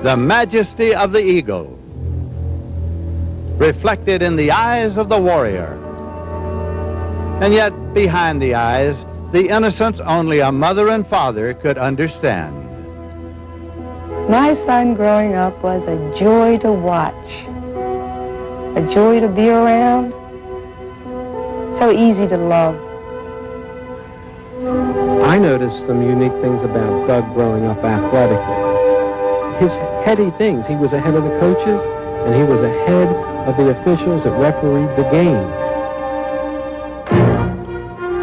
The majesty of the eagle, reflected in the eyes of the warrior. And yet, behind the eyes, the innocence only a mother and father could understand. My son growing up was a joy to watch, a joy to be around, so easy to love. I noticed some unique things about Doug growing up athletically. His heady things. He was ahead of the coaches, and he was ahead of the officials that refereed the game.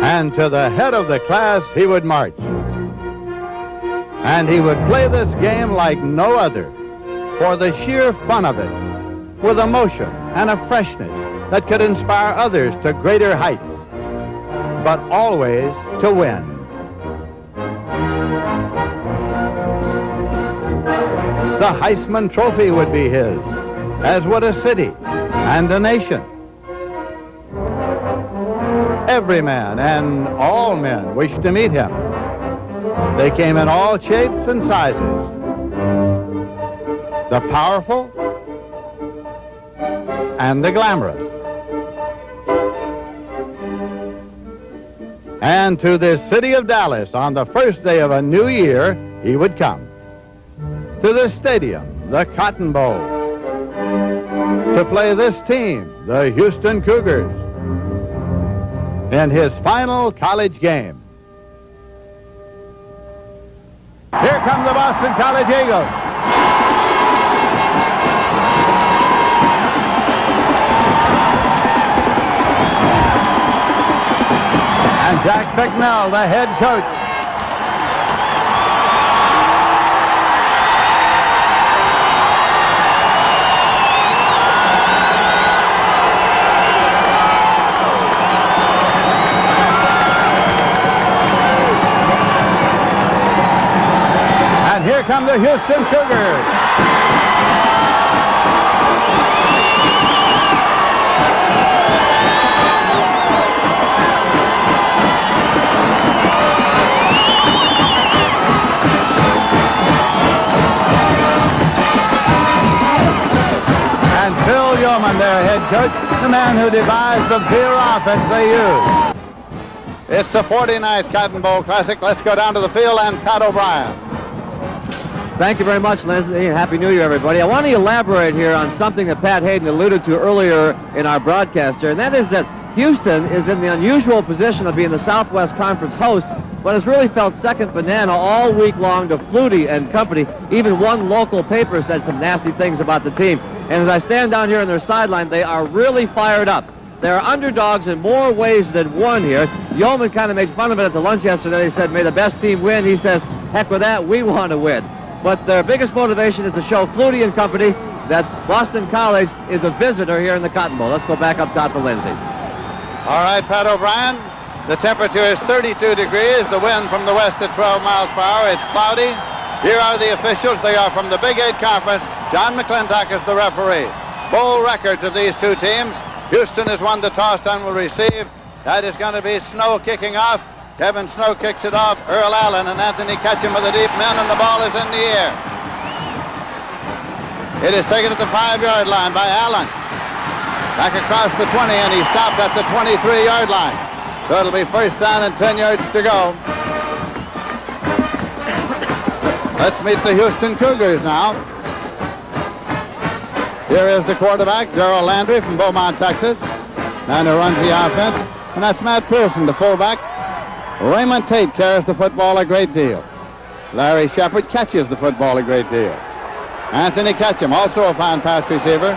And to the head of the class he would march. And he would play this game like no other, for the sheer fun of it, with emotion and a freshness that could inspire others to greater heights, but always to win. The Heisman Trophy would be his, as would a city and a nation. Every man and all men wished to meet him. They came in all shapes and sizes. The powerful and the glamorous. And to this city of Dallas on the first day of a new year, he would come. To this stadium, the Cotton Bowl, to play this team, the Houston Cougars, in his final college game. Here come the Boston College Eagles. And Jack Bicknell, the head coach. Here come the Houston Cougars. And Phil Yeoman, their head coach, the man who devised the beer offense they use. It's the 49th Cotton Bowl Classic. Let's go down to the field and Pat O'Brien. Thank you very much, Leslie, and Happy New Year, everybody. I want to elaborate here on something that Pat Hayden alluded to earlier in our broadcast here, and that is that Houston is in the unusual position of being the Southwest Conference host, but has really felt second banana all week long to Flutie and company. Even one local paper said some nasty things about the team. And as I stand down here on their sideline, they are really fired up. They're underdogs in more ways than one here. Yeoman kind of made fun of it at the lunch yesterday. He said, may the best team win. He says, heck with that, we want to win. But their biggest motivation is to show Flutie and company that Boston College is a visitor here in the Cotton Bowl. Let's go back up top to Lindsay. All right, Pat O'Brien. The temperature is 32 degrees. The wind from the west at 12 miles per hour. It's cloudy. Here are the officials. They are from the Big 8 Conference. John McClintock is the referee. Bowl records of these two teams. Houston has won the toss and will receive. That is going to be Snow kicking off. Kevin Snow kicks it off. Earl Allen and Anthony Ketchum with a deep men, and the ball is in the air. It is taken at the 5-yard line by Allen. Back across the 20, and he stopped at the 23-yard line. So it'll be first down and 10 yards to go. Let's meet the Houston Cougars now. Here is the quarterback, Gerald Landry from Beaumont, Texas. Man who runs the offense. And that's Matt Pearson, the fullback. Raymond Tate carries the football a great deal. Larry Shepard catches the football a great deal. Anthony Ketchum, also a fine pass receiver.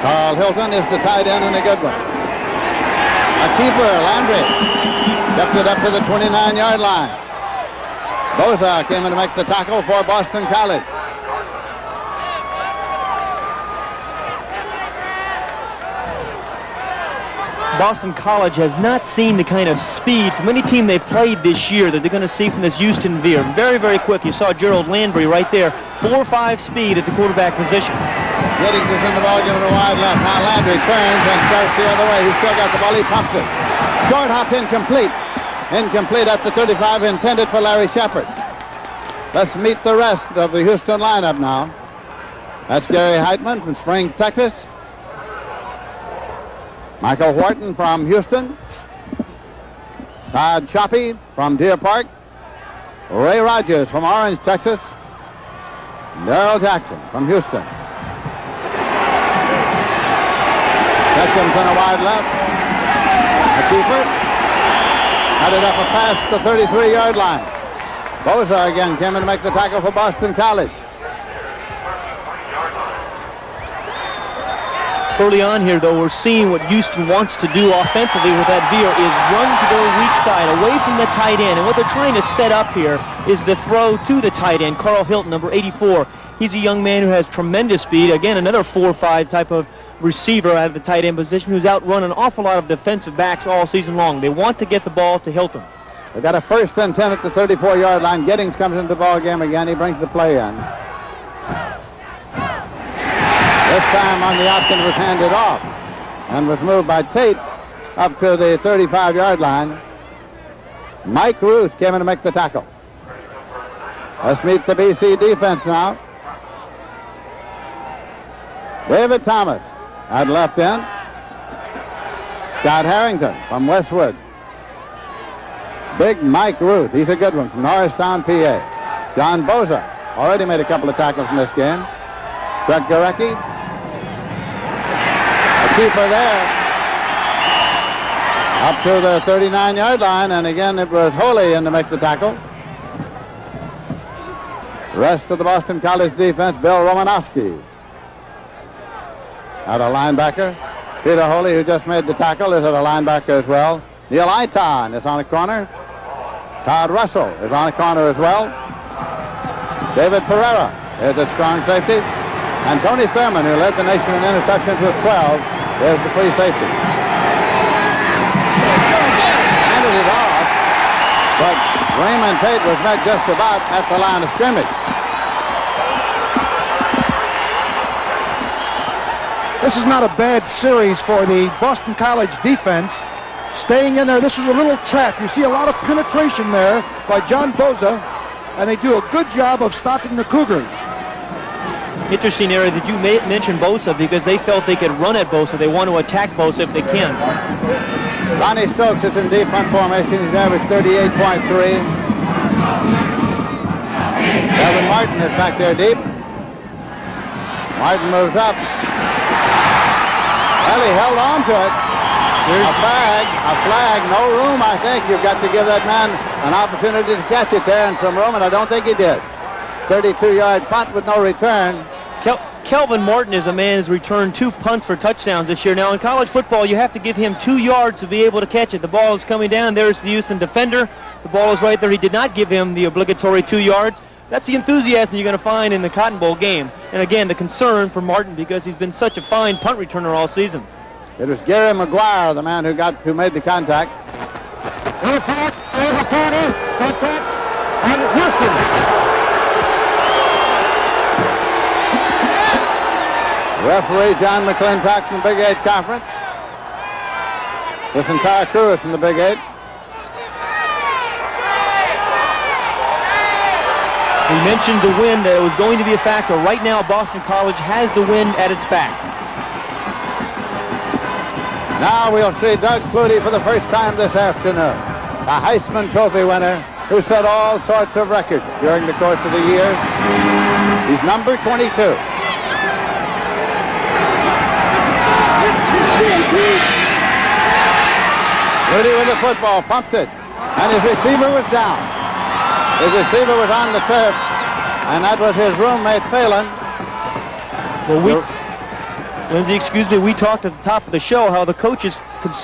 Carl Hilton is the tight end and a good one. A keeper, Landry, kept it up to the 29-yard line. Boza came in to make the tackle for Boston College. Boston College has not seen the kind of speed from any team they've played this year that they're going to see from this Houston Veer. Very, very quick. You saw Gerald Landry right there. 4.5 speed at the quarterback position. Giddings is in the ball, giving a wide left. Now Landry turns and starts the other way. He's still got the ball. He pumps it. Short hop incomplete. Incomplete at the 35, intended for Larry Shepard. Let's meet the rest of the Houston lineup now. That's Gary Heitman from Springs, Texas. Michael Wharton from Houston. Todd Choppy from Deer Park. Ray Rogers from Orange, Texas. Darrell Jackson from Houston. Ketchum's on a wide left. The keeper headed up a pass the 33-yard line. Boza again came in to make the tackle for Boston College. Early on here, though, we're seeing what Houston wants to do offensively with that veer is run to their weak side, away from the tight end. And what they're trying to set up here is the throw to the tight end, Carl Hilton, number 84. He's a young man who has tremendous speed. Again, another 4-5 type of receiver out of the tight end position who's outrun an awful lot of defensive backs all season long. They want to get the ball to Hilton. They've got a 1st and 10 at the 34-yard line. Giddings comes into the ball game again. He brings the play in. This time on the option was handed off and was moved by Tate up to the 35-yard line. Mike Ruth came in to make the tackle. Let's meet the BC defense now. David Thomas at left end. Scott Harrington from Westwood. Big Mike Ruth, he's a good one, from Norristown, PA. John Boza already made a couple of tackles in this game. Chuck Gorecki. A keeper there. Up to the 39-yard line, and again it was Holy in to make the tackle. The rest of the Boston College defense, Bill Romanowski. At a linebacker. Peter Holy, who just made the tackle, is at a linebacker as well. Neil Iton is on a corner. Todd Russell is on a corner as well. David Pereira is at strong safety. And Tony Thurman, who led the nation in interceptions with 12, is the free safety. Handed it off, but Raymond Tate was met just about at the line of scrimmage. This is not a bad series for the Boston College defense. Staying in there, this was a little trap. You see a lot of penetration there by John Boza, and they do a good job of stopping the Cougars. Interesting area that you mention Bosa because they felt they could run at Bosa. They want to attack Bosa if they can. Lonnie Stokes is in deep punt formation. He's averaged 38.3. Kevin Martin is back there deep. Martin moves up. Well, he held on to it. A flag, no room, I think. You've got to give that man an opportunity to catch it there and some room, and I don't think he did. 32-yard punt with no return. Kelvin Martin is a man who's returned 2 punts for touchdowns this year. Now, in college football, you have to give him 2 yards to be able to catch it. The ball is coming down. There's the Houston defender. The ball is right there. He did not give him the obligatory 2 yards. That's the enthusiasm you're going to find in the Cotton Bowl game. And again, the concern for Martin because he's been such a fine punt returner all season. It was Gary McGuire, the man who made the contact. Over 40, contact, and Houston. Referee John McClintock from the Big 8 Conference. This entire crew is from the Big 8. We mentioned the wind, that it was going to be a factor. Right now, Boston College has the wind at its back. Now we'll see Doug Flutie for the first time this afternoon. A Heisman Trophy winner who set all sorts of records during the course of the year. He's number 22. Flutie with the football, pumps it, and his receiver was down. His receiver was on the turf, and that was his roommate, Phelan. Well, Lindsay, excuse me, we talked at the top of the show how the coaches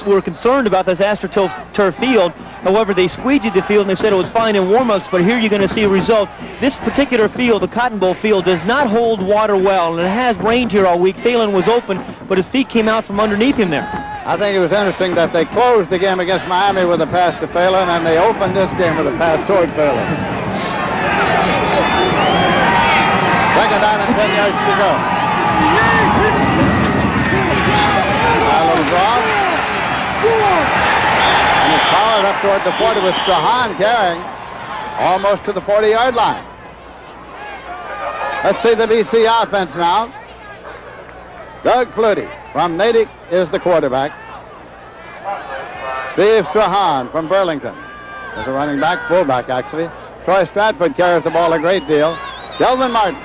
were concerned about this AstroTurf field. However, they squeegeed the field and they said it was fine in warm-ups, but here you're going to see a result. This particular field, the Cotton Bowl field, does not hold water well, and it has rained here all week. Phelan was open, but his feet came out from underneath him there. I think it was interesting that they closed the game against Miami with a pass to Phelan, and they opened this game with a pass toward Phelan. 2nd down and 10 yards to go. A little draw. And it's followed up toward the 40 with Strahan carrying almost to the 40-yard line. Let's see the BC offense now. Doug Flutie from Natick is the quarterback. Steve Strahan from Burlington is a running back, fullback actually. Troy Stratford carries the ball a great deal. Kelvin Martin,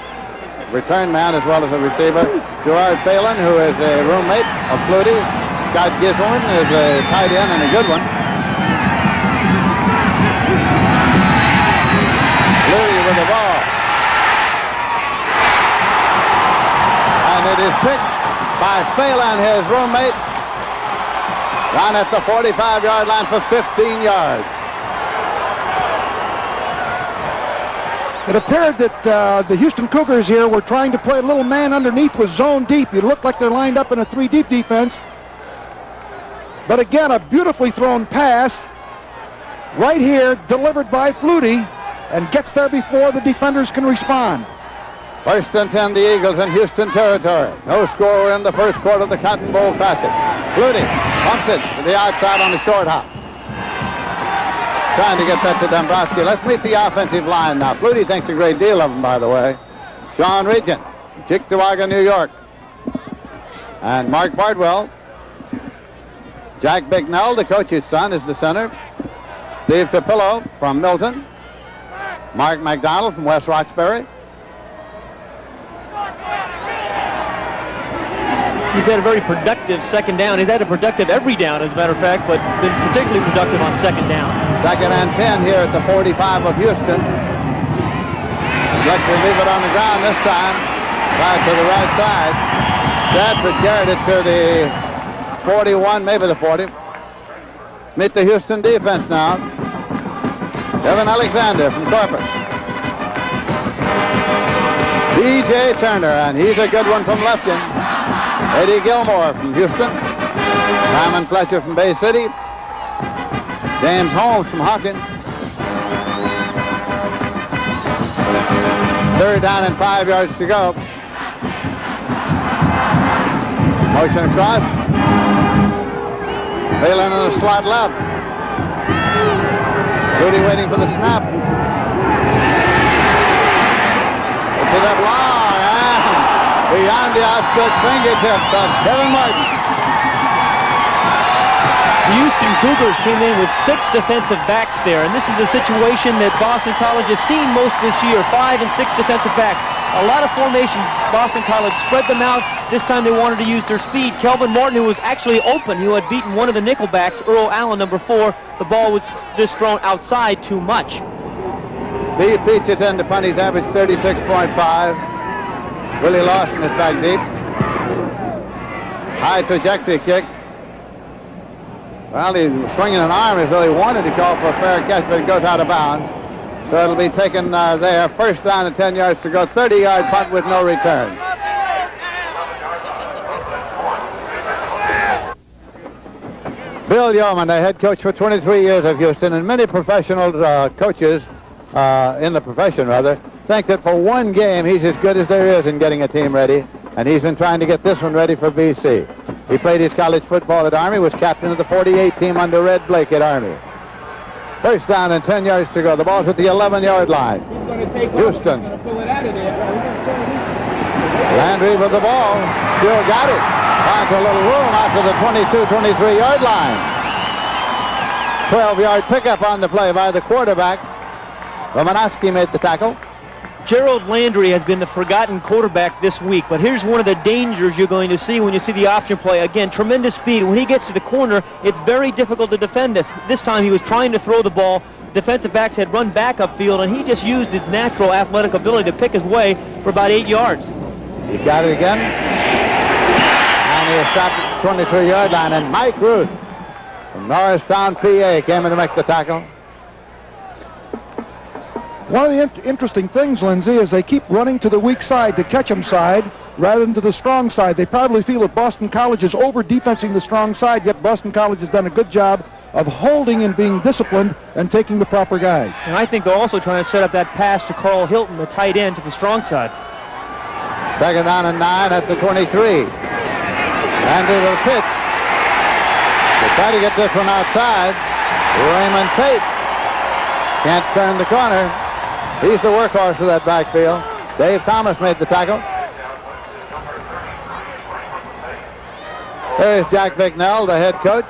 return man as well as a receiver. Gerard Phelan, who is a roommate of Flutie. Scott Giselman is a tight end and a good one. Flutie with the ball. And it is picked by Phelan, his roommate, down at the 45-yard line for 15 yards. It appeared that the Houston Cougars here were trying to play a little man underneath with zone deep. You look like they're lined up in a 3-deep defense. But again, a beautifully thrown pass right here, delivered by Flutie, and gets there before the defenders can respond. 1st and 10, the Eagles in Houston territory. No score in the first quarter of the Cotton Bowl Classic. Flutie pumps it to the outside on the short hop. Trying to get that to Dombrowski. Let's meet the offensive line now. Flutie thinks a great deal of them, by the way. Sean Regent, Cheektowaga, New York. And Mark Bardwell. Jack Bicknell, the coach's son, is the center. Steve Topillo from Milton. Mark McDonald from West Roxbury. He's had a very productive second down. He's had a productive every down, as a matter of fact, but been particularly productive on second down. 2nd and 10 here at the 45 of Houston. Like to leave it on the ground this time. Right to the right side. Stratford carried it to the 41, maybe the 40. Meet the Houston defense now. Kevin Alexander from Corpus. DJ Turner, and he's a good one from Lefton. Eddie Gilmore from Houston. Simon Fletcher from Bay City. James Holmes from Hawkins. 3rd down and 5 yards to go. Motion across. Phelan in the slot left. Flutie waiting for the snap. It's it up long and beyond the outstretched fingertips of Kevin Martin. The Houston Cougars came in with 6 defensive backs there, and this is a situation that Boston College has seen most this year, 5 and 6 defensive backs. A lot of formations. Boston College spread them out. This time they wanted to use their speed. Kelvin Martin, who was actually open, who had beaten one of the nickel backs, Earl Allen, number 4. The ball was just thrown outside too much. Steve Peach is in to punt. He's averaged 36.5. Willie Lawson is back deep. High trajectory kick. Well, he's swinging an arm as though he wanted to call for a fair catch, but it goes out of bounds. So it'll be taken there. 1st down and 10 yards to go. 30-yard punt with no return. Bill Yeoman, the head coach for 23 years of Houston, and many professional coaches in the profession, rather, think that for one game he's as good as there is in getting a team ready, and he's been trying to get this one ready for BC. He played his college football at Army, was captain of the 48 team under Red Blake at Army. 1st down and 10 yards to go. The ball's at the 11-yard line. Houston. Landry with the ball. Still got it. Finds a little room out to the 22, 23-yard line. 12-yard pickup on the play by the quarterback. Romanowski made the tackle. Gerald Landry has been the forgotten quarterback this week, but here's one of the dangers you're going to see when you see the option play. Again, tremendous speed. When he gets to the corner, it's very difficult to defend this. This time he was trying to throw the ball. Defensive backs had run back upfield, and he just used his natural athletic ability to pick his way for about 8 yards. He's got it again. And he has stopped at the 23-yard line, and Mike Ruth from Norristown, PA, came in to make the tackle. One of the interesting things, Lindsay, is they keep running to the weak side, the Ketchum side, rather than to the strong side. They probably feel that Boston College is over-defensing the strong side, yet Boston College has done a good job of holding and being disciplined and taking the proper guys. And I think they're also trying to set up that pass to Carl Hilton, the tight end, to the strong side. 2nd down and 9 at the 23. Landry with a pitch. They try to get this one outside. Raymond Tate can't turn the corner. He's the workhorse of that backfield. Dave Thomas made the tackle. There's Jack Bicknell, the head coach.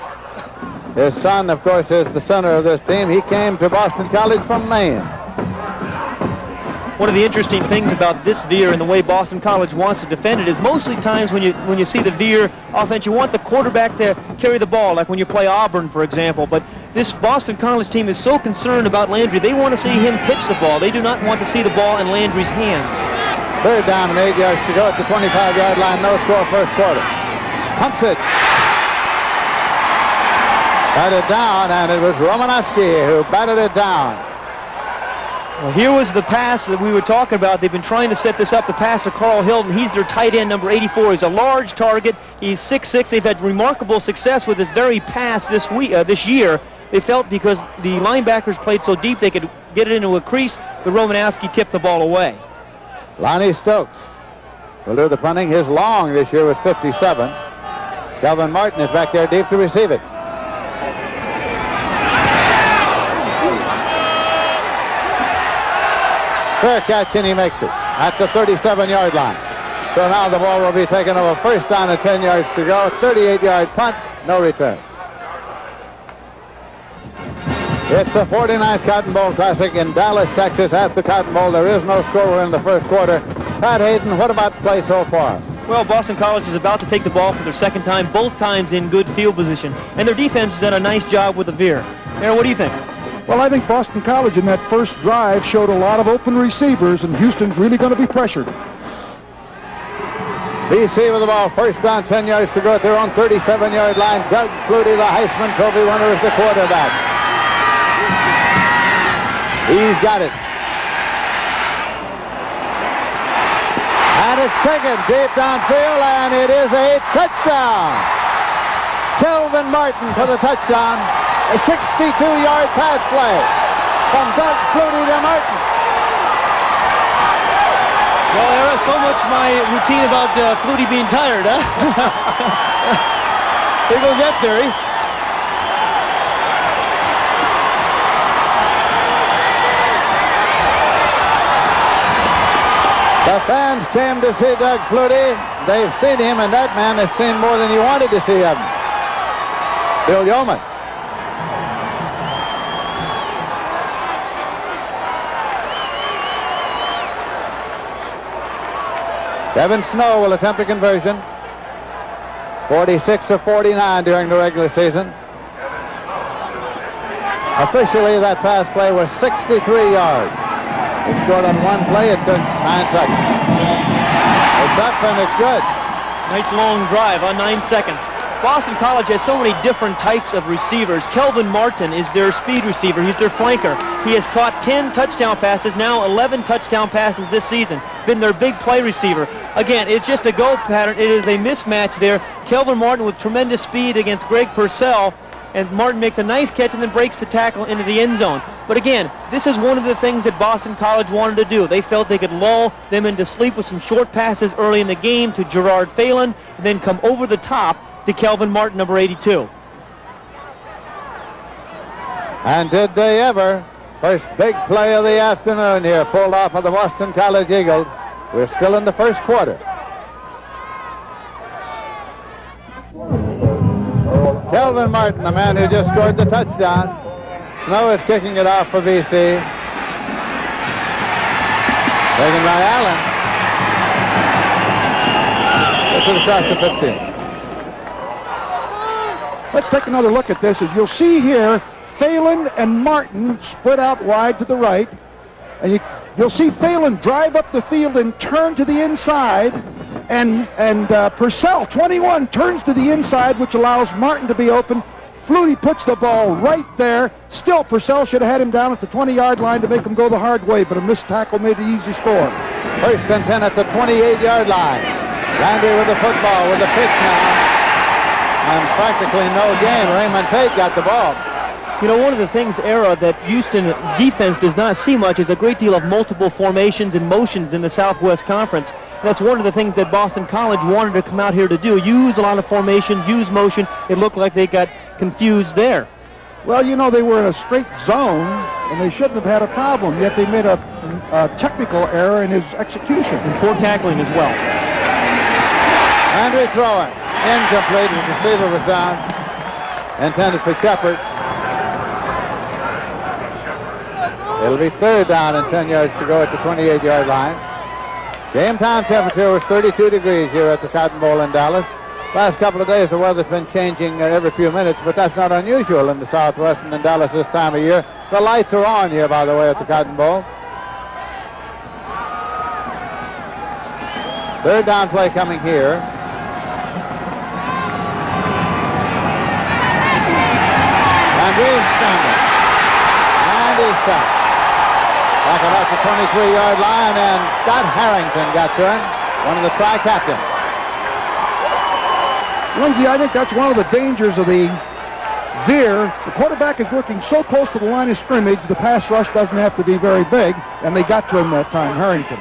His son, of course, is the center of this team. He came to Boston College from Maine. One of the interesting things about this veer and the way Boston College wants to defend it is mostly times when you see the veer offense, you want the quarterback to carry the ball, like when you play Auburn, for example. But this Boston College team is so concerned about Landry, they want to see him pitch the ball. They do not want to see the ball in Landry's hands. Third down and 8 yards to go at the 25-yard line. No score first quarter. Pumps it. Batted down, and it was Romanowski who batted it down. Well, here was the pass that we were talking about. They've been trying to set this up. The pass to Carl Hilton. He's their tight end, number 84. He's a large target. He's 6'6". They've had remarkable success with this very pass this year. They felt because the linebackers played so deep they could get it into a crease, but Romanowski tipped the ball away. Lonnie Stokes will do the punting. His long this year was 57. Kelvin Martin is back there deep to receive it. Fair catch, and he makes it at the 37-yard line. So now the ball will be taken over first down and 10 yards to go. 38-yard punt, no return. It's the 49th Cotton Bowl Classic in Dallas, Texas at the Cotton Bowl. There is no score in the first quarter. Pat Hayden, what about the play so far? Well, Boston College is about to take the ball for their second time, both times in good field position. And their defense has done a nice job with the veer. Aaron, what do you think? Well, I think Boston College in that first drive showed a lot of open receivers, and Houston's really going to be pressured. BC with the ball, first down, 10 yards to go at their own 37-yard line. Doug Flutie, the Heisman Trophy winner, is the quarterback. He's got it. And it's taken deep downfield, and it is a touchdown. Kelvin Martin for the touchdown. A 62-yard pass play from Doug Flutie to Martin. Well, there is so much my routine about Flutie being tired, huh? There goes that theory. The fans came to see Doug Flutie. They've seen him, and that man has seen more than he wanted to see him. Bill Yeoman. Kevin Snow will attempt a conversion. 46 of 49 during the regular season. Officially, that pass play was 63 yards. It scored on one play. It took 9 seconds. It's up and it's good. Nice long drive on 9 seconds. Boston College has so many different types of receivers. Kelvin Martin is their speed receiver. He's their flanker. He has caught 10 touchdown passes, now 11 touchdown passes this season. Been their big play receiver. Again, it's just a go pattern. It is a mismatch there. Kelvin Martin with tremendous speed against Greg Purcell, and Martin makes a nice catch and then breaks the tackle into the end zone. But again, this is one of the things that Boston College wanted to do. They felt they could lull them into sleep with some short passes early in the game to Gerard Phelan, and then come over the top to Kelvin Martin, number 82. And did they ever? First big play of the afternoon here, pulled off of the Boston College Eagles. We're still in the first quarter. Kelvin Martin, the man who just scored the touchdown. Snow is kicking it off for BC. Taken by Allen. This is across the 15. Let's take another look at this. As you'll see here, Phelan and Martin split out wide to the right. And you'll see Phelan drive up the field and turn to the inside. And Purcell, 21, turns to the inside, which allows Martin to be open. Flutie puts the ball right there. Still, Purcell should have had him down at the 20-yard line to make him go the hard way, but a missed tackle made the easy score. First and 10 at the 28-yard line. Landry with the football with the pitch now. And practically no gain. Raymond Tate got the ball. You know, one of the things, Era, that Houston defense does not see much is a great deal of multiple formations and motions in the Southwest Conference. That's one of the things that Boston College wanted to come out here to do. Use a lot of formations, use motion. It looked like they got confused there. Well, you know, they were in a straight zone, and they shouldn't have had a problem, yet they made a technical error in his execution. And poor tackling as well. Landry throwing. Incomplete. His receiver was down. Intended for Shepard. It'll be third down and 10 yards to go at the 28-yard line. Game time temperature was 32 degrees here at the Cotton Bowl in Dallas. Last couple of days the weather's been changing every few minutes, but that's not unusual in the Southwest and in Dallas this time of year. The lights are on here, by the way, at the Cotton Bowl. Third down play coming here. Landry standing. And he's sacked. Back about the 23-yard line, and Scott Harrington got to him, one of the tri-captains. Lindsay, I think that's one of the dangers of the veer. The quarterback is working so close to the line of scrimmage, the pass rush doesn't have to be very big, and they got to him that time, Harrington.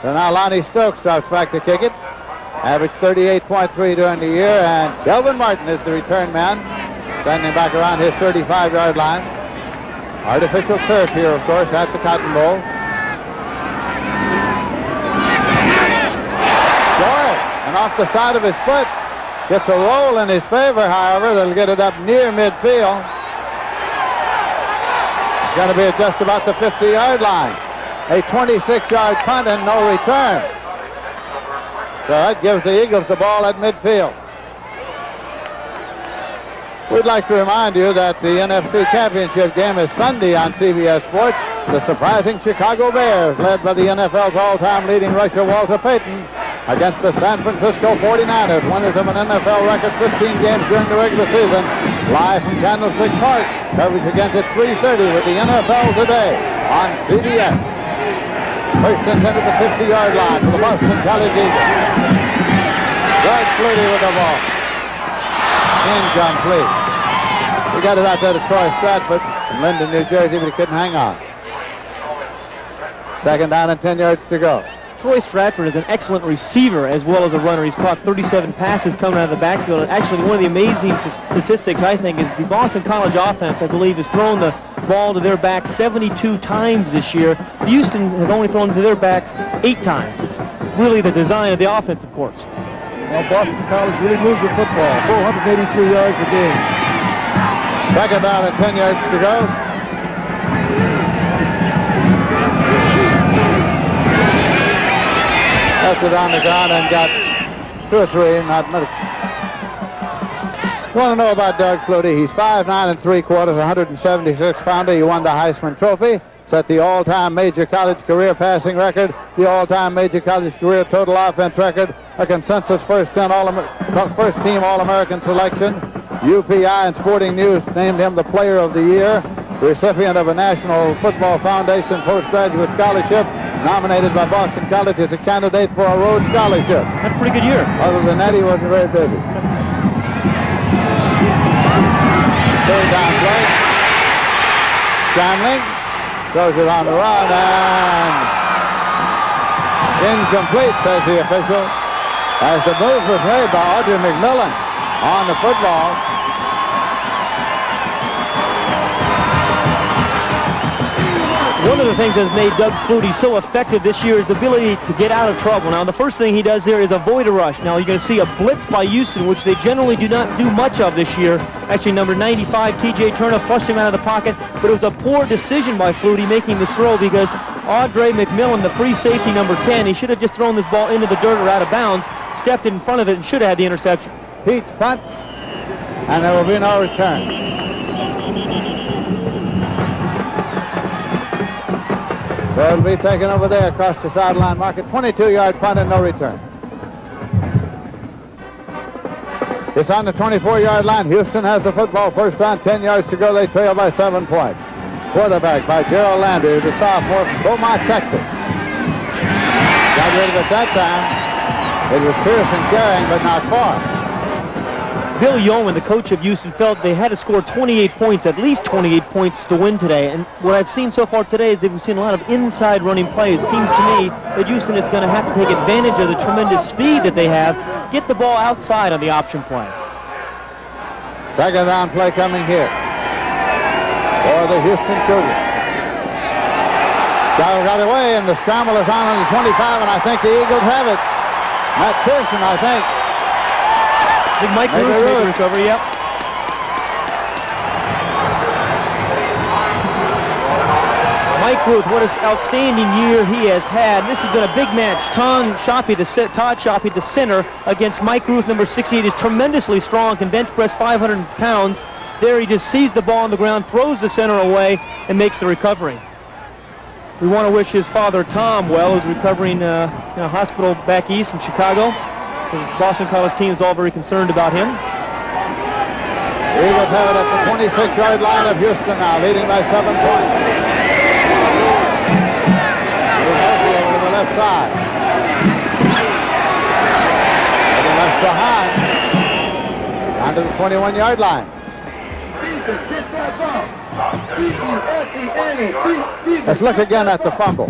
So now Lonnie Stokes drops back to kick it. Averaged 38.3 during the year, and Delvin Martin is the return man, standing back around his 35-yard line. Artificial turf here, of course, at the Cotton Bowl. Short, and off the side of his foot. Gets a roll in his favor, however. They'll get it up near midfield. It's going to be at just about the 50-yard line. A 26-yard punt and no return. So that gives the Eagles the ball at midfield. We'd like to remind you that the NFC Championship game is Sunday on CBS Sports. The surprising Chicago Bears, led by the NFL's all-time leading rusher Walter Payton, against the San Francisco 49ers, winners of an NFL record 15 games during the regular season. Live from Candlestick Park. Coverage begins at 3:30 with the NFL Today on CBS. First intended the 50-yard line for the Boston College Eagles. Doug Flutie with the ball. Incomplete. He got it out there to Troy Stratford from Linden, New Jersey, but he couldn't hang on. Second down and 10 yards to go. Troy Stratford is an excellent receiver as well as a runner. He's caught 37 passes coming out of the backfield. And actually, one of the amazing statistics, I think, is the Boston College offense, I believe, has thrown the ball to their backs 72 times this year. Houston have only thrown to their backs 8 times. It's really the design of the offense, of course. Well, Boston College really moves the football. 483 yards a game. Second down and 10 yards to go. That's it on the ground and got 2 or 3, not much. You want to know about Doug Flutie? He's 5'9 3/4", 176-pounder. He won the Heisman Trophy, set the all-time major college career passing record, the all-time major college career total offense record, a consensus first-team All-American selection. UPI and Sporting News named him the Player of the Year, recipient of a National Football Foundation postgraduate scholarship, nominated by Boston College as a candidate for a Rhodes Scholarship. Had a pretty good year. Other than that, he wasn't very busy. Third down play. Scrambling. Throws it on the run and incomplete, says the official, as the move was made by Audrey McMillan on the football. One of the things that's made Doug Flutie so effective this year is the ability to get out of trouble. Now, the first thing he does there is avoid a rush. Now, you're going to see a blitz by Houston, which they generally do not do much of this year. Actually, number 95, T.J. Turner, flushed him out of the pocket, but it was a poor decision by Flutie making this throw because Audrey McMillan, the free safety, number 10, he should have just thrown this ball into the dirt or out of bounds, stepped in front of it, and should have had the interception. Peach punts, and there will be no return. So it'll be taken over there across the sideline marker. 22-yard punt and no return. It's on the 24-yard line. Houston has the football. First down, 10 yards to go. They trail by 7 points. Quarterback by Gerald Landry, who's a sophomore from Beaumont, Texas. Got rid of it that time. It was Pearson carrying, but not far. Bill Yeoman, the coach of Houston, felt they had to score 28 points, at least 28 points to win today. And what I've seen so far today is that we've seen a lot of inside running plays. It seems to me that Houston is going to have to take advantage of the tremendous speed that they have, get the ball outside on the option play. Second down play coming here. for the Houston Cougars. Kyle got away, and the scramble is on the 25, and I think the Eagles have it. Matt Pearson, I think. I think Mike Ruth made the recovery, yep. Mike Ruth, what an outstanding year he has had. This has been a big match. Todd Shoppy, the center, against Mike Ruth, number 68, is tremendously strong, can bench press 500 pounds. There he just sees the ball on the ground, throws the center away, and makes the recovery. We want to wish his father, Tom, well, who's recovering in a hospital back east in Chicago. The Boston College team is all very concerned about him. Eagles have it at the 26-yard line of Houston now, leading by 7 points. Murphy over to the left side. Getting left behind. Down to the 21-yard line. Let's look again at the fumble.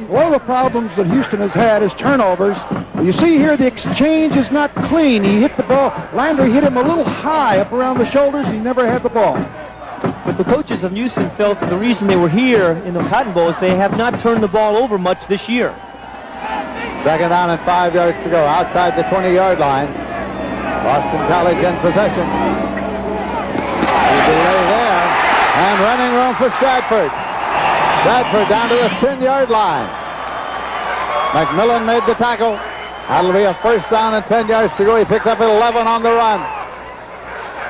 One of the problems that Houston has had is turnovers. You see here the exchange is not clean. He hit the ball. Landry hit him a little high up around the shoulders. He never had the ball. But the coaches of Houston felt that the reason they were here in the Cotton Bowl is they have not turned the ball over much this year. Second down and 5 yards to go outside the 20-yard line. Boston College in possession. Delay there, and running room for Stratford. Stratford down to the 10-yard line. McMillan made the tackle. That'll be a first down and 10 yards to go. He picked up 11 on the run.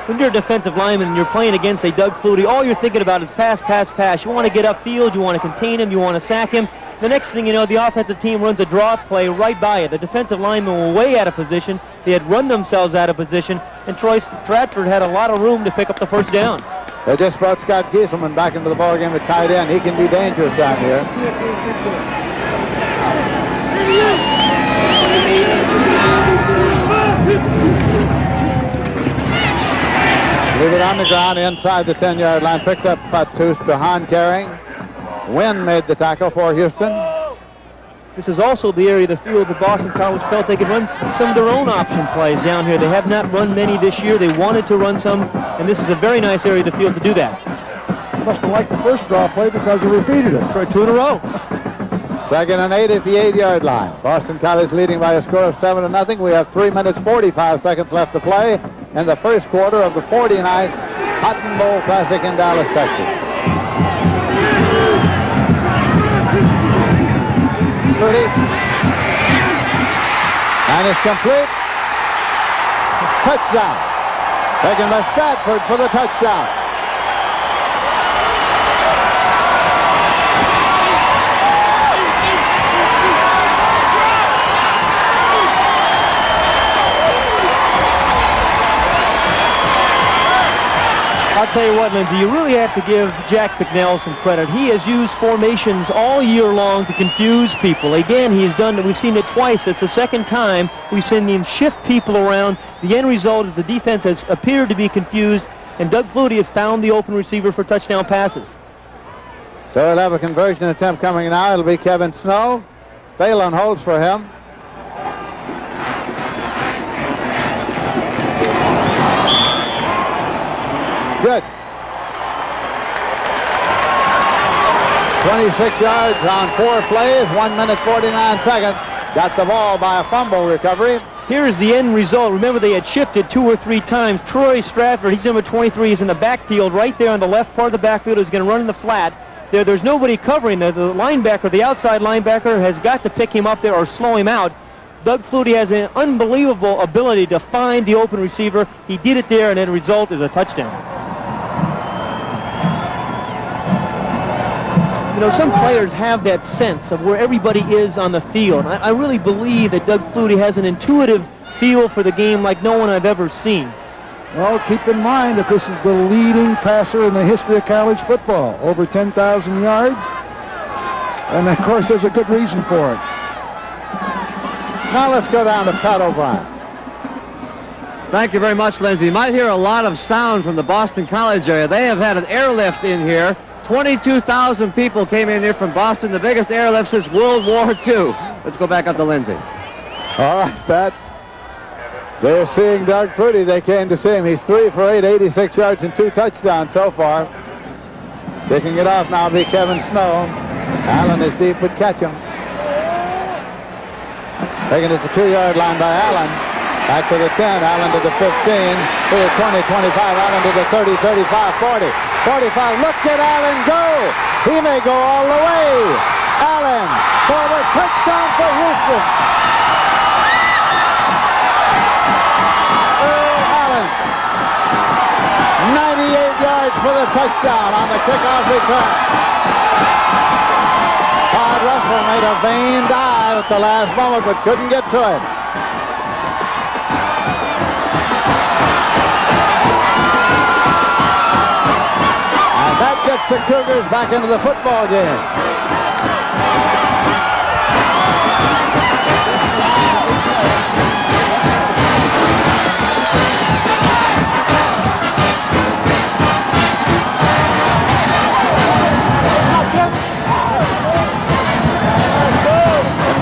When you're a defensive lineman and you're playing against a Doug Flutie, all you're thinking about is pass, pass, pass. You want to get upfield, you want to contain him, you want to sack him. The next thing you know, the offensive team runs a draw play right by it. The defensive linemen were way out of position. They had run themselves out of position, and Troy Stratford had a lot of room to pick up the first down. They just brought Scott Gieselman back into the ballgame at tight end. He can be dangerous down here. Leave it on the ground inside the 10-yard line. Picked up Fatou Strahan carrying. Wynn made the tackle for Houston. This is also the area of the field that Boston College felt they could run some of their own option plays down here. They have not run many this year. They wanted to run some, and this is a very nice area of the field to do that. Must have liked the first draw play because they repeated it. For 2 in a row. Second and 8 at the 8-yard line. Boston College leading by a score of 7-0. We have 3 minutes 45 seconds left to play in the first quarter of the 49th Cotton Bowl Classic in Dallas, Texas. Flutie. And it's complete. Touchdown. Taken by Stratford for the touchdown. I'll tell you what, Lindsey, you really have to give Jack Picknell some credit. He has used formations all year long to confuse people. Again, he's done that. We've seen it twice. It's the second time we've seen him shift people around. The end result is the defense has appeared to be confused, and Doug Flutie has found the open receiver for touchdown passes. So we'll have a conversion attempt coming now. It'll be Kevin Snow. Phelan holds for him. Good. 26 yards on 4 plays, 1 minute 49 seconds. Got the ball by a fumble recovery. Here's the end result. Remember, they had shifted 2 or 3 times. Troy Stratford, he's number 23, is in the backfield right there on the left part of the backfield. He's going to run in the flat. There's nobody covering. The linebacker, the outside linebacker, has got to pick him up there or slow him out. Doug Flutie has an unbelievable ability to find the open receiver. He did it there, and the result is a touchdown. You know, some players have that sense of where everybody is on the field. I really believe that Doug Flutie has an intuitive feel for the game like no one I've ever seen. Well, keep in mind that this is the leading passer in the history of college football. Over 10,000 yards. And, of course, there's a good reason for it. Now let's go down to Pat O'Brien. Thank you very much, Lindsey. You might hear a lot of sound from the Boston College area. They have had an airlift in here. 22,000 people came in here from Boston, the biggest airlift since World War II. Let's go back up to Lindsey. All right, Pat. They're seeing Doug Flutie. They came to see him. He's 3 for 8, 86 yards and 2 touchdowns so far. Kicking it off now will be Kevin Snow. Allen is deep with Ketchum. Taking it to the 2-yard line by Allen. Back to the 10, Allen to the 15, to the 20, 25, Allen to the 30, 35, 40, 45. Look at Allen go! He may go all the way. Allen for the touchdown for Houston. Earl Allen, 98 yards for the touchdown on the kickoff return. Todd Russell made a vain dive at the last moment, but couldn't get to it. And that gets the Cougars back into the football game.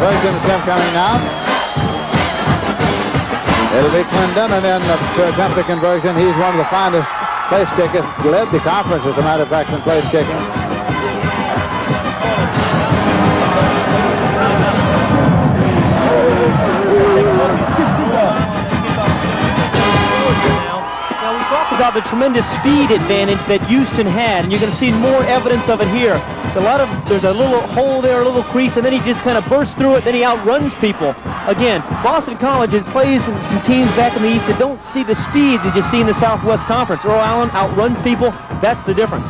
Conversion attempt coming now. It'll be Clendenin to attempt the conversion. He's one of the finest place kickers. Led the conference, as a matter of fact, in place kicking. Now we talked about the tremendous speed advantage that Houston had, and you're going to see more evidence of it here. There's a little hole there, a little crease, and then he just kind of bursts through it, then he outruns people. Again, Boston College plays in some teams back in the East that don't see the speed that you see in the Southwest Conference. Earl Allen outruns people. That's the difference.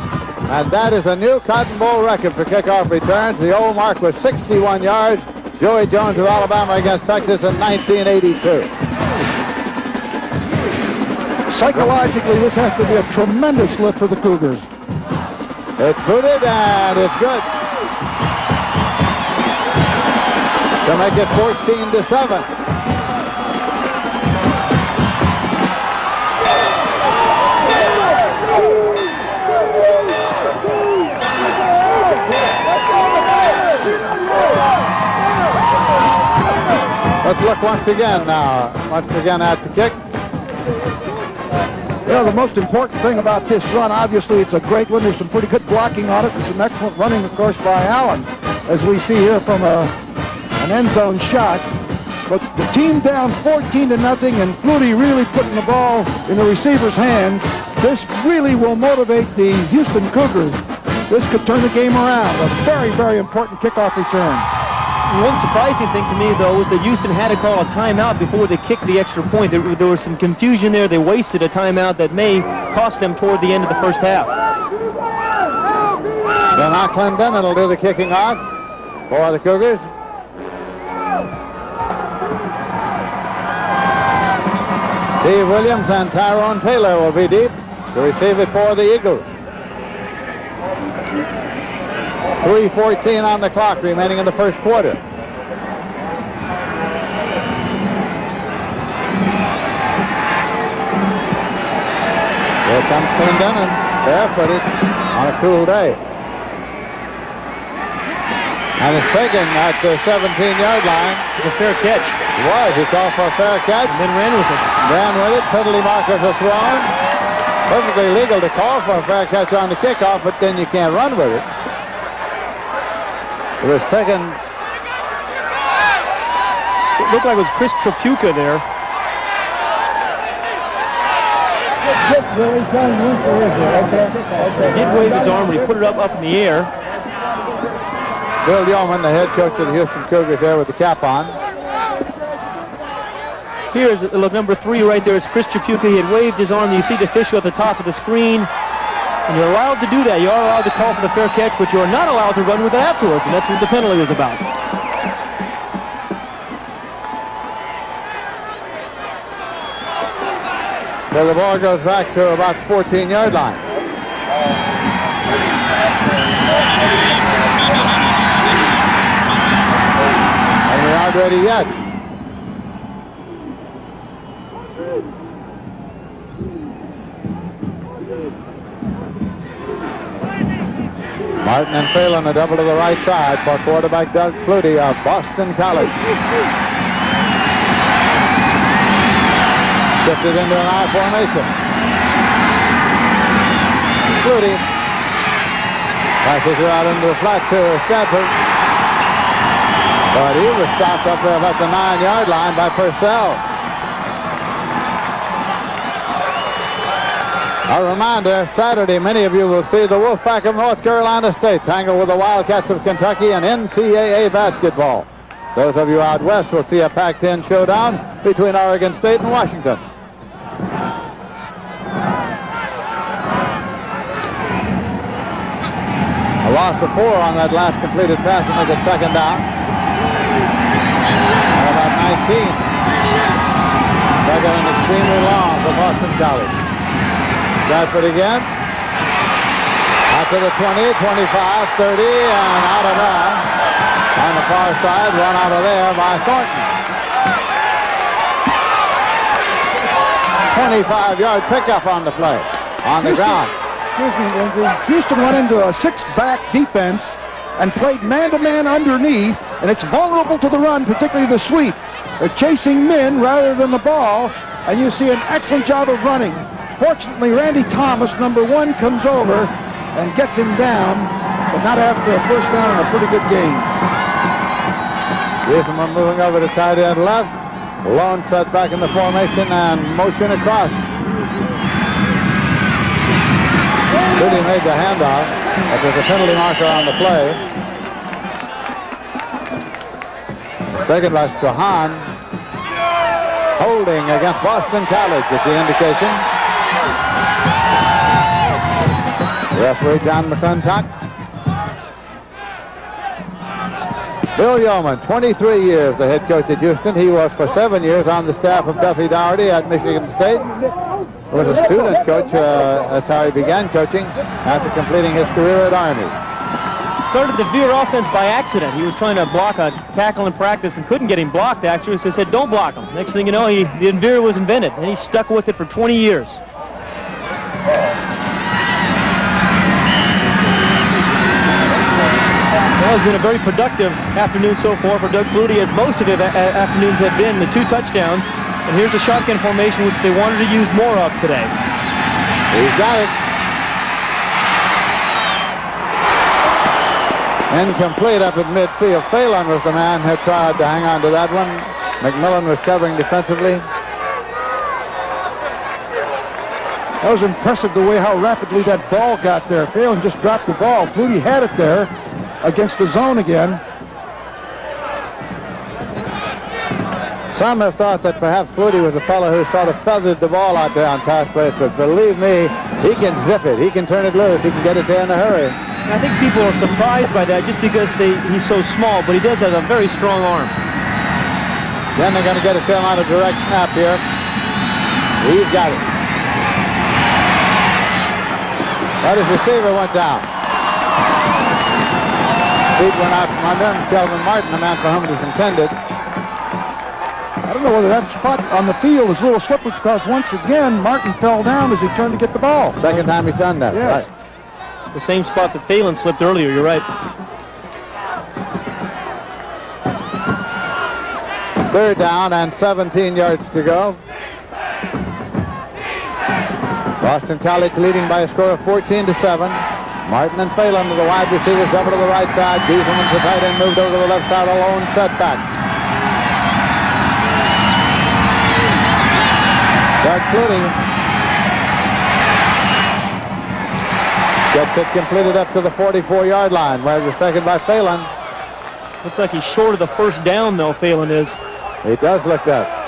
And that is a new Cotton Bowl record for kickoff returns. The old mark was 61 yards. Joey Jones of Alabama against Texas in 1982. Psychologically, this has to be a tremendous lift for the Cougars. It's booted, and it's good. To make it 14-7. Let's look once again now. Once again at the kick. You know, the most important thing about this run, obviously, it's a great one. There's some pretty good blocking on it and some excellent running, of course, by Allen, as we see here from an end zone shot. But the team down 14-0, and Flutie really putting the ball in the receiver's hands. This really will motivate the Houston Cougars. This could turn the game around. A very, very important kickoff return. One surprising thing to me, though, was that Houston had to call a timeout before they kicked the extra point. There was some confusion there. They wasted a timeout that may cost them toward the end of the first half. So now Clendenin will do the kicking off for the Cougars. Steve Williams and Tyrone Taylor will be deep to receive it for the Eagles. 3:14 on the clock remaining in the first quarter. Here comes Clendenin, barefooted on a cool day. And it's taken at the 17-yard line. It's a fair catch. It was. He called for a fair catch. And then ran with it. Ran with it. Penalty markers are thrown. Perfectly legal to call for a fair catch on the kickoff, but then you can't run with it. It was taken. It looked like it was Chris Trapuka there. He did wave his arm when he put it up in the air. Bill Yeoman, the head coach of the Houston Cougars, there with the cap on. Here's look, number 3 right there is Chris Trapuka. He had waved his arm. You see the official at the top of the screen. And you're allowed to do that. You are allowed to call for the fair catch, but you're not allowed to run with it afterwards, and that's what the penalty is about. So the ball goes back to about the 14-yard line. And we aren't ready yet. Martin and Phelan a double to the right side for quarterback Doug Flutie of Boston College. Shifted into an I formation. Flutie Passes her out into the flat to Stratford. But he was stopped up there about the 9-yard line by Purcell. A reminder, Saturday, many of you will see the Wolfpack of North Carolina State tangle with the Wildcats of Kentucky in NCAA basketball. Those of you out west will see a Pac-10 showdown between Oregon State and Washington. A loss of 4 on that last completed pass to make it second down. At about 19. Second and extremely long for Boston College. Stratford again. Out to the 20, 25, 30, and out of bounds. On the far side, run out of there by Thornton. 25-yard pickup on the play, on the ground. Excuse me, Lindsay. Houston went into a 6-back defense and played man-to-man underneath, and it's vulnerable to the run, particularly the sweep. They're chasing men rather than the ball, and you see an excellent job of running. Fortunately, Randy Thomas, number 1, comes over and gets him down, but not after a first down and a pretty good game. Gieselman moving over to tight end left. Lone set back in the formation and motion across. Goody made the handoff, but there's a penalty marker on the play. Taken by Strahan. Holding against Boston College at the indication. Referee John McClintock. Bill Yeoman, 23 years the head coach at Houston. He was for 7 years on the staff of Duffy Daugherty at Michigan State. He was a student coach. That's how he began coaching after completing his career at Army. Started the Veer offense by accident. He was trying to block a tackle in practice and couldn't get him blocked, actually, so he said, don't block him. Next thing you know, the Veer was invented, and he stuck with it for 20 years. Well, it's been a very productive afternoon so far for Doug Flutie, as most of his afternoons have been, the 2 touchdowns. And here's the shotgun formation, which they wanted to use more of today. He's got it. Incomplete up at midfield. Phelan was the man who tried to hang on to that one. McMillan was covering defensively. That was impressive the way how rapidly that ball got there. Phelan just dropped the ball. Flutie had it there against the zone again. Some have thought that perhaps Flutie was a fellow who sort of feathered the ball out there on pass plays, but believe me, he can zip it. He can turn it loose. He can get it there in a hurry. And I think people are surprised by that just because he's so small, but he does have a very strong arm. Then they're going to get it to him on a direct snap here. He's got it. But his receiver went down. Feet went out from under him. Kelvin Martin, the man for whom it was intended. I don't know whether that spot on the field is a little slippery because once again Martin fell down as he turned to get the ball. Second time he's done that. Yes. Right. The same spot that Phelan slipped earlier, you're right. Third down and 17 yards to go. Boston College leading by a score of 14-7. Martin and Phelan to the wide receivers, double to the right side. Gieselman's the tight end, moved over to the left side, alone setback. Doug Flutie gets it completed up to the 44-yard line, where it was taken by Phelan. Looks like he's short of the first down, though, Phelan is. He does look that.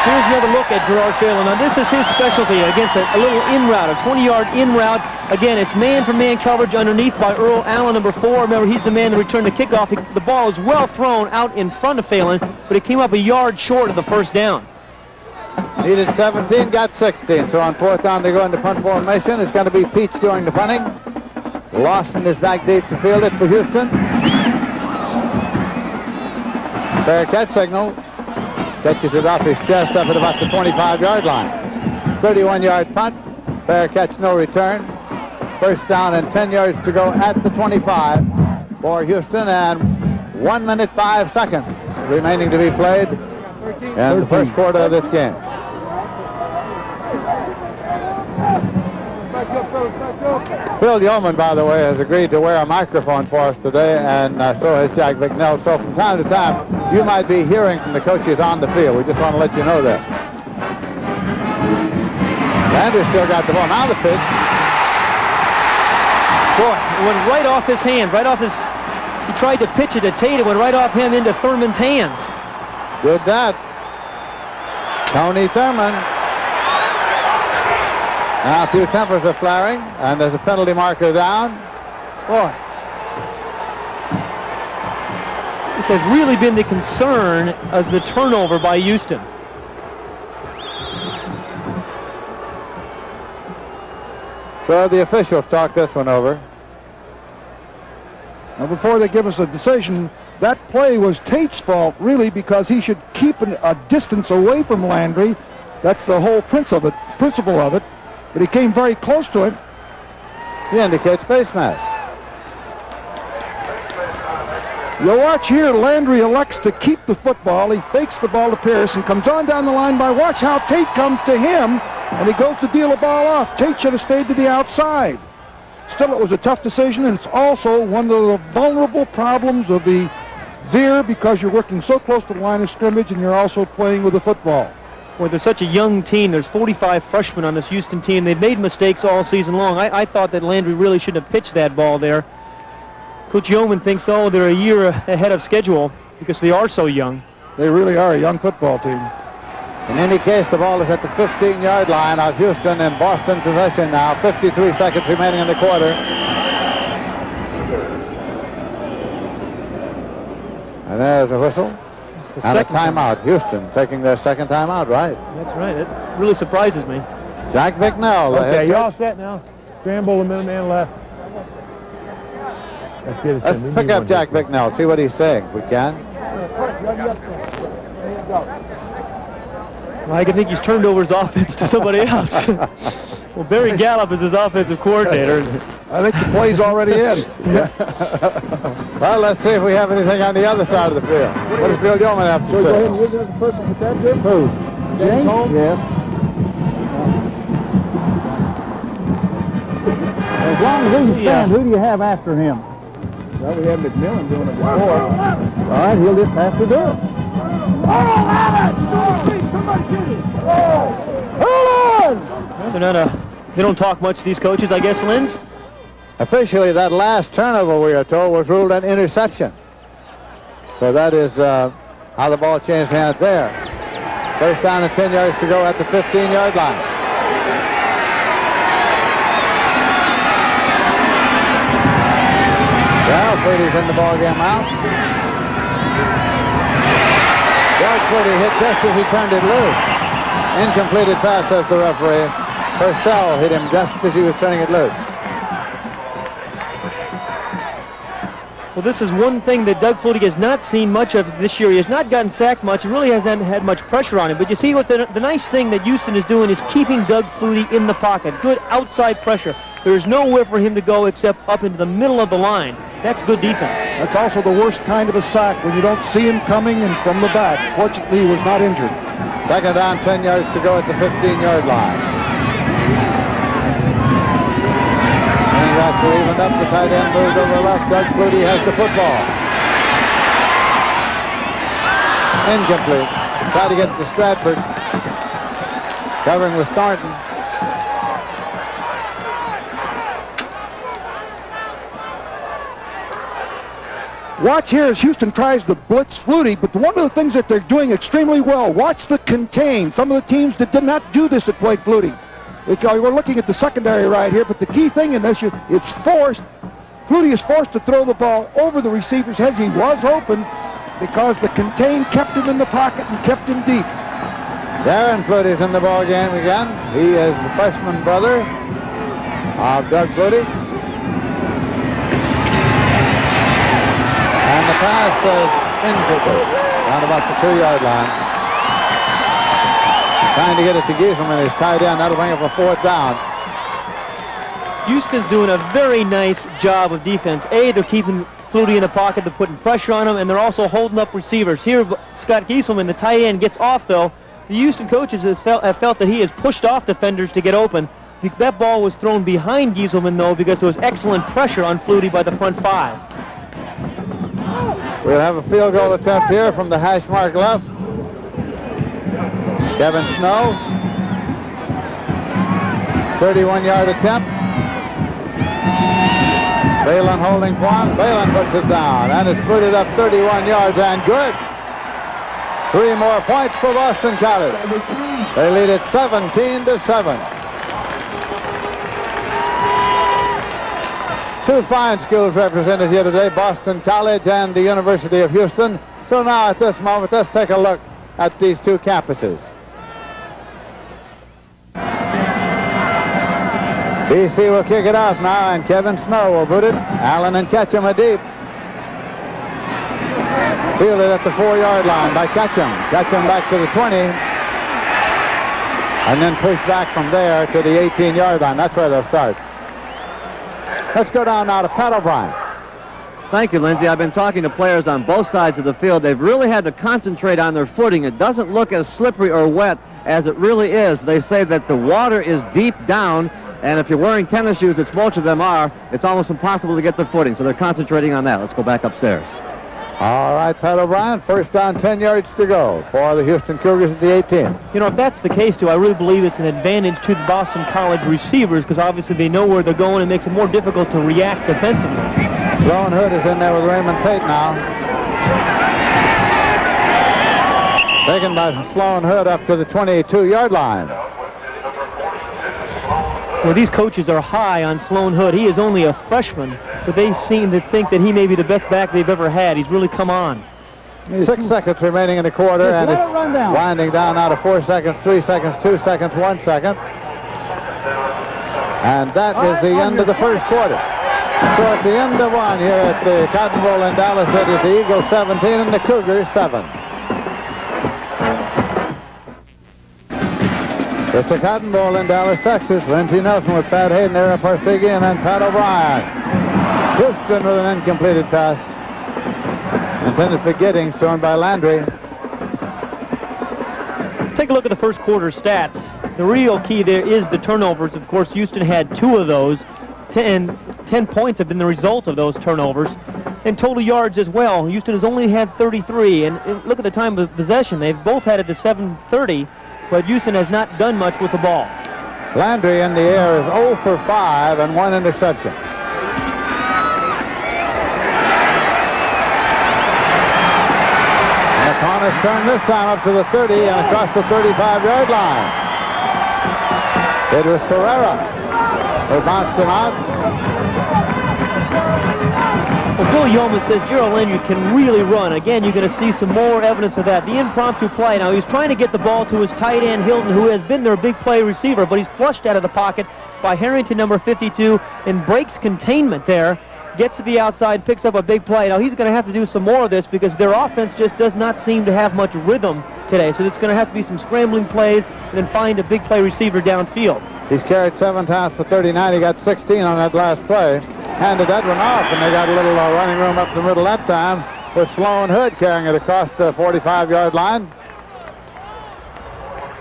Here's another look at Gerard Phelan. Now, this is his specialty against a little in route, a 20-yard in route. Again, it's man-for-man coverage underneath by Earl Allen, number 4. Remember, he's the man that returned the kickoff. The ball is well thrown out in front of Phelan, but it came up a yard short of the first down. Needed 17, got 16. So on fourth down, they go into punt formation. It's going to be Peach doing the punting. Lawson is back deep to field it for Houston. Fair catch signal. Catches it off his chest up at about the 25-yard line. 31-yard punt. Fair catch, no return. First down and 10 yards to go at the 25 for Houston, and 1 minute 5 seconds remaining to be played in the first quarter of this game. Bill Yeoman, by the way, has agreed to wear a microphone for us today, and so has Jack Bicknell. So from time to time, you might be hearing from the coaches on the field. We just want to let you know that. Landry's still got the ball. Now the pitch. Boy, it went right off his hand, right off his... He tried to pitch it at Tate. It went right off him into Thurman's hands. Did that. Tony Thurman. Now a few tempers are flaring, and there's a penalty marker down. Boy. This has really been the concern of the turnover by Houston. So the officials talk this one over. Now, before they give us a decision, that play was Tate's fault, really, because he should keep a distance away from Landry. That's the whole principle of it. But he came very close to him. He indicates face mask. You'll watch here, Landry elects to keep the football. He fakes the ball to Pearson, comes on down the line by. Watch how Tate comes to him, and he goes to deal the ball off. Tate should have stayed to the outside. Still, it was a tough decision, and it's also one of the vulnerable problems of the veer because you're working so close to the line of scrimmage and you're also playing with the football. Well, they're such a young team. There's 45 freshmen on this Houston team. They've made mistakes all season long. I thought that Landry really shouldn't have pitched that ball there. Coach Yeoman thinks, oh, they're a year ahead of schedule because they are so young. They really are a young football team. In any case, the ball is at the 15-yard line of Houston in Boston possession now. 53 seconds remaining in the quarter. And there's a whistle. And a timeout. Houston taking their second timeout, right? That's right. It really surprises me. Jack Bicknell. Okay, you all set now? Scramble, the middleman left. Let's pick up Jack Bicknell, see what he's saying, if we can. Well, I think he's turned over his offense to somebody else. Well, Barry Gallup is his offensive coordinator. I think the play's already in. Well, let's see if we have anything on the other side of the field. What does Bill Yeoman have to say? Go ahead and use it as a personal protector. Who? James? Yes. As long as he can stand, who do you have after him? Well, we have McMillan doing it before. All right, he'll just have to do it. Well, they don't talk much, these coaches, I guess, Linz. Officially, that last turnover, we are told, was ruled an interception. So that is how the ball changed hands there. First down and 10 yards to go at the 15-yard line. Well, Fluty's in the ball game out. Doug Fluty hit just as he turned it loose. Incompleted pass, says the referee. Purcell hit him just as he was turning it loose. Well, this is one thing that Doug Flutie has not seen much of this year. He has not gotten sacked much. He really hasn't had much pressure on him. But you see what the nice thing that Houston is doing is keeping Doug Flutie in the pocket. Good outside pressure. There's nowhere for him to go except up into the middle of the line. That's good defense. That's also the worst kind of a sack when you don't see him coming and from the back. Fortunately, he was not injured. Second down, 10 yards to go at the 15-yard line. Backs are evened up. The tight end moves over left. Doug Flutie has the football. Incomplete. Try to get to Stratford. Covering with Thornton. Watch here as Houston tries to blitz Flutie, but one of the things that they're doing extremely well, watch the contain. Some of the teams that did not do this that played Flutie. We're looking at the secondary right here, but the key thing in this, it's forced. Flutie is forced to throw the ball over the receiver's heads. He was open because the contain kept him in the pocket and kept him deep. Darren Flutie's in the ball game again. He is the freshman brother of Doug Flutie. And the pass is incomplete, around about the 2-yard line. Trying to get it to Gieselman. He's tied in. That'll bring up a fourth down. Houston's doing a very nice job of defense. They're keeping Flutie in the pocket. They're putting pressure on him, and they're also holding up receivers. Here, Scott Gieselman, the tight end, gets off, though. The Houston coaches have felt that he has pushed off defenders to get open. That ball was thrown behind Gieselman, though, because there was excellent pressure on Flutie by the front five. We'll have a field goal attempt here from the hash mark left. Kevin Snow. 31-yard attempt. Balin holding for him. Balin puts it down, and it's booted up 31 yards, and good. 3 more points for Boston College. They lead it 17-7. 2 fine schools represented here today, Boston College and the University of Houston. So now at this moment, let's take a look at these 2 campuses. BC will kick it off now, and Kevin Snow will boot it. Allen and Ketchum are deep. Fielded at the 4-yard line by Ketchum. Ketchum back to the 20. And then pushed back from there to the 18-yard line. That's where they'll start. Let's go down now to Pat O'Brien. Thank you, Lindsey. I've been talking to players on both sides of the field. They've really had to concentrate on their footing. It doesn't look as slippery or wet as it really is. They say that the water is deep down, and if you're wearing tennis shoes, which most of them are, it's almost impossible to get their footing. So they're concentrating on that. Let's go back upstairs. All right, Pat O'Brien, first down, 10 yards to go for the Houston Cougars at the 18. You know, if that's the case, too, I really believe it's an advantage to the Boston College receivers because obviously they know where they're going and makes it more difficult to react defensively. Sloan Hood is in there with Raymond Tate now. Taken by Sloan Hood up to the 22-yard line. Well, these coaches are high on Sloan Hood. He is only a freshman, but they seem to think that he may be the best back they've ever had. He's really come on. 6 seconds remaining in the quarter, and it's winding down now to 4 seconds, 3 seconds, 2 seconds, 1 second. And that is the end of the first quarter. So at the end of one here at the Cotton Bowl in Dallas, it is the Eagles 17 and the Cougars 7. It's the Cotton Bowl in Dallas, Texas. Lindsey Nelson with Pat Hayden, Ara Parseghi, and then Pat O'Brien. Houston with an incompleted pass. Intended for Giddings, thrown by Landry. Let's take a look at the first quarter stats. The real key there is the turnovers. Of course, Houston had 2 of those. 10 points have been the result of those turnovers. And total yards as well. Houston has only had 33. And look at the time of possession. They've both had it to 7:30. But Houston has not done much with the ball. Landry in the air is 0 for 5 and 1 interception. And the corner's turn this time up to the 30 and across the 35-yard line. It was Pereira who bounced him out. Well, Bill Yeoman says Gerald Landry can really run. Again, you're going to see some more evidence of that. The impromptu play. Now, he's trying to get the ball to his tight end, Hilton, who has been their big play receiver, but he's flushed out of the pocket by Harrington, number 52, and breaks containment there. Gets to the outside, picks up a big play. Now, he's going to have to do some more of this because their offense just does not seem to have much rhythm today. So it's going to have to be some scrambling plays and then find a big play receiver downfield. He's carried 7 times for 39. He got 16 on that last play. Handed that one off, and they got a little running room up the middle that time with Sloan Hood carrying it across the 45-yard line.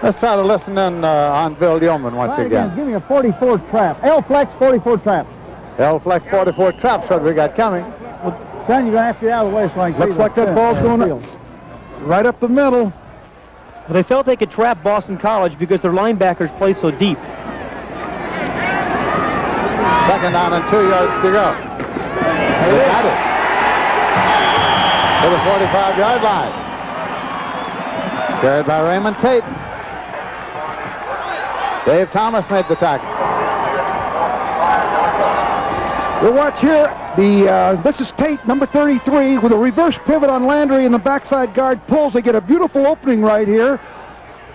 Let's try to listen in on Bill Yeoman once again. Give me a 44 trap. L-Flex 44 trap. L-Flex 44 traps what we got coming. Well, son, you're going to have to get out of the way so I can see. Looks like that ball's going up, right up the middle. But they felt they could trap Boston College because their linebackers play so deep. Second down and 2 yards to go. They got it. To the 45-yard line. Carried by Raymond Tate. Dave Thomas made the tackle. We'll watch here. This is Tate, number 33, with a reverse pivot on Landry, and the backside guard pulls. They get a beautiful opening right here.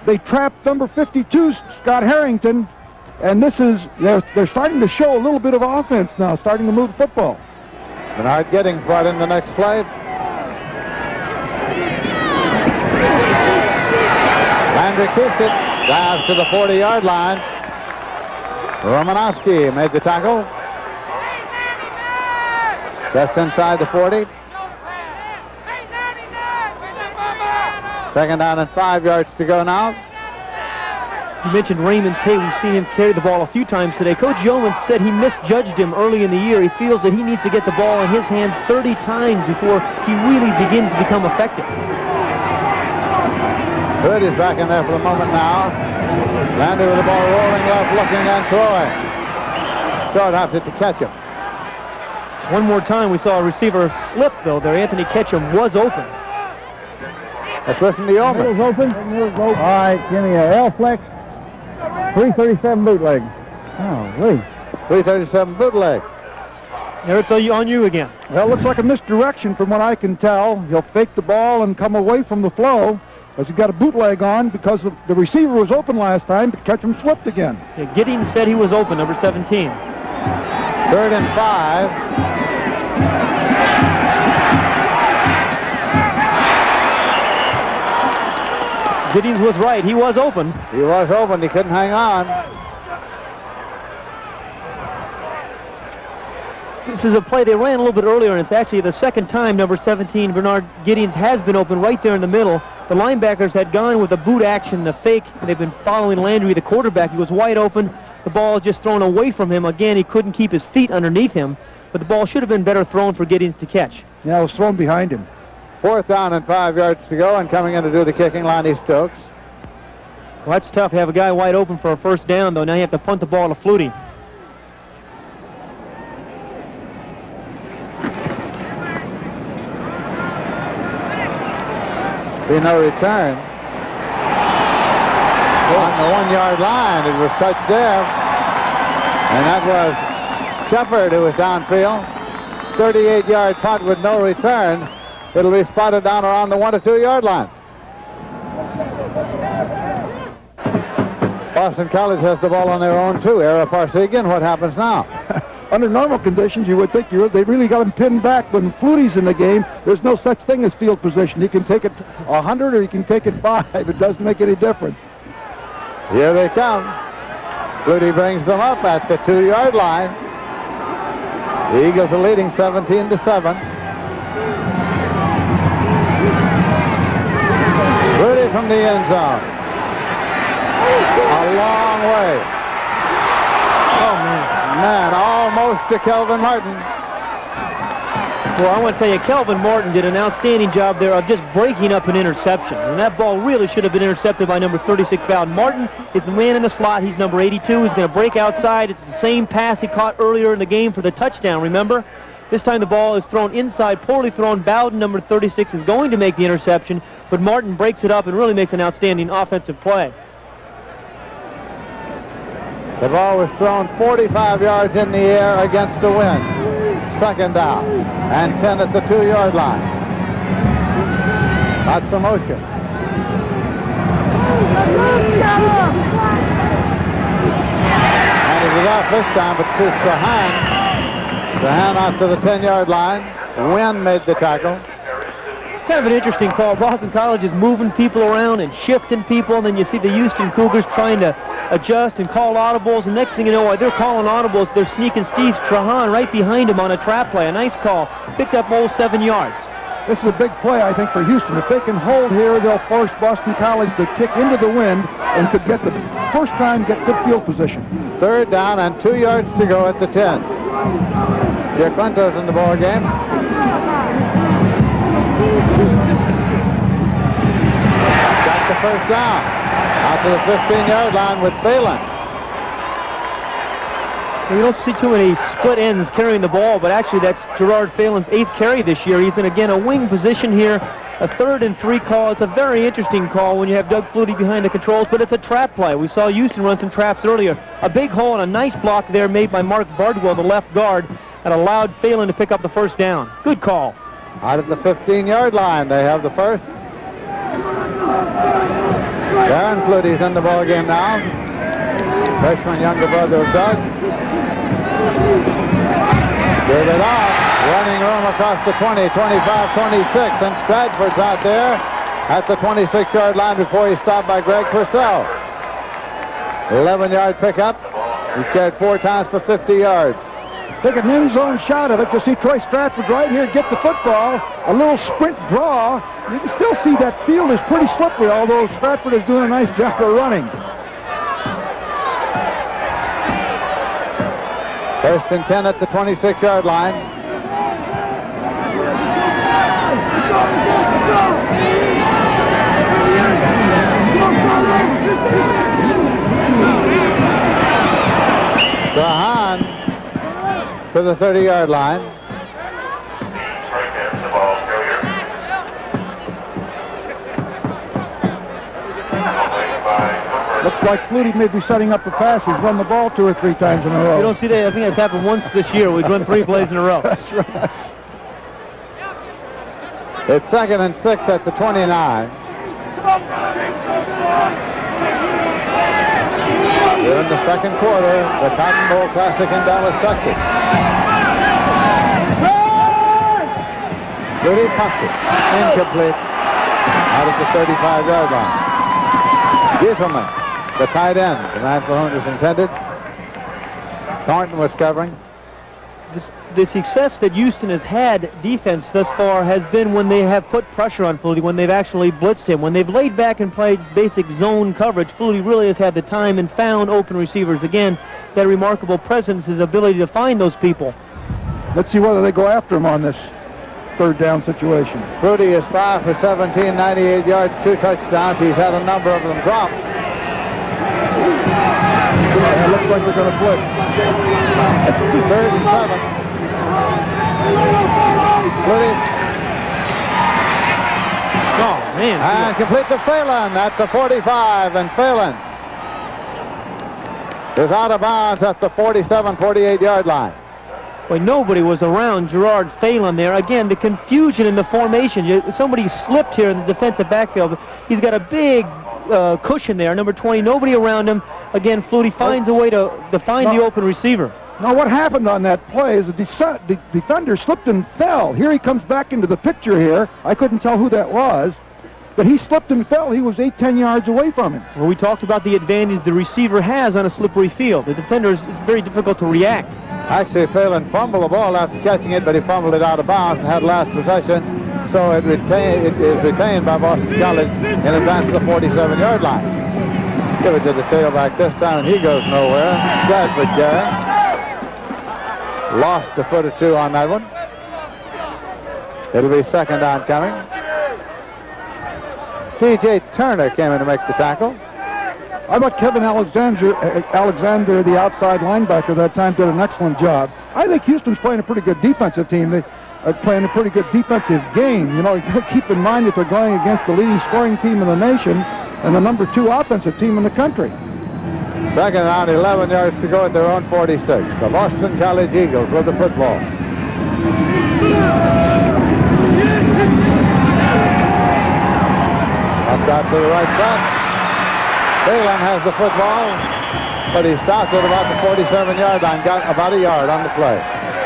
They trap number 52, Scott Harrington. And this is, they're starting to show a little bit of offense now, starting to move the football. Bernard Giddings brought in the next play. Landry keeps it, dives to the 40-yard line. Romanowski made the tackle. Just inside the 40. Second down and 5 yards to go now. You mentioned Raymond Tate. We've seen him carry the ball a few times today. Coach Yeoman said he misjudged him early in the year. He feels that he needs to get the ball in his hands 30 times before he really begins to become effective. Hood is back in there for the moment now. Landry with the ball rolling left, looking and throwing. Short after to Ketchum. One more time we saw a receiver slip, though. There, Anthony Ketchum was open. Let's listen to Yeoman. Middle's open. All right, give me a L-Flex. 337 bootleg. Oh, wait. 337 bootleg. There, it's on you again. Well, it looks like a misdirection from what I can tell. He'll fake the ball and come away from the flow, as he got a bootleg on because the receiver was open last time, but Ketchum slipped again. Yeah, Giddings said he was open, number 17. 3rd and 5. Giddings was right. He was open. He was open. He couldn't hang on. This is a play they ran a little bit earlier, and it's actually the second time number 17, Bernard Giddings, has been open right there in the middle. The linebackers had gone with the boot action, the fake, and they've been following Landry, the quarterback. He was wide open. The ball just thrown away from him. Again, he couldn't keep his feet underneath him, but the ball should have been better thrown for Giddings to catch. Yeah, it was thrown behind him. 4th down and 5 yards to go, and coming in to do the kicking, Lonnie Stokes. Well, that's tough to have a guy wide open for a first down, though. Now you have to punt the ball to Flutie. Be no return. On the 1-yard line, it was touched there. And that was Shepard who was downfield. 38-yard punt with no return. It'll be spotted down around the 1 to 2 yard line. Boston College has the ball on their own too. Ara Farsigan, what happens now? Under normal conditions, you would think they really got him pinned back. When Flutie's in the game, there's no such thing as field position. He can take it 100 or he can take it 5. It doesn't make any difference. Here they come. Flutie brings them up at the 2 yard line. The Eagles are leading 17 to 7. Flutie from the end zone. A long way. Oh, Man, almost to Kelvin Martin. Well, I want to tell you, Kelvin Martin did an outstanding job there of just breaking up an interception. And that ball really should have been intercepted by number 36, Bowden. Martin is the man in the slot. He's number 82. He's going to break outside. It's the same pass he caught earlier in the game for the touchdown, remember? This time the ball is thrown inside, poorly thrown. Bowden, number 36, is going to make the interception, but Martin breaks it up and really makes an outstanding offensive play. The ball was thrown 45 yards in the air against the wind. 2nd down and 10 at the 2 yard line. Lots of motion. And it was off this time, but to Strahan. Strahan out to the 10 yard line. Wynn made the tackle. It's kind of an interesting call. Boston College is moving people around and shifting people, and then you see the Houston Cougars trying to adjust and call audibles, and next thing you know, while they're calling audibles, they're sneaking Steve Strahan right behind him on a trap play. A nice call. Picked up all 7 yards. This is a big play, I think, for Houston. If they can hold here, they'll force Boston College to kick into the wind and could get the first time get good field position. 3rd down and 2 yards to go at the 10. Giaquinto's in the ball game. Got the first down. Out to the 15-yard line with Phelan. You don't see too many split ends carrying the ball, but actually that's Gerard Phelan's 8th carry this year. He's in, again, a wing position here. A 3rd and 3 call. It's a very interesting call when you have Doug Flutie behind the controls, but it's a trap play. We saw Houston run some traps earlier. A big hole and a nice block there made by Mark Bardwell, the left guard, that allowed Phelan to pick up the first down. Good call. Out at the 15-yard line, they have the first. Darren Flutie's in the ball game now. Freshman younger brother of Doug. Gave it off. Running room across the 20, 25, 26, and Stratford's out there at the 26-yard line before he's stopped by Greg Purcell. 11-yard pickup. He's carried 4 times for 50 yards. Take an end zone shot of it. You'll see Troy Stratford right here get the football. A little sprint draw. You can still see that field is pretty slippery, although Stratford is doing a nice job of running. First and 10 at the 26-yard line. Gahan to the 30-yard line. Looks like Flutie may be setting up a pass. He's run the ball 2 or 3 times in a row. You don't see that. I think that's happened once this year. We've run 3 plays in a row. That's right. It's 2nd and 6 at the 29. We're in the second quarter, the Cotton Bowl Classic in Dallas, Texas. Flutie punts it. Incomplete. Out at the 35-yard line. Gieselman, the tight end, the man for whom it was intended. Thornton was covering. The success that Houston has had defense thus far has been when they have put pressure on Flutie, when they've actually blitzed him. When they've laid back and played basic zone coverage, Flutie really has had the time and found open receivers. Again, that remarkable presence, his ability to find those people. Let's see whether they go after him on this 3rd down situation. Flutie is 5 for 17, 98 yards, 2 touchdowns. He's had a number of them drop. It looks like they're going to blitz. 3rd and 7. Flutie. Oh, man. And complete to Phelan at the 45, and Phelan is out of bounds at the 47, 48-yard line. Boy, nobody was around Gerard Phelan there. Again, the confusion in the formation. Somebody slipped here in the defensive backfield. He's got a big cushion there, number 20. Nobody around him. Again, Flutie finds a way to find the open receiver. Now, what happened on that play is the defender slipped and fell. Here he comes back into the picture here. I couldn't tell who that was, but he slipped and fell. He was 8-10 yards away from him. Well, we talked about the advantage the receiver has on a slippery field. The defender it's very difficult to react. Actually, Phelan fumbled the ball after catching it, but he fumbled it out of bounds and had last possession, so it is retained by Boston College in advance of the 47-yard line. Give it to the tailback this time, and he goes nowhere. Bradford Gary lost a foot or 2 on that one. It'll be 2nd down coming. P.J. Turner came in to make the tackle. I thought Kevin Alexander, the outside linebacker that time, did an excellent job. I think Houston's playing a pretty good defensive team. They are playing a pretty good defensive game. You know, you got to keep in mind that they're going against the leading scoring team in the nation and the number 2 offensive team in the country. 2nd down, 11 yards to go at their own 46. The Boston College Eagles with the football. Up out to the right back. Phelan has the football, but he stopped at about the 47-yard line, got about a yard on the play.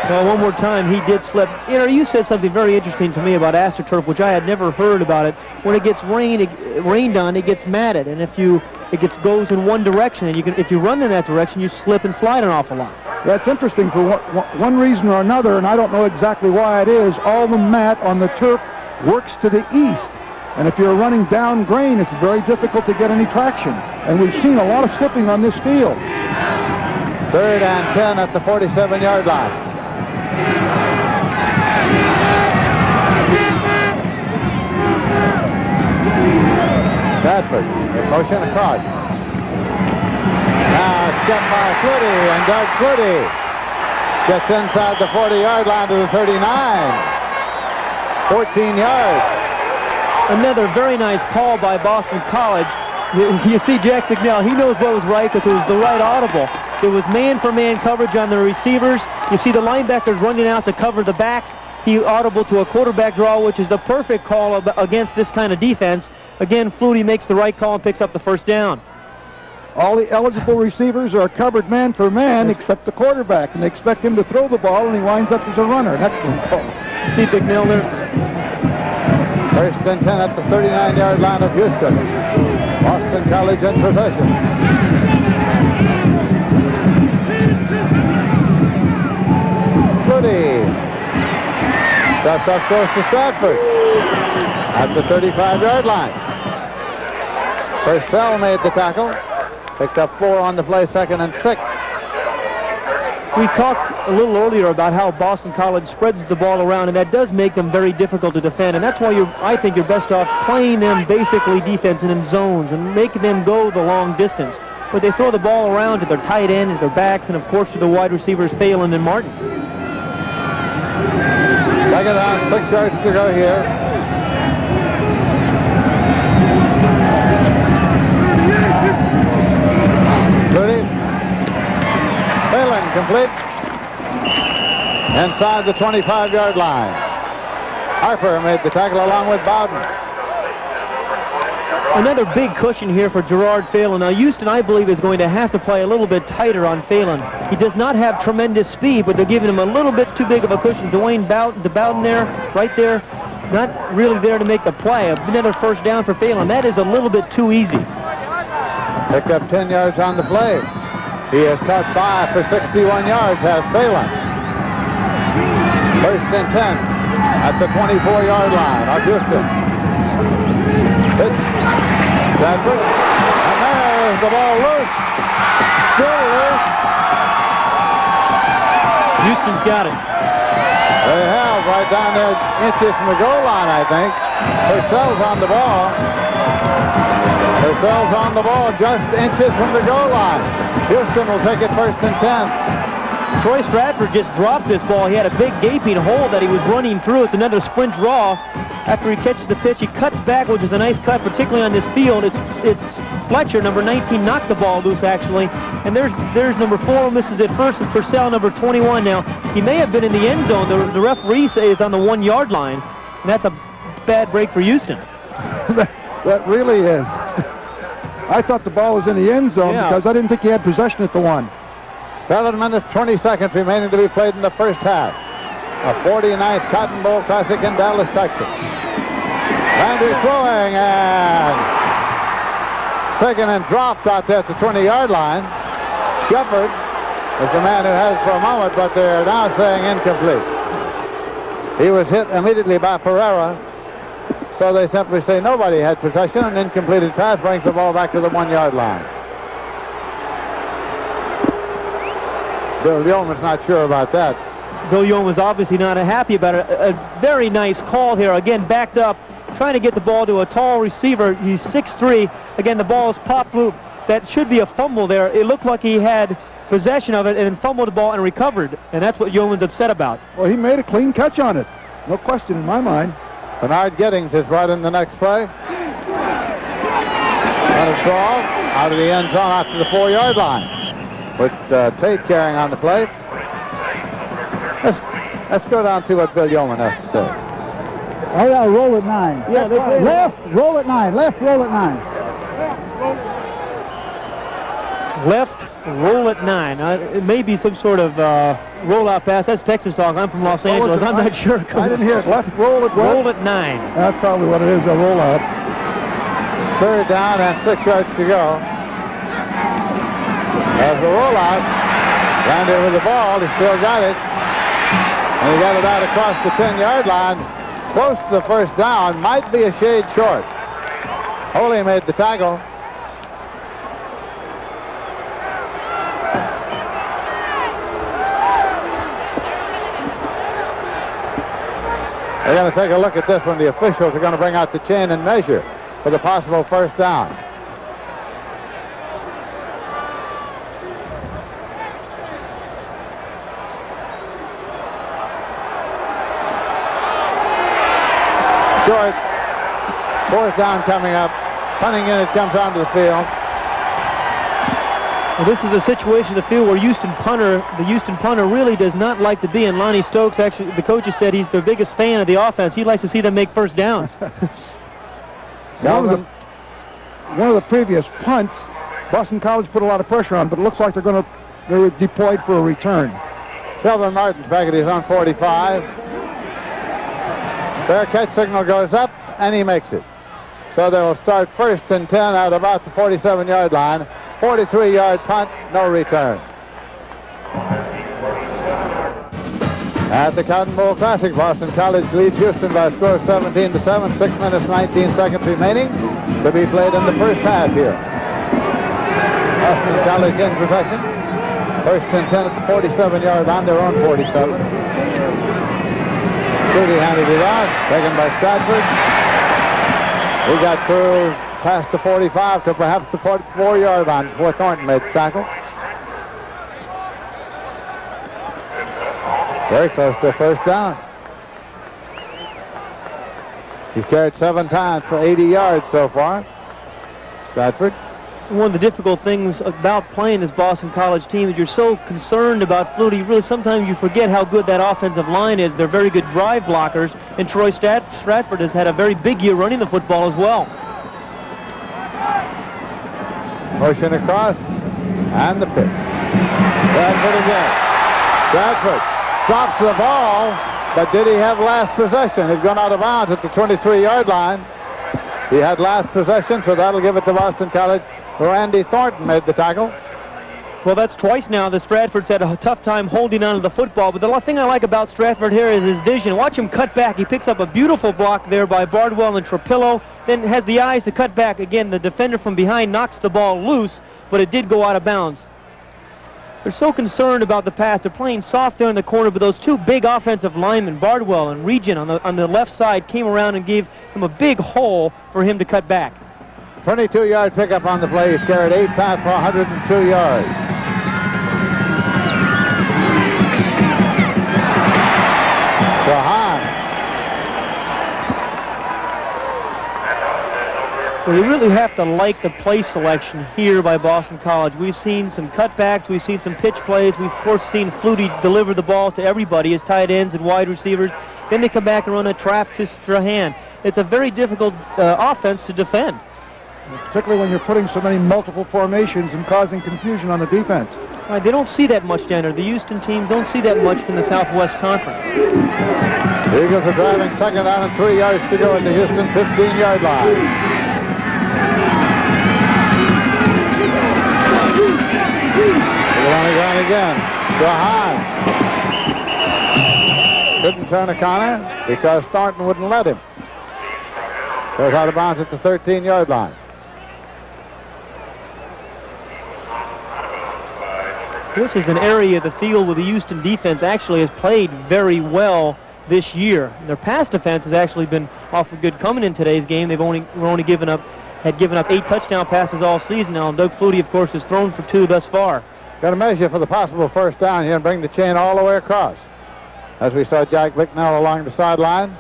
Well, one more time, he did slip. You know, you said something very interesting to me about AstroTurf, which I had never heard about it. When it gets rained on, it gets matted, and if it goes in one direction, and if you run in that direction, you slip and slide an awful lot. That's interesting for one reason or another, and I don't know exactly why it is. All the mat on the turf works to the east. And if you're running down grain, it's very difficult to get any traction. And we've seen a lot of slipping on this field. 3rd and 10 at the 47-yard line. Bradford, motion across. Now it's got by Flutie, and Doug Flutie gets inside the 40-yard line to the 39. 14 yards. Another very nice call by Boston College. You see Jack McNeil, he knows what was right because it was the right audible. It was man-for-man coverage on the receivers. You see the linebackers running out to cover the backs. He audible to a quarterback draw, which is the perfect call against this kind of defense. Again, Flutie makes the right call and picks up the 1st down. All the eligible receivers are covered man for man except the quarterback, and they expect him to throw the ball, and he winds up as a runner. An excellent call. See McNeil there. 1st and 10 at the 39-yard line of Houston. Boston College in possession. Flutie. That's up close to Stratford at the 35-yard line. Purcell made the tackle. Picked up 4 on the play, 2nd and 6. We talked a little earlier about how Boston College spreads the ball around, and that does make them very difficult to defend. And that's why I think you're best off playing them basically defense and in zones and making them go the long distance. But they throw the ball around to their tight end, and their backs, and of course to the wide receivers, Phelan and Martin. Second down, 6 yards to go here. Moody. Phelan complete. Inside the 25-yard line. Harper made the tackle along with Bowden. Another big cushion here for Gerard Phelan. Now, Houston, I believe, is going to have to play a little bit tighter on Phelan. He does not have tremendous speed, but they're giving him a little bit too big of a cushion. Dwayne Bowden there, right there, not really there to make the play. Another first down for Phelan. That is a little bit too easy. Picked up 10 yards on the play. He has caught 5 for 61 yards, has Phelan. First and 10 at the 24-yard line of Houston. Pitch. Bradford. And there's the ball loose. Still loose. Houston's got it. They have right down there, inches from the goal line, I think. Purcell's on the ball. Purcell's on the ball, just inches from the goal line. Houston will take it first and 10. Troy Stratford just dropped this ball. He had a big gaping hole that he was running through. It's another sprint draw. After he catches the pitch, he cuts back, which is a nice cut, particularly on this field. It's Fletcher, number 19, knocked the ball loose, actually. And there's number 4 who misses it first, and Purcell, number 21. Now, he may have been in the end zone. The referee says it's on the 1-yard line, and that's a bad break for Houston. That really is. I thought the ball was in the end zone because I didn't think he had possession at the 1. 7 minutes, 20 seconds remaining to be played in the first half. A 49th Cotton Bowl Classic in Dallas, Texas. Landry throwing and taken and dropped out there at the 20-yard line. Shepard is the man who has it for a moment, but they're now saying incomplete. He was hit immediately by Pereira, so they simply say nobody had possession. An incompleted pass brings the ball back to the 1-yard line. Bill Yeoman's not sure about that. Bill Yeoman was obviously not happy about it. A very nice call here. Again, backed up, trying to get the ball to a tall receiver. He's 6'3". Again, the ball is popped loop. That should be a fumble there. It looked like he had possession of it and then fumbled the ball and recovered. And that's what Yeoman's upset about. Well, he made a clean catch on it. No question in my mind. Bernard Giddings is right in the next play. On a draw out of the end zone out to the 4-yard line, with Tate carrying on the play. Let's go down and see what Bill Yeoman has to say. Oh, yeah, roll at 9. Yeah, left, roll at 9. Left, roll at 9. Left, roll at 9. It may be some sort of rollout pass. That's Texas talk. I'm from Los Angeles. I'm not sure. I didn't hear it. Left, roll at what? Roll at 9. That's probably what it is, a rollout. Third down and 6 yards to go. As the rollout, landed with the ball. He still got it. And he got it out across the 10-yard line. Close to the first down. Might be a shade short. Holy made the tackle. They're going to take a look at this one. The officials are going to bring out the chain and measure for the possible first down. Short. Fourth down coming up. Punting in, it comes onto the field. Well, this is a situation in the field where the Houston punter really does not like to be in. Lonnie Stokes, actually, the coach has said he's their biggest fan of the offense. He likes to see them make first downs. One of the previous punts, Boston College put a lot of pressure on, but it looks like they're deployed for a return. Kelvin Martin's back at his own 45. Their catch signal goes up, and he makes it. So they will start first and 10 at about the 47-yard line. 43-yard punt, no return. At the Cotton Bowl Classic, Boston College leads Houston by a score of 17-7. 6 minutes, 19 seconds remaining to be played in the first half here. Boston College in possession. First and 10 at the 47-yard line, their own 47. Flutie handed it off, taken by Stratford. He got through past the 45 to perhaps the 44-yard line before Thornton made the tackle. Very close to a first down. He's carried 7 times for 80 yards so far. Stratford. One of the difficult things about playing this Boston College team is you're so concerned about Flutie. Really, sometimes you forget how good that offensive line is. They're very good drive blockers, and Troy Stratford has had a very big year running the football as well. Motion across, and the pitch. Stratford again. Stratford drops the ball, but did he have last possession? He's gone out of bounds at the 23-yard line. He had last possession, so that'll give it to Boston College. Randy Thornton made the tackle. Well, that's twice now that Stratford's had a tough time holding on to the football. But the thing I like about Stratford here is his vision. Watch him cut back. He picks up a beautiful block there by Bardwell and Trapillo. Then has the eyes to cut back. Again, the defender from behind knocks the ball loose, but it did go out of bounds. They're so concerned about the pass. They're playing soft there in the corner, but those two big offensive linemen, Bardwell and Regent on the left side, came around and gave him a big hole for him to cut back. 22-yard pickup on the play. He's carried 8 passes for 102 yards. Behind. Well, you really have to like the play selection here by Boston College. We've seen some cutbacks. We've seen some pitch plays. We've, of course, seen Flutie deliver the ball to everybody, his tight ends and wide receivers. Then they come back and run a trap to Strahan. It's a very difficult offense to defend. Particularly when you're putting so many multiple formations and causing confusion on the defense. Right, they don't see that much down there. The Houston team don't see that much from the Southwest Conference. The Eagles are driving second down and 3 yards to go at the Houston 15-yard line. They're on the ground again. Strahan couldn't turn a corner because Thornton wouldn't let him. Goes out of bounds at the 13-yard line. This is an area of the field where the Houston defense actually has played very well this year. Their pass defense has actually been awfully good coming in today's game. They've only given up 8 touchdown passes all season now, and Doug Flutie, of course, has thrown for 2 thus far. Got to measure for the possible first down here and bring the chain all the way across. As we saw Jack Bicknell along the sideline.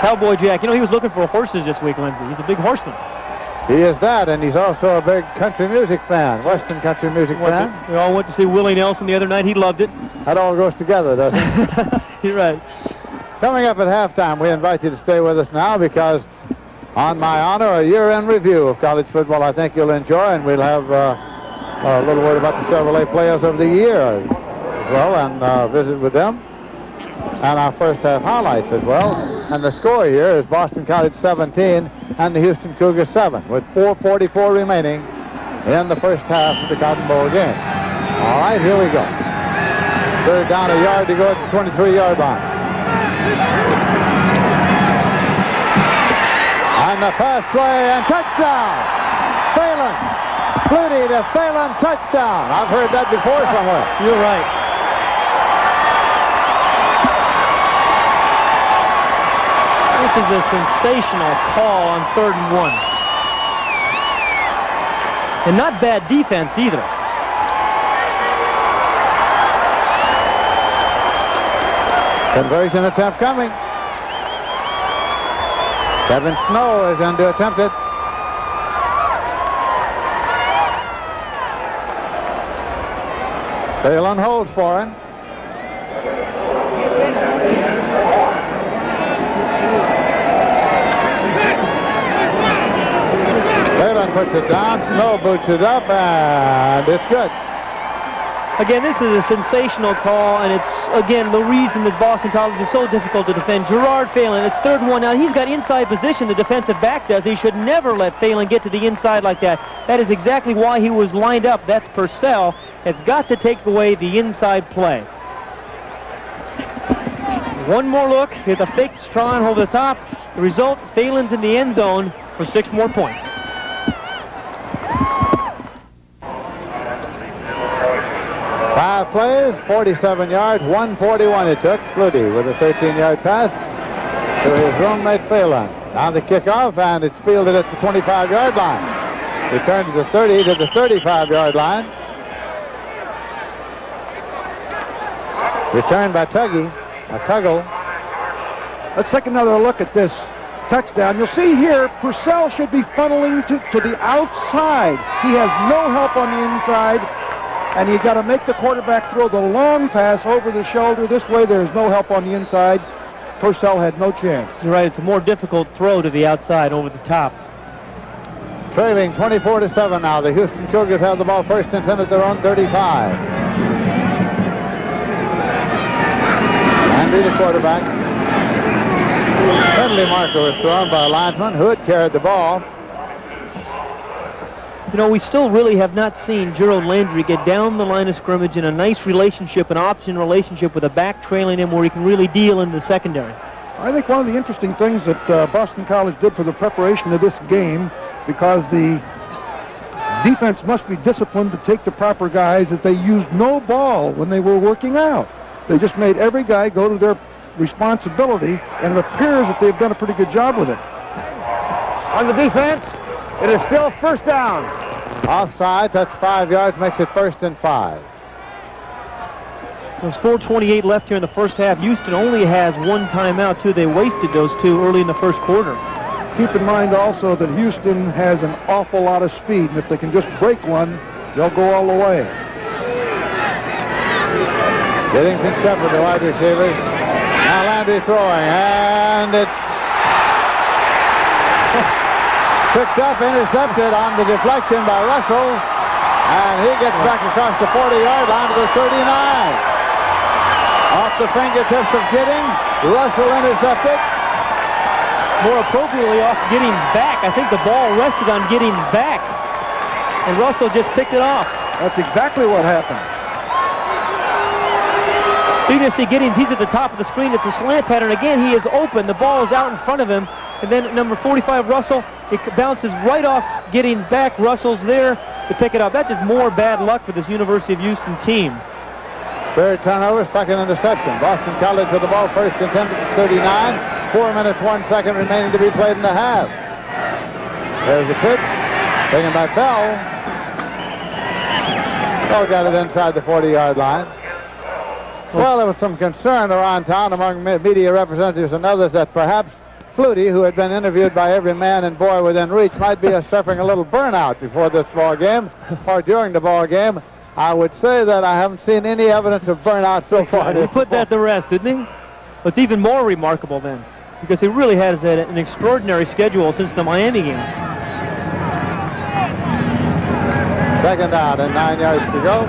Cowboy Jack, he was looking for horses this week, Lindsay. He's a big horseman. He is that, and he's also a big country music fan, Western country music fan. We all went to see Willie Nelson the other night. He loved it. That all goes together, doesn't it? You're right. Coming up at halftime, we invite you to stay with us now because on my honor, a year-end review of college football I think you'll enjoy, and we'll have a little word about the Chevrolet Players of the Year as well, and visit with them. And our first half highlights as well. And the score here is Boston College 17 and the Houston Cougars 7 with 4:44 remaining in the first half of the Cotton Bowl game. All right, here we go. Third down, a yard to go at the 23-yard line. And the pass play and touchdown. Phelan. Flutie to Phelan, touchdown. I've heard that before somewhere. You're right. This is a sensational call on 3rd and 1. And not bad defense either. Conversion attempt coming. Kevin Snow is going to attempt it. Phelan holds for him. Phelan puts it down, Snow boots it up, and it's good. Again, this is a sensational call, and it's, again, the reason that Boston College is so difficult to defend. Gerard Phelan, it's 3rd and 1. Now, he's got inside position, the defensive back does. He should never let Phelan get to the inside like that. That is exactly why he was lined up. That's Purcell. Has got to take away the inside play. One more look. Here's a fake Strahan over the top. The result, Phelan's in the end zone for 6 more points. Five plays, 47 yards, 141 it took. Flutie with a 13-yard pass to his roommate Phelan. Now the kickoff, and it's fielded at the 25-yard line. Returned to the 30 to the 35-yard line. Returned by Tuggle. Let's take another look at this touchdown. You'll see here, Purcell should be funneling to the outside. He has no help on the inside, and you've got to make the quarterback throw the long pass over the shoulder. This way, there's no help on the inside. Purcell had no chance. You're right. It's a more difficult throw to the outside over the top. Trailing 24-7 now. The Houston Cougars have the ball first and 10 at their own 35. Landry, the quarterback. Penalty marker was thrown by a lineman who had carried the ball. You know, we still really have not seen Gerald Landry get down the line of scrimmage in a nice relationship, an option relationship with a back trailing him where he can really deal in the secondary. I think one of the interesting things that Boston College did for the preparation of this game, because the defense must be disciplined to take the proper guys, is they used no ball when they were working out. They just made every guy go to their responsibility, and it appears that they've done a pretty good job with it. On the defense, it is still first down. Offside, that's 5 yards, makes it first and 5. There's 4:28 left here in the first half. Houston only has one timeout, too. They wasted those two early in the first quarter. Keep in mind also that Houston has an awful lot of speed, and if they can just break one, they'll go all the way. Giddings and Shepard, the wide receivers. Now Landry throwing, and it's picked up, intercepted on the deflection by Russell, and he gets back across the 40-yard line to the 39. Off the fingertips of Giddings, Russell intercepted. More appropriately off Giddings' back. I think the ball rested on Giddings' back, and Russell just picked it off. That's exactly what happened. You can see Giddings, he's at the top of the screen. It's a slant pattern. Again, he is open. The ball is out in front of him. And then number 45, Russell, it bounces right off Giddings' back. Russell's there to pick it up. That's just more bad luck for this University of Houston team. Third turnover, second interception. Boston College with the ball first and 10 at 39. 4 minutes, 1 second remaining to be played in the half. There's the pitch, taken by Bell. Bell got it inside the 40-yard line. Well, there was some concern around town among media representatives and others that perhaps Flutie, who had been interviewed by every man and boy within reach, might be suffering a little burnout before this ball game or during the ball game. I would say that I haven't seen any evidence of burnout so far. He put that to rest, didn't he? It's even more remarkable then, because he really has had an extraordinary schedule since the Miami game. Second down and 9 yards to go.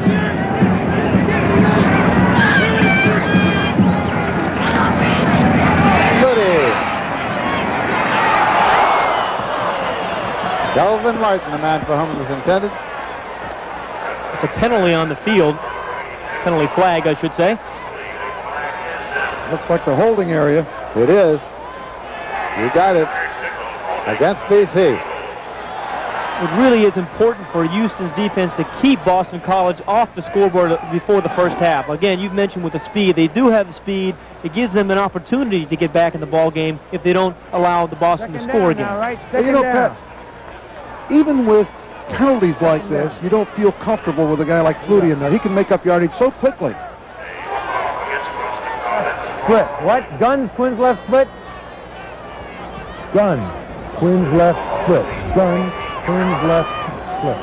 Delvin Martin, the man for whom it was intended. It's a penalty on the field. Penalty flag, I should say. Looks like the holding area. It is. You got it. Against BC. It really is important for Houston's defense to keep Boston College off the scoreboard before the first half. Again, you've mentioned with the speed. They do have the speed. It gives them an opportunity to get back in the ball game if they don't allow the Boston to score again. Now, right? Well, you know, Pat, even with penalties like this, you don't feel comfortable with a guy like Flutie in there. He can make up yardage so quickly. Split. What? Guns, twins left split? Gun. Twins left split. Gun. Twins left split.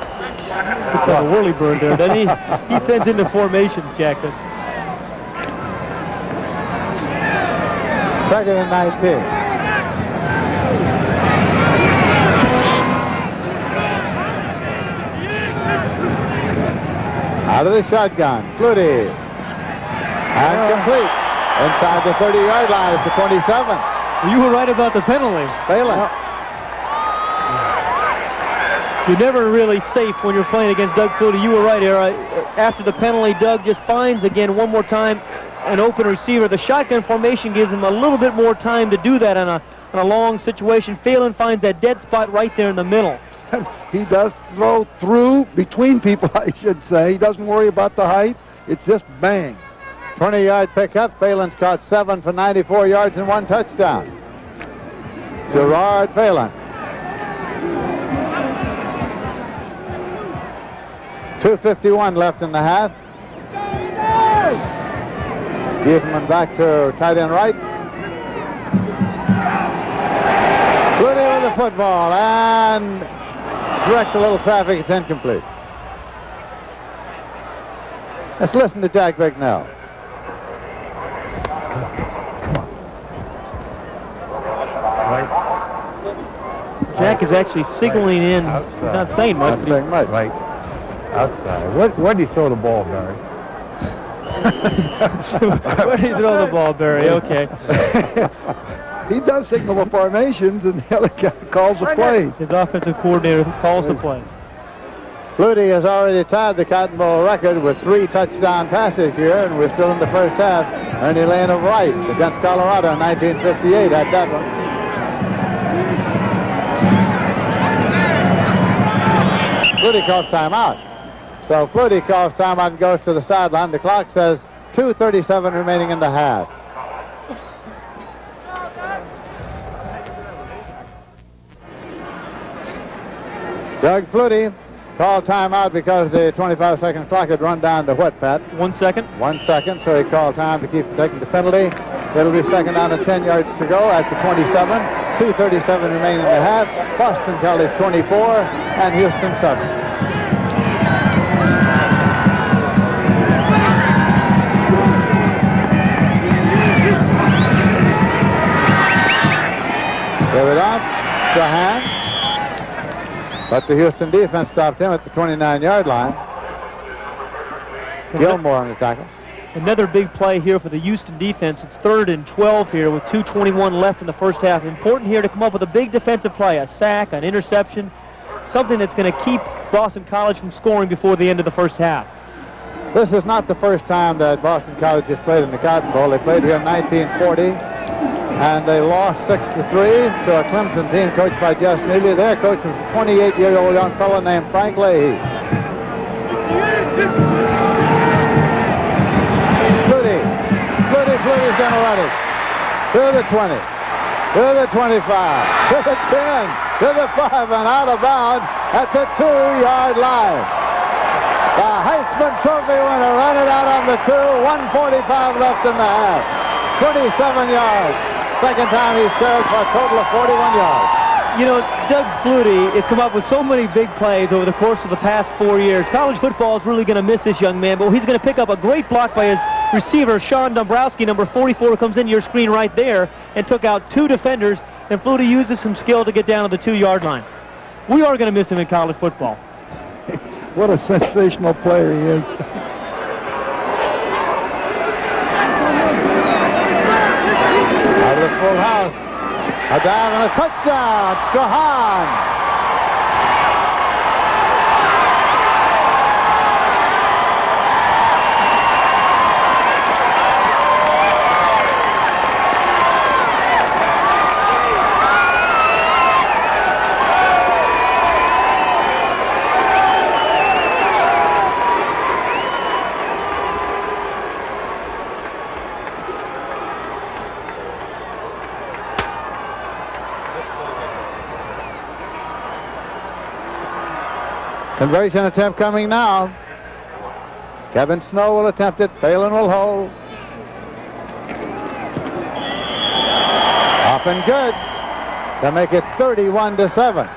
Looks like a whirly bird there, doesn't he? He sends into formations, Jack. Second and 19. Out of the shotgun, Flutie. And complete. Inside the 30-yard line at the 27. You were right about the penalty. Phelan. You're never really safe when you're playing against Doug Flutie. You were right, Era. After the penalty, Doug just finds, again, one more time, an open receiver. The shotgun formation gives him a little bit more time to do that on on a long situation. Phelan finds that dead spot right there in the middle. He does throw through between people, I should say. He doesn't worry about the height. It's just bang. 20-yard pickup. Phelan's caught 7 for 94 yards and 1 touchdown. Gerard Phelan. 2:51 left in the half. Giefman back to tight end right. Flutie with the football and directs a little traffic. It's incomplete. Let's listen to Jack Bicknell. Jack is actually signaling in, not saying much. Not saying much. Right. Outside. Where did he throw the ball, Barry? Where did he throw the ball, Barry? Okay. He does signal the formations, and the other guy calls the plays. His offensive coordinator calls the plays. Flutie has already tied the Cotton Bowl record with 3 touchdown passes here, and we're still in the first half. Ernie Lane of Rice against Colorado in 1958 had that one. Flutie calls timeout. So Flutie calls timeout and goes to the sideline. The clock says 2:37 remaining in the half. Doug Flutie called timeout because the 25-second clock had run down to what, Pat? 1 second. 1 second, so he called time to keep taking the penalty. It'll be second down and 10 yards to go at the 27. 2:37 remaining in the half. Boston College 24 and Houston 7. Give it up. Strahan. But the Houston defense stopped him at the 29-yard line. Gilmore on the tackle. Another big play here for the Houston defense. It's 3rd and 12 here with 2:21 left in the first half. Important here to come up with a big defensive play, a sack, an interception, something that's going to keep Boston College from scoring before the end of the first half. This is not the first time that Boston College has played in the Cotton Bowl. They played here in 1940, and they lost 6-3 to a Clemson team coached by Jess Neely. Their coach was a 28-year-old young fellow named Frank Leahy. Flutie's going to run it. To the 20. To the 25. To the 10. To the 5 and out of bounds at the 2-yard line. The Heisman Trophy winner ran it out on the 2. 1:45 left in the half. 27 yards. Second time he's scored for a total of 41 yards. You know, Doug Flutie has come up with so many big plays over the course of the past 4 years. College football is really going to miss this young man, but he's going to pick up a great block by his receiver, Sean Dombrowski, number 44, comes into your screen right there and took out 2 defenders, and Flutie uses some skill to get down to the 2-yard line. We are going to miss him in college football. What a sensational player he is. Out of the full house. A dive and a touchdown. Strahan. Conversion attempt coming now. Kevin Snow will attempt it. Phelan will hold. Up and good to make it 31-7.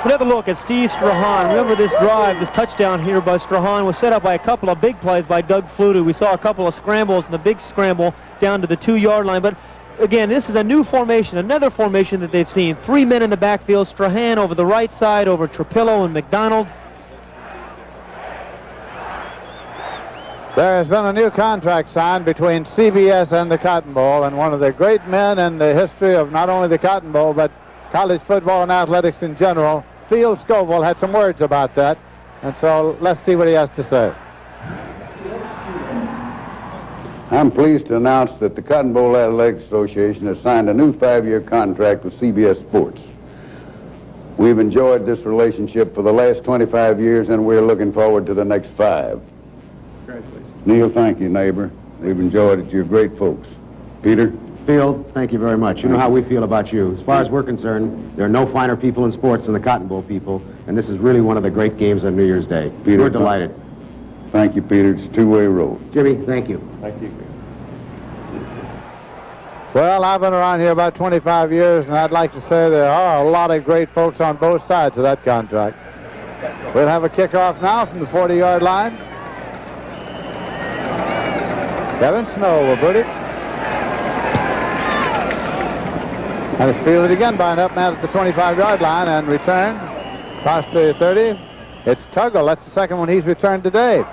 Another look at Steve Strahan. Remember this drive, this touchdown here by Strahan was set up by a couple of big plays by Doug Flutie. We saw a couple of scrambles and the big scramble down to the 2-yard line. But again, this is a new formation, another formation that they've seen. 3 men in the backfield. Strahan over the right side over Trapillo and McDonald. There has been a new contract signed between CBS and the Cotton Bowl, and one of the great men in the history of not only the Cotton Bowl, but college football and athletics in general, Phil Scoville, had some words about that. And so let's see what he has to say. I'm pleased to announce that the Cotton Bowl Athletics Association has signed a new 5-year contract with CBS Sports. We've enjoyed this relationship for the last 25 years, and we're looking forward to the next 5. Congratulations. Neil, thank you, neighbor. We've enjoyed it. You're great folks. Peter? Field, thank you very much. You know how we feel about you. As far as we're concerned, there are no finer people in sports than the Cotton Bowl people, and this is really one of the great games on New Year's Day. Peter, We're delighted. Thank you, Peter. It's a two-way road. Jimmy, thank you. Thank you. Well, I've been around here about 25 years, and I'd like to say there are a lot of great folks on both sides of that contract. We'll have a kickoff now from the 40-yard line. Kevin Snow will boot it. And it's fielded again by an up man at the 25-yard line and returned across the 30. It's Tuggle. That's the second one he's returned today.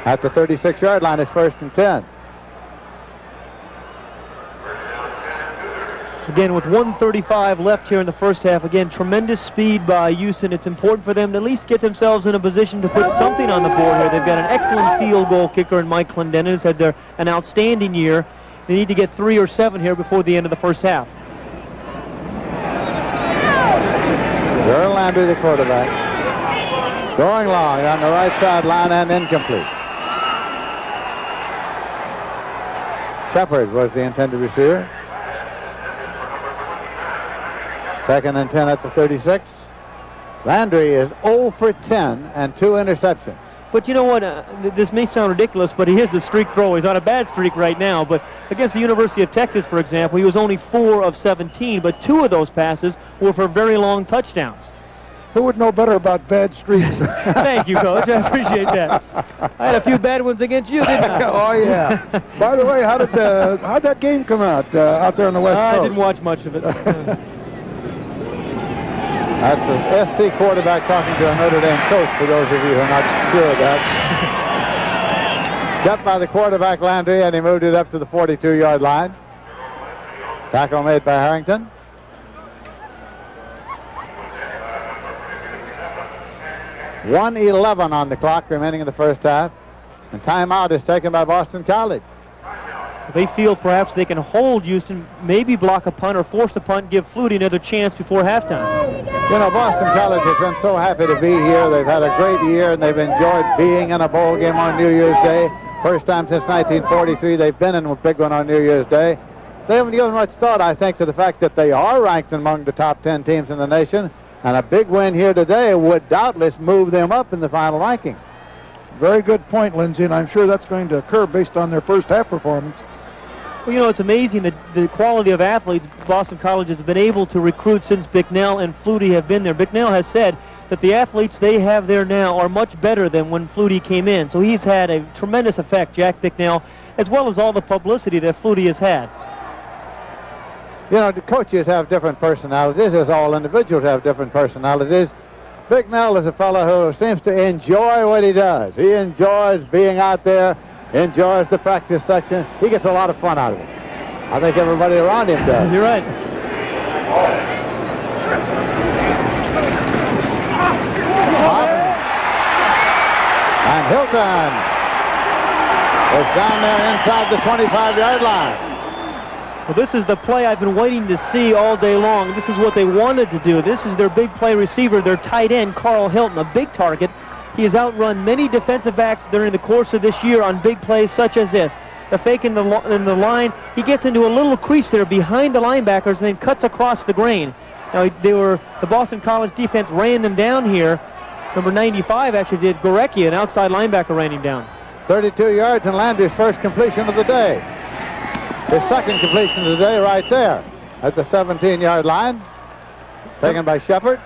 At the 36-yard line, it's 1st and 10. Again, with 1:35 left here in the first half, again, tremendous speed by Houston. It's important for them to at least get themselves in a position to put something on the board here. They've got an excellent field goal kicker in Mike Clendenin, who's had an outstanding year. They need to get 3 or 7 here before the end of the first half. Earl Landry, the quarterback. Going long on the right sideline and incomplete. Shepard was the intended receiver. 2nd and 10 at the 36. Landry is 0 for 10 and 2 interceptions. But you know what? This may sound ridiculous, but he is a streak thrower. He's on a bad streak right now. But against the University of Texas, for example, he was only 4 of 17, but 2 of those passes were for very long touchdowns. Who would know better about bad streaks? Thank you, Coach. I appreciate that. I had a few bad ones against you, didn't I? Oh, yeah. By the way, how'd that game come out there on the West Coast? I didn't watch much of it. That's a SC quarterback talking to a Notre Dame coach, for those of you who are not sure of that. Kept by the quarterback, Landry, and he moved it up to the 42-yard line. Tackle made by Harrington. .111 on the clock remaining in the first half. And timeout is taken by Boston College. They feel perhaps they can hold Houston, maybe block a punt or force a punt, give Flutie another chance before halftime. You know, Boston College has been so happy to be here. They've had a great year, and they've enjoyed being in a bowl game on New Year's Day. First time since 1943 they've been in a big one on New Year's Day. They haven't given much thought, I think, to the fact that they are ranked among the top 10 teams in the nation, and a big win here today would doubtless move them up in the final rankings. Very good point, Lindsay, and I'm sure that's going to occur based on their first half performance. Well, you know, it's amazing that the quality of athletes Boston College has been able to recruit since Bicknell and Flutie have been there. Bicknell has said that the athletes they have there now are much better than when Flutie came in. So he's had a tremendous effect, Jack Bicknell, as well as all the publicity that Flutie has had. You know, the coaches have different personalities, as all individuals have different personalities. Bicknell is a fellow who seems to enjoy what he does. He enjoys being out there, enjoys the practice section. He gets a lot of fun out of it. I think everybody around him does. You're right. And Hilton is down there inside the 25-yard line. Well, this is the play I've been waiting to see all day long. This is what they wanted to do. This is their big play receiver, their tight end, Carl Hilton, a big target. He has outrun many defensive backs during the course of this year on big plays such as this. The fake in the line, he gets into a little crease there behind the linebackers and then cuts across the grain. Now, the Boston College defense ran them down here. Number 95 actually did. Gorecki, an outside linebacker, ran him down. 32 yards and Landry's first completion of the day. His second completion of the day right there at the 17-yard line. Taken by Shepard.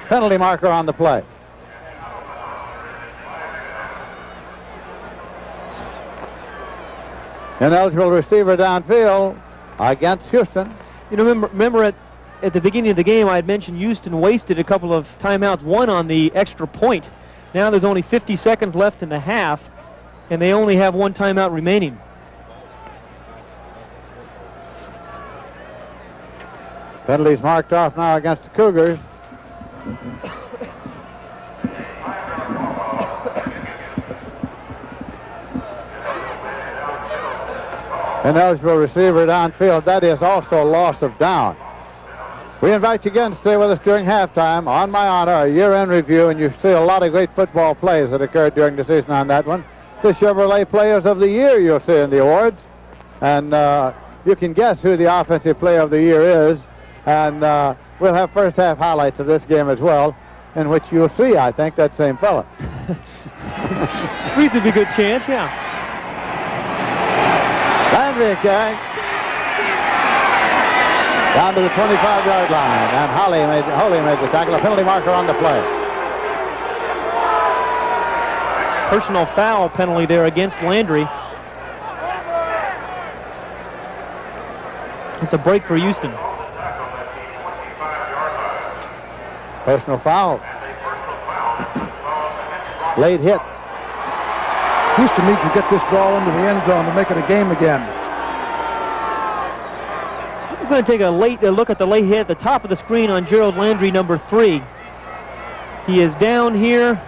Penalty marker on the play. Ineligible receiver downfield against Houston. You know, remember at the beginning of the game I had mentioned Houston wasted a couple of timeouts, one on the extra point. Now there's only 50 seconds left in the half, and they only have one timeout remaining. Penalties marked off now against the Cougars. ineligible receiver downfield. That is also loss of down. We invite you again to stay with us during halftime. On my honor, a year-end review, and you see a lot of great football plays that occurred during the season on that one. The Chevrolet Players of the Year you'll see in the awards. And you can guess who the Offensive Player of the Year is. And we'll have first half highlights of this game as well, in which you'll see, I think, that same fella. Reasonably good chance, yeah. Landry carrying down to the 25-yard line, and Holly made the tackle. A penalty marker on the play. Personal foul penalty there against Landry. It's a break for Houston. Personal foul. Late hit. Houston needs to get this ball into the end zone to make it a game again. I'm going to take a look at the late hit at the top of the screen on Gerald Landry, number 3. He is down here,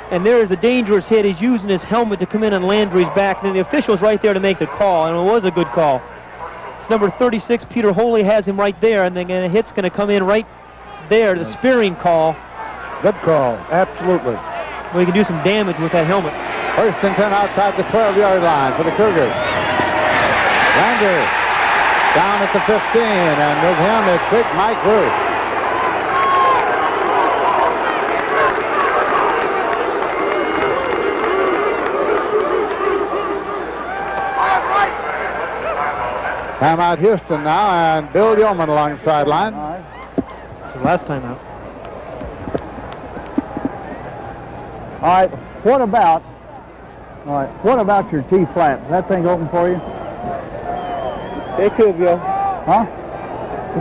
and there is a dangerous hit. He's using his helmet to come in on Landry's back, and then the official's right there to make the call, and it was a good call. It's number 36, Peter Holy, has him right there, and then the hit's going to come in right there, the spearing call. Good call, absolutely. Well, he can do some damage with that helmet. First and 10 outside the 12-yard line for the Cougars. Landry down at the 15, and with him is quick Mike Ruth. Timeout Houston now, and Bill Yeoman along the sideline. It's the last time out. All right, what about your T-flat? Is that thing open for you? It could be. Huh?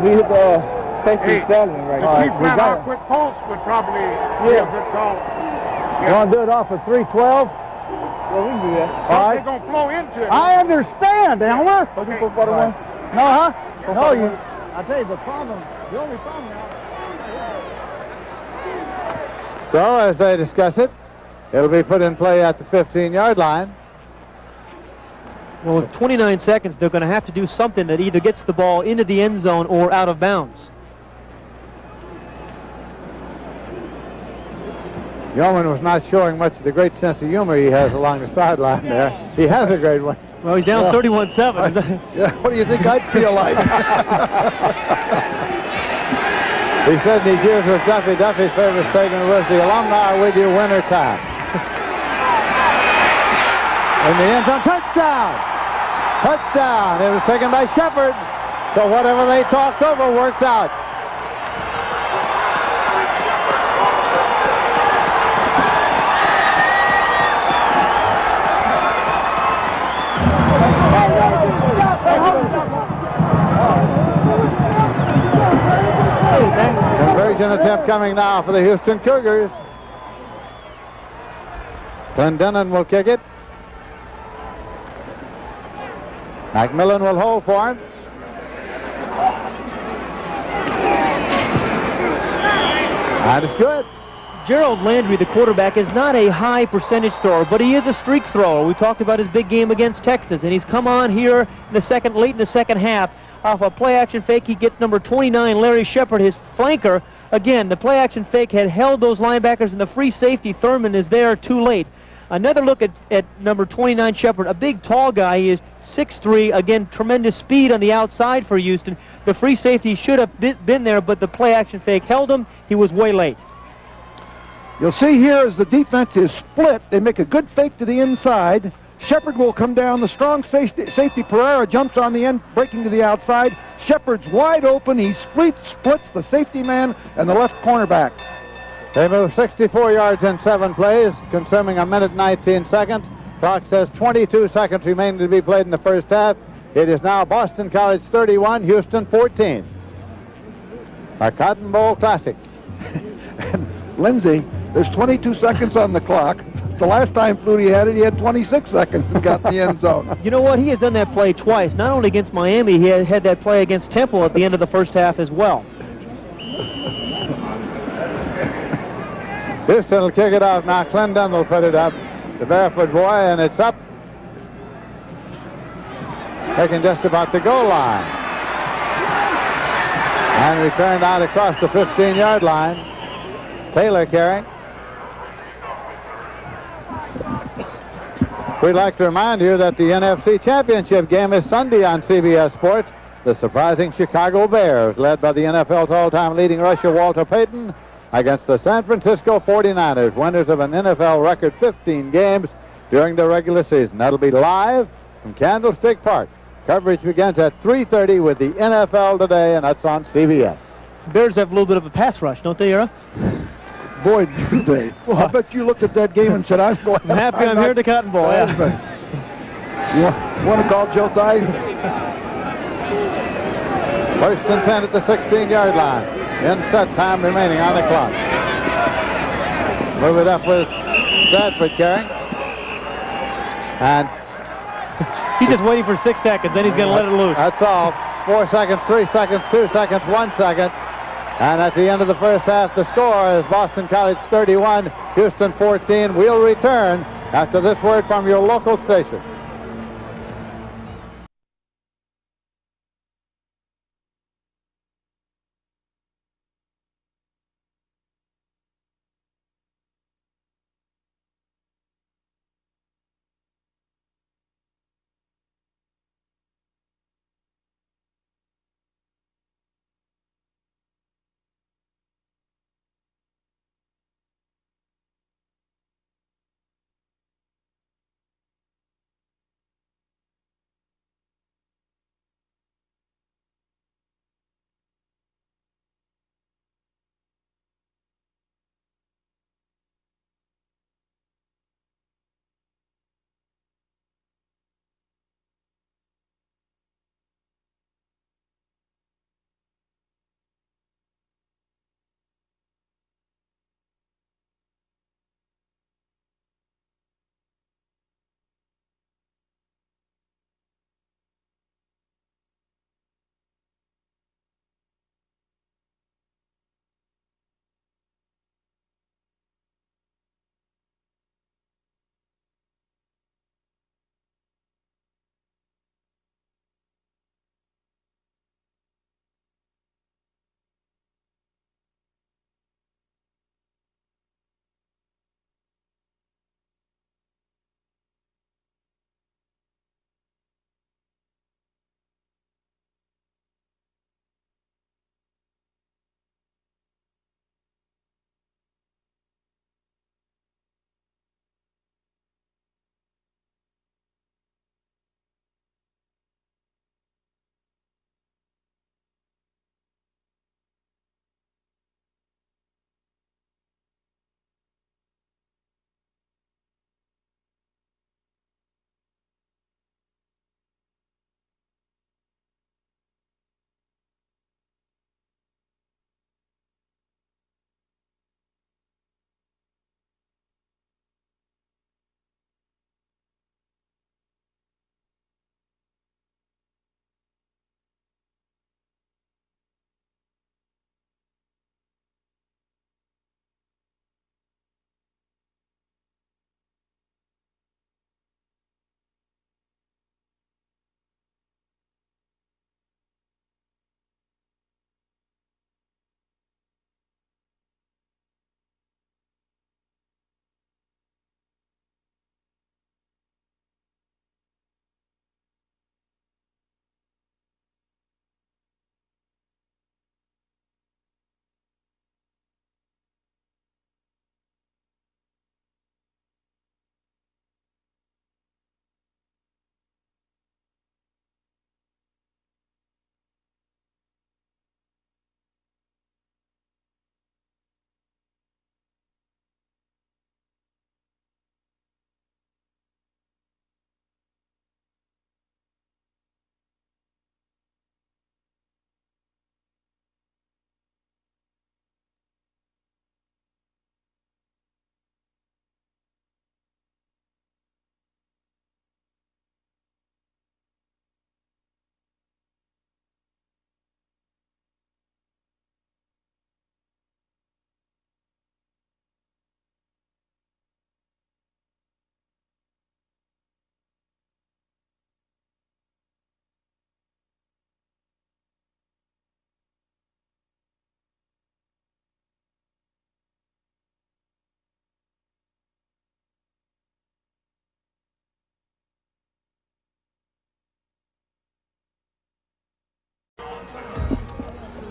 We hit the safety settling right now. All right, we got it. Quick pulse would probably be a good call. You want to do it off of 312? Well, we can do that. All right. They're going to flow into it. I understand, Elmer. Okay. No, huh? No, you. I tell you, the only problem now. So, as they discuss it, it'll be put in play at the 15-yard line. Well, with 29 seconds, they're going to have to do something that either gets the ball into the end zone or out of bounds. Yeoman was not showing much of the great sense of humor he has along the sideline there. He has a great one. Well, he's down 31-7. Yeah, what do you think I'd feel like? He said in these years with Duffy, Duffy's favorite statement was, "The alumni are with you winter time." In the end zone, touchdown! Touchdown! It was taken by Shepard. So whatever they talked over worked out. Conversion attempt coming now for the Houston Cougars. Clendenin will kick it. McMillan will hold for him. That is good. Gerald Landry, the quarterback, is not a high percentage thrower, but he is a streak thrower. We talked about his big game against Texas, and he's come on here in late in the second half. Off a play-action fake, he gets number 29, Larry Shepard, his flanker. Again, the play-action fake had held those linebackers, and the free safety, Thurman, is there too late. Another look at number 29, Shepard, a big, tall guy. He is 6'3", again, tremendous speed on the outside for Houston. The free safety should have been there, but the play-action fake held him. He was way late. You'll see here as the defense is split, they make a good fake to the inside. Shepard will come down. The strong safety Pereira jumps on the end, breaking to the outside. Shepard's wide open. He splits the safety man and the left cornerback. They move 64 yards in 7 plays, consuming a minute 19 seconds. Clock says 22 seconds remaining to be played in the first half. It is now Boston College 31, Houston 14. A Cotton Bowl Classic. And Lindsay, there's 22 seconds on the clock. The last time Flutie had it, he had 26 seconds and got in the end zone. You know what? He has done that play twice. Not only against Miami, he had that play against Temple at the end of the first half as well. Houston will kick it off now. Clendenin will put it up. The barefoot boy, and it's up. taken just about the goal line. And returned out across the 15-yard line. Taylor carrying. We'd like to remind you that the NFC Championship game is Sunday on CBS Sports. The surprising Chicago Bears, led by the NFL's all-time leading rusher Walter Payton, against the San Francisco 49ers, winners of an NFL record 15 games during the regular season. That'll be live from Candlestick Park. Coverage begins at 3:30 with the NFL Today, and that's on CBS. Bears have a little bit of a pass rush, don't they, Era? Boy, do they. Well, I bet you looked at that game and said, I'm happy I'm here at the Cotton Bowl. Yeah. You want to call Joe Theismann? First and 10 at the 16-yard line. In set time remaining on the clock. Move it up with Bradford carrying. And he's just waiting for 6 seconds, then he's going to let it loose. That's all. 4 seconds, 3 seconds, 2 seconds, 1 second. And at the end of the first half, the score is Boston College 31, Houston 14. We'll return after this word from your local station.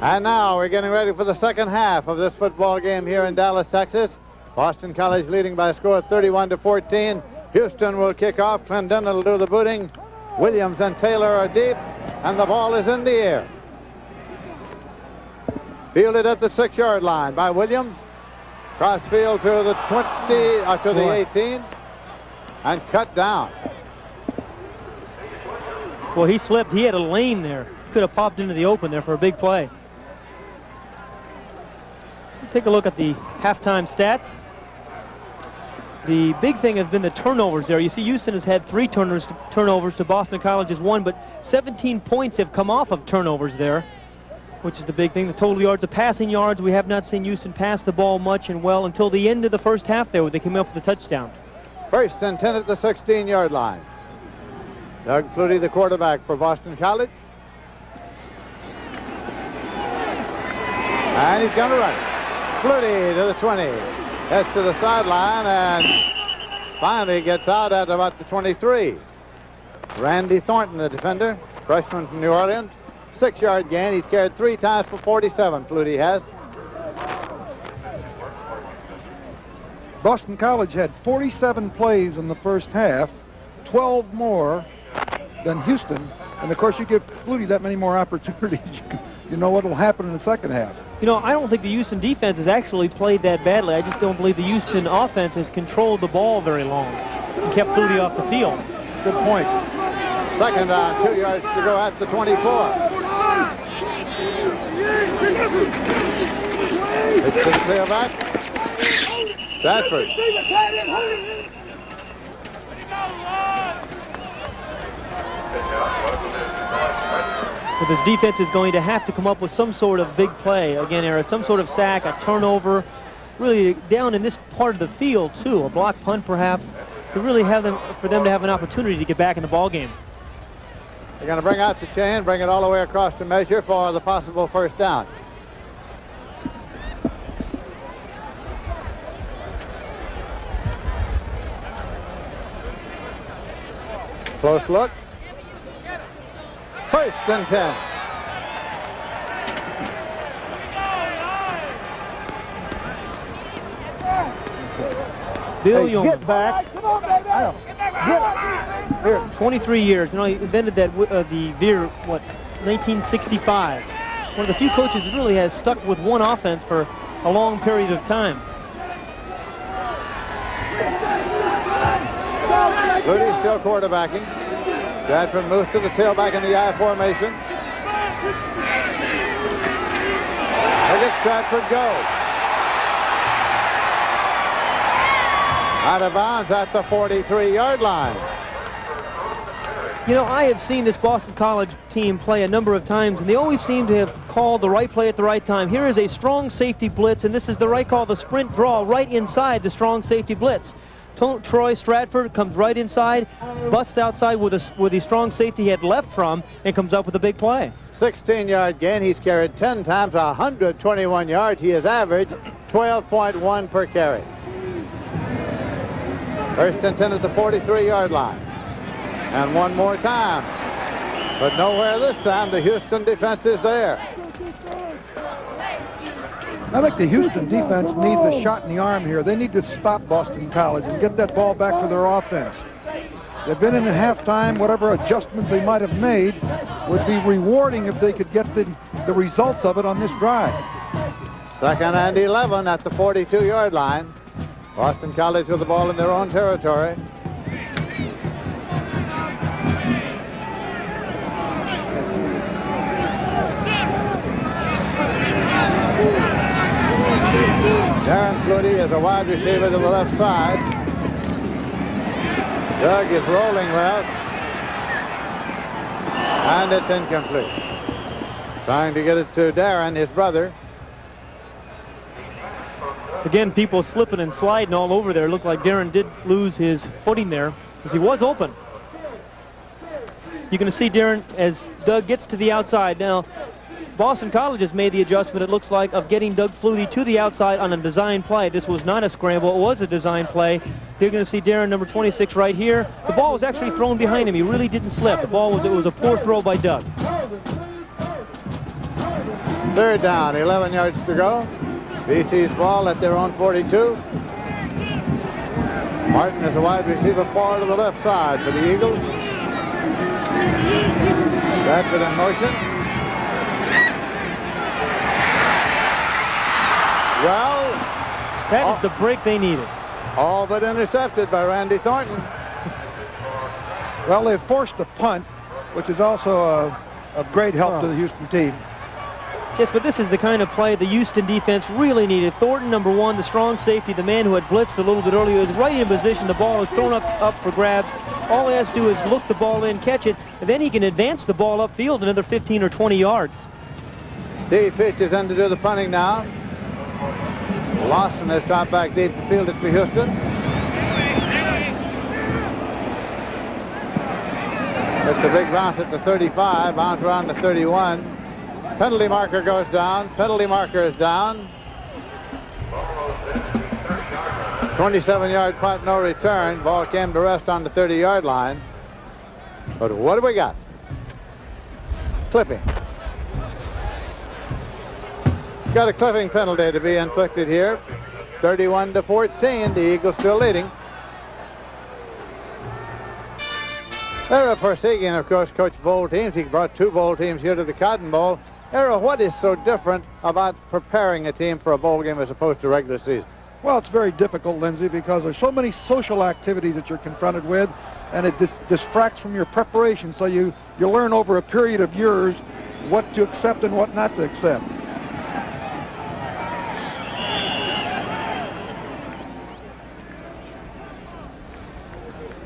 And now we're getting ready for the second half of this football game here in Dallas, Texas. Boston College leading by a score of 31-14. Houston will kick off. Clendon will do the booting. Williams and Taylor are deep, and the ball is in the air. Fielded at the 6-yard line by Williams. Crossfield to the 20, to the 18, and cut down. Well, he slipped. He had a lane there. He could have popped into the open there for a big play. Take a look at the halftime stats. The big thing has been the turnovers there. You see Houston has had 3 turnovers to Boston College's 1, but 17 points have come off of turnovers there, which is the big thing. The total yards, the passing yards, we have not seen Houston pass the ball much and well until the end of the first half there where they came up with a touchdown. 1st and 10 at the 16-yard line. Doug Flutie, the quarterback for Boston College. And he's going to run it. Flutie to the 20, heads to the sideline, and finally gets out at about the 23. Randy Thornton, the defender, freshman from New Orleans. 6-yard gain. He's carried 3 times for 47, Flutie has. Boston College had 47 plays in the first half, 12 more than Houston. And of course, you give Flutie that many more opportunities, you know what will happen in the second half. You know, I don't think the Houston defense has actually played that badly. I just don't believe the Houston offense has controlled the ball very long and kept Flutie off the field. That's a good point. 2nd down, 2 yards to go at the 24. It's to the tailback. Stratford. But this defense is going to have to come up with some sort of big play again, Eric, some sort of sack, a turnover, really down in this part of the field too, a block punt perhaps, to really have them, for them to have an opportunity to get back in the ball game. They're going to bring out the chain, bring it all the way across the measure for the possible 1st down. Close look. 1st and 10. Bill Yeoman. Get back. 23 years. You know, he invented that the veer, 1965. One of the few coaches that really has stuck with one offense for a long period of time. Flutie's still quarterbacking. Stratford moves to the tailback in the I formation. Look at Stratford go. Out of bounds at the 43-yard line. You know, I have seen this Boston College team play a number of times, and they always seem to have called the right play at the right time. Here is a strong safety blitz, and this is the right call, the sprint draw right inside the strong safety blitz. Troy Stratford comes right inside, busts outside with the strong safety he had left from, and comes up with a big play. 16-yard gain. He's carried 10 times, 121 yards. He has averaged 12.1 per carry. 1st and 10 at the 43-yard line. And one more time. But nowhere this time. The Houston defense is there. I think the Houston defense needs a shot in the arm here. They need to stop Boston College and get that ball back for their offense. They've been in at halftime. Whatever adjustments they might have made would be rewarding if they could get the results of it on this drive. 2nd and 11 at the 42-yard line. Boston College with the ball in their own territory. Darren Flutie is a wide receiver to the left side. Doug is rolling left. And it's incomplete. Trying to get it to Darren, his brother. Again, people slipping and sliding all over there. It looked like Darren did lose his footing there because he was open. You're going to see Darren as Doug gets to the outside. Now, Boston College has made the adjustment, it looks like, of getting Doug Flutie to the outside on a design play. This was not a scramble. It was a design play. You're going to see Darren, number 26, right here. The ball was actually thrown behind him. He really didn't slip. The ball was, it was a poor throw by Doug. Third down, 11 yards to go. BC's ball at their own 42. Martin is a wide receiver far to the left side for the Eagles. Bradford in motion. Well, that is the break they needed. All but intercepted by Randy Thornton. Well, they've forced a punt, which is also a great help to the Houston team. Yes, but this is the kind of play the Houston defense really needed. Thornton, number one, the strong safety, the man who had blitzed a little bit earlier, is right in position. The ball is thrown up for grabs. All he has to do is look the ball in, catch it, and then he can advance the ball upfield another 15 or 20 yards. Steve Peach is in to do the punting now. Lawson has dropped back deep to field it for Houston. It's a big bounce at the 35, bounce around to 31. Penalty marker goes down. Penalty marker is down. 27-yard punt, no return. Ball came to rest on the 30-yard line. But what do we got? Clipping. Got a clipping penalty to be inflicted here. 31-14. The Eagles still leading. Era Persegian, of course, coached bowl teams. He brought 2 bowl teams here to the Cotton Bowl. Era, what is so different about preparing a team for a bowl game as opposed to regular season? Well, it's very difficult, Lindsey, because there's so many social activities that you're confronted with, and it distracts from your preparation. So you learn over a period of years what to accept and what not to accept.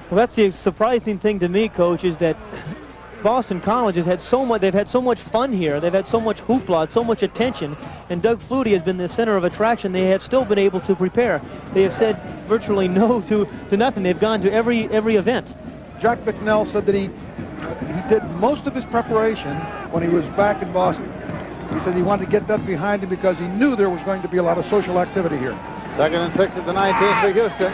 Well, that's the surprising thing to me, Coach, is that Boston College has had so much. They've had so much fun here. They've had so much hoopla, so much attention, and Doug Flutie has been the center of attraction. They have still been able to prepare. They have said virtually no to nothing. They've gone to every event. Jack McNell said that he did most of his preparation when he was back in Boston. He said he wanted to get that behind him because he knew there was going to be a lot of social activity here. 2nd and 6 at the 19 for Houston.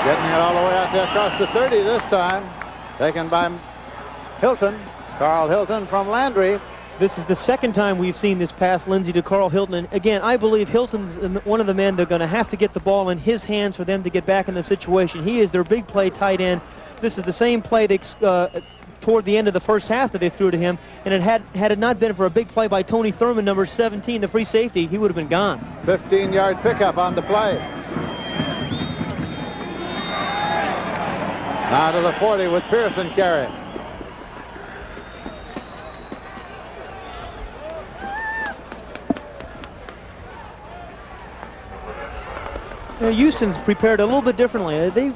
Getting it all the way out there across the 30 this time. Taken by Hilton, Carl Hilton from Landry. This is the second time we've seen this pass, Lindsey, to Carl Hilton. And again, I believe Hilton's one of the men they're going to have to get the ball in his hands for them to get back in the situation. He is their big play tight end. This is the same play they, toward the end of the first half that they threw to him. And had it not been for a big play by Tony Thurman, number 17, the free safety, he would have been gone. 15-yard pickup on the play. Now to the 40 with Pearson carrying. Houston's prepared a little bit differently. They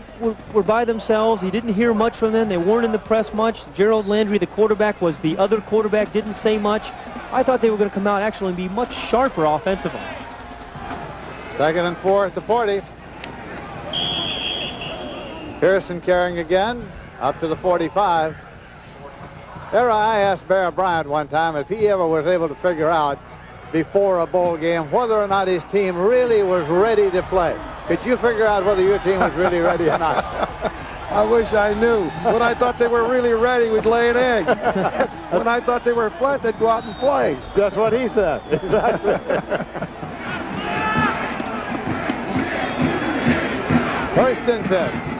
were by themselves. You didn't hear much from them. They weren't in the press much. Gerald Landry, the quarterback, was the other quarterback, didn't say much. I thought they were going to come out actually and be much sharper offensively. 2nd and 4 at the 40. Pearson carrying again, up to the 45. I asked Bear Bryant one time if he ever was able to figure out before a bowl game whether or not his team really was ready to play. Could you figure out whether your team was really ready or not? I wish I knew. When I thought they were really ready, we'd lay an egg. When I thought they were flat, they'd go out and play. Just what he said. Exactly. First and 10.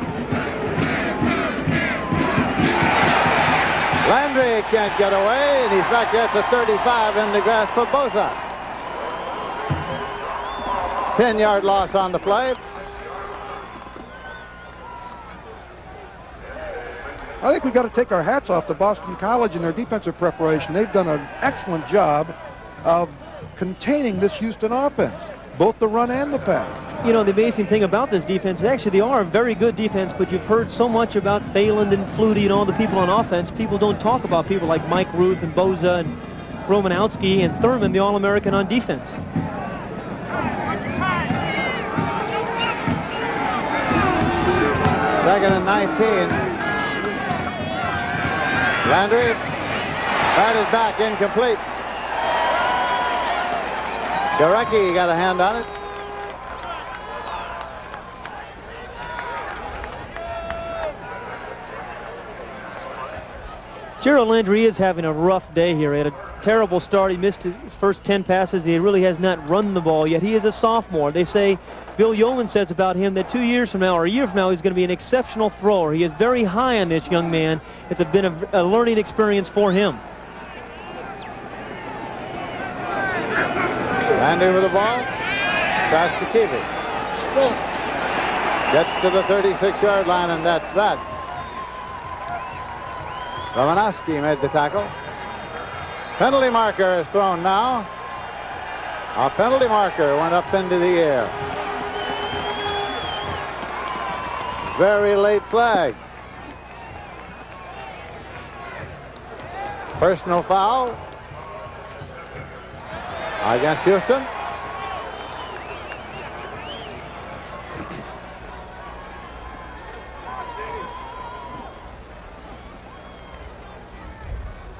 Landry can't get away, and he's back there at the 35 in the grass for Bosa. 10-yard loss on the play. I think we've got to take our hats off to Boston College and their defensive preparation. They've done an excellent job of containing this Houston offense, both the run and the pass. You know, the amazing thing about this defense is actually they are a very good defense, but you've heard so much about Phelan and Flutie and all the people on offense. People don't talk about people like Mike Ruth and Bosa and Romanowski and Thurman, the All-American on defense. Second and 19. Landry batted back, incomplete. Garecki got a hand on it. Gerald Landry is having a rough day here. He had a terrible start. He missed his first 10 passes. He really has not run the ball yet. He is a sophomore. They say, Bill Yeoman says about him that 2 years from now or a year from now he's going to be an exceptional thrower. He is very high on this young man. It's been a learning experience for him. Landry with the ball. Tries to keep it. Gets to the 36-yard line, and that's that. Romanowski made the tackle. Penalty marker is thrown now. A penalty marker went up into the air. Very late flag. Personal foul against Houston.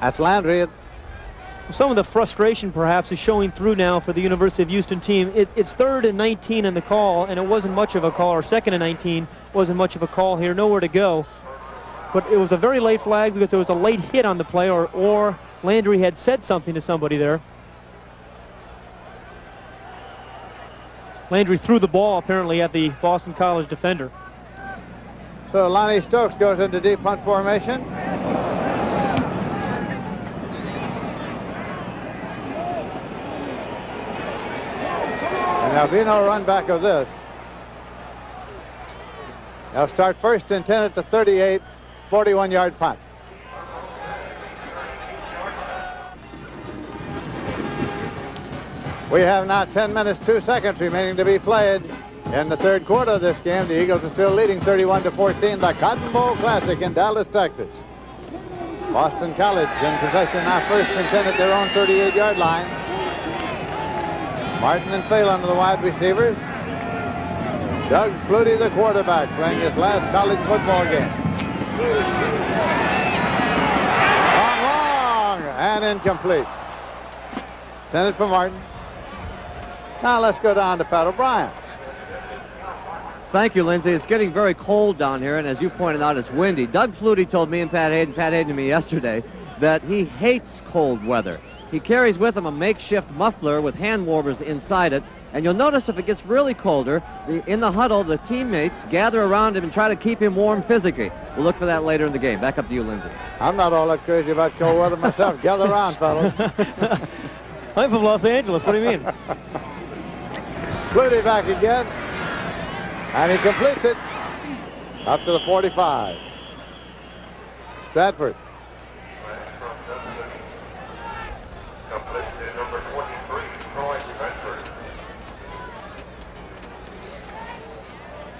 That's Landry. Some of the frustration perhaps is showing through now for the University of Houston team. It's 3rd and 19 in the call, and it wasn't much of a call, or 2nd and 19, wasn't much of a call here, nowhere to go. But it was a very late flag because there was a late hit on the play, or Landry had said something to somebody there. Landry threw the ball apparently at the Boston College defender. So Lonnie Stokes goes into deep punt formation. There'll be no run back of this. They'll start 1st and 10 at the 38, 41-yard punt. We have now 10 minutes, 2 seconds remaining to be played in the 3rd quarter of this game. The Eagles are still leading 31-14, the Cotton Bowl Classic in Dallas, Texas. Boston College in possession now, 1st and 10 at their own 38-yard line. Martin and Phelan are the wide receivers. Doug Flutie, the quarterback, playing his last college football game. Long, and incomplete. Intended for Martin. Now let's go down to Pat O'Brien. Thank you, Lindsey. It's getting very cold down here, and as you pointed out, it's windy. Doug Flutie told me and Pat Hayden to me yesterday that he hates cold weather. He carries with him a makeshift muffler with hand warmers inside it, and you'll notice if it gets really colder, in the huddle, the teammates gather around him and try to keep him warm physically. We'll look for that later in the game. Back up to you, Lindsey. I'm not all that crazy about cold weather myself. Gather around, fellas. I'm from Los Angeles. What do you mean? Flutie back again, and he completes it up to the 45. Stratford.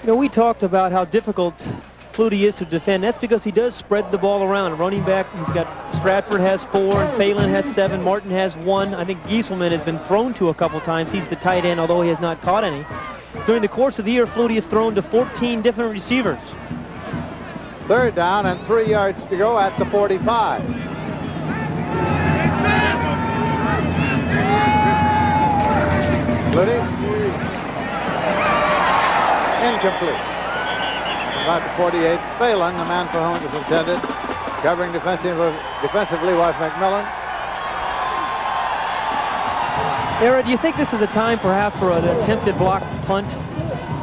You know, we talked about how difficult Flutie is to defend. That's because he does spread the ball around. Running back, he's got Stratford has 4, and Phelan has 7. Martin has 1. I think Gieselman has been thrown to a couple times. He's the tight end, although he has not caught any. During the course of the year, Flutie has thrown to 14 different receivers. 3rd down and 3 yards to go at the 45. Flutie. Incomplete. About the 48. Phelan, the man for whom it was intended. Covering defensively was McMillan. Era, do you think this is a time perhaps for an attempted block punt?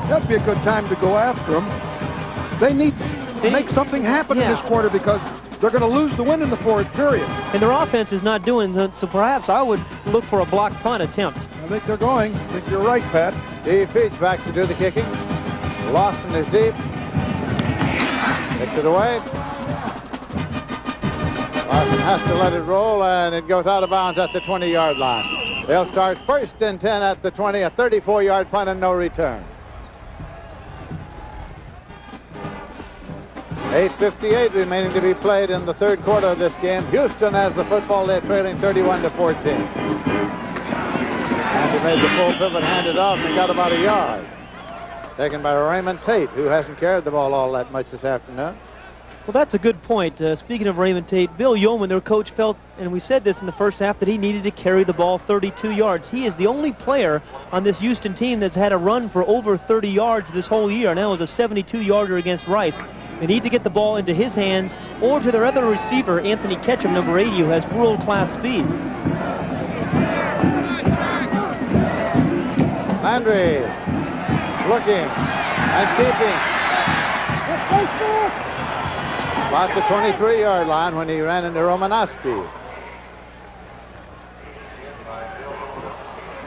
That'd be a good time to go after them. They need to make something happen in this quarter because they're going to lose the win in the 4th period. And their offense is not doing that, so perhaps I would look for a block punt attempt. I think they're going. I think you're right, Pat. Steve Peach back to do the kicking. Lawson is deep. Takes it away. Lawson has to let it roll, and it goes out of bounds at the 20-yard line. They'll start 1st and 10 at the 20, a 34-yard punt and no return. 8:58 remaining to be played in the 3rd quarter of this game. Houston has the football. They're trailing 31-14. And he made the full pivot, handed off, and got about a yard. Taken by Raymond Tate, who hasn't carried the ball all that much this afternoon. Well, that's a good point. Speaking of Raymond Tate, Bill Yeoman, their coach, felt, and we said this in the first half, that he needed to carry the ball 32 yards. He is the only player on this Houston team that's had a run for over 30 yards this whole year, and that was a 72-yarder against Rice. They need to get the ball into his hands or to their other receiver, Anthony Ketchum, number 80, who has world-class speed. Landry looking and keeping. About the 23-yard line when he ran into Romanowski.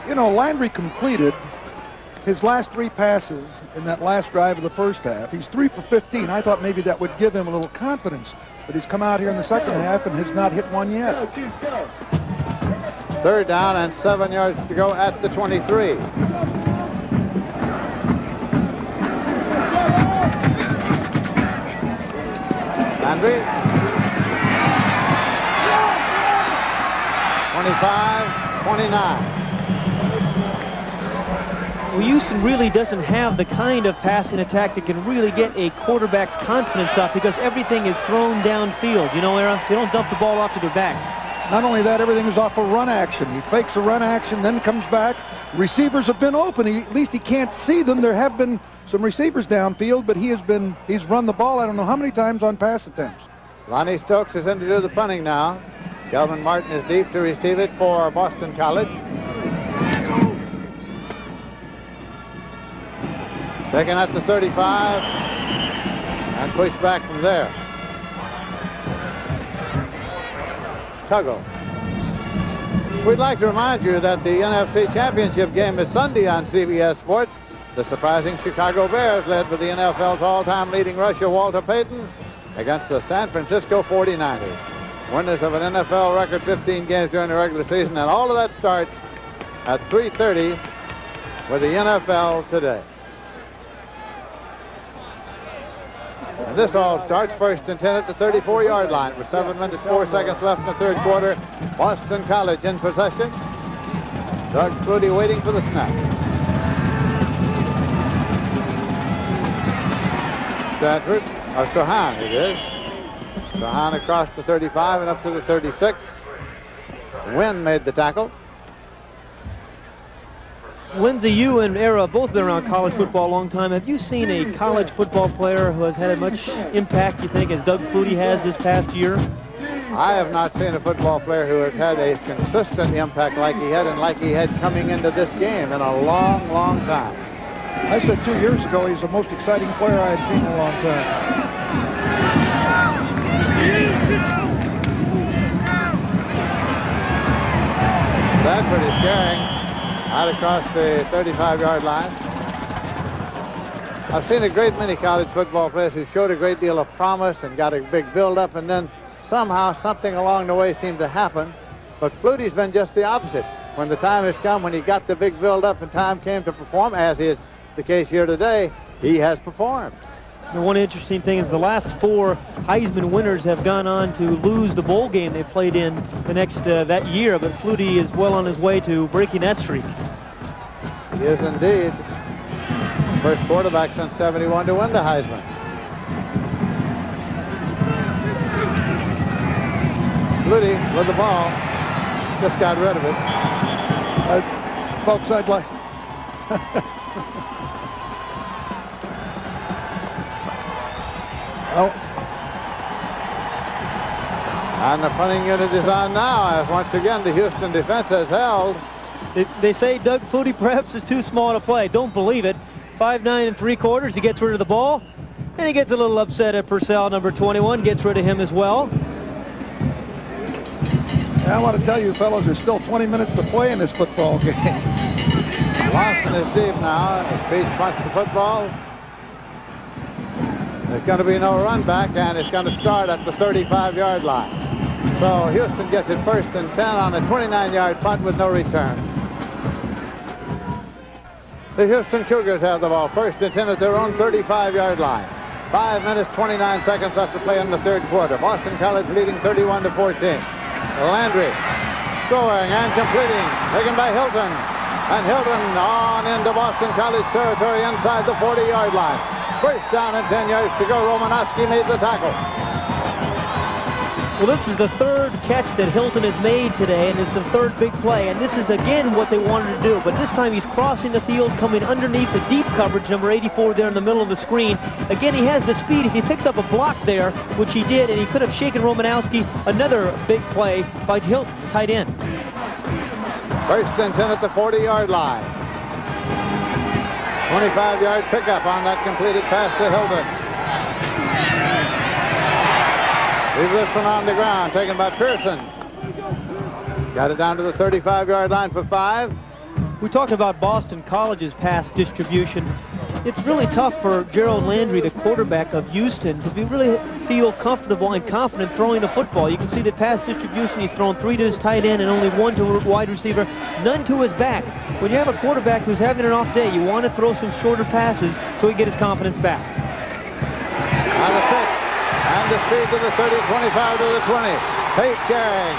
You know, Landry completed his last 3 passes in that last drive of the first half. He's 3 for 15. I thought maybe that would give him a little confidence, but he's come out here in the second half and has not hit one yet. 3rd down and 7 yards to go at the 23. Landry. 25, 29. Well, Houston really doesn't have the kind of passing attack that can really get a quarterback's confidence up because everything is thrown downfield. You know, Era, they don't dump the ball off to their backs. Not only that, everything is off a run action. He fakes a run action, then comes back. Receivers have been open. At least he can't see them. There have been some receivers downfield, but he's run the ball I don't know how many times on pass attempts. Lonnie Stokes is in to do the punting now. Kelvin Martin is deep to receive it for Boston College. Taken at the 35 and pushed back from there. Tuggle. We'd like to remind you that the NFC Championship game is Sunday on CBS Sports. The surprising Chicago Bears, led by the NFL's all-time leading rusher Walter Payton, against the San Francisco 49ers. Winners of an NFL record 15 games during the regular season, and all of that starts at 3:30 with the NFL Today. And this all starts 1st and 10 at the 34-yard line with 7 minutes, 4 seconds left in the 3rd quarter. Boston College in possession. Doug Flutie waiting for the snap. Stratford, or Strahan it is. Strahan across the 35 and up to the 36. Wynn made the tackle. Lindsey, you and Era both been around college football a long time. Have you seen a college football player who has had as much impact, you think, as Doug Flutie has this past year? I have not seen a football player who has had a consistent impact like he had and like he had coming into this game in a long, long time. I said 2 years ago he's the most exciting player I had seen in a long time. Stratford is carrying out across the 35-yard line. I've seen a great many college football players who showed a great deal of promise and got a big build-up, and then somehow something along the way seemed to happen. But Flutie's been just the opposite. When the time has come, when he got the big build-up and time came to perform, as is the case here today, he has performed. And one interesting thing is the last 4 Heisman winners have gone on to lose the bowl game they played in the next that year, but Flutie is well on his way to breaking that streak. He is indeed. First quarterback since '71 to win the Heisman. Flutie with the ball, just got rid of it. Folks, I'd like... Oh. And the punting unit is on now as once again the Houston defense has held. They say Doug Flutie perhaps is too small to play. Don't believe it. 5'9 3/4. He gets rid of the ball. And he gets a little upset at Purcell, number 21. Gets rid of him as well. I want to tell you, fellows, there's still 20 minutes to play in this football game. Lawson is deep now. Beach punts the football. There's going to be no run back, and it's going to start at the 35-yard line. So Houston gets it 1st and 10 on a 29-yard punt with no return. The Houston Cougars have the ball 1st and 10 at their own 35-yard line. 5 minutes, 29 seconds left to play in the 3rd quarter. Boston College leading 31-14. Landry going and completing, taken by Hilton. And Hilton on into Boston College territory inside the 40-yard line. 1st down and 10 yards to go. Romanowski made the tackle. Well, this is the 3rd catch that Hilton has made today, and it's the 3rd big play. And this is, again, what they wanted to do. But this time he's crossing the field, coming underneath the deep coverage, number 84 there in the middle of the screen. Again, he has the speed. If he picks up a block there, which he did, and he could have shaken Romanowski, another big play by Hilton, tight end. 1st and 10 at the 40-yard line. 25-yard pickup on that completed pass to Hilton. Leave this one on the ground, taken by Pearson. Got it down to the 35-yard line for 5. We talked about Boston College's pass distribution. It's really tough for Gerald Landry, the quarterback of Houston, to really feel comfortable and confident throwing the football. You can see the pass distribution. He's thrown 3 to his tight end and only 1 to a wide receiver, none to his backs. When you have a quarterback who's having an off day, you want to throw some shorter passes so he get his confidence back. On the pitch, and the speed to the 30, 25 to the 20. Tate carrying,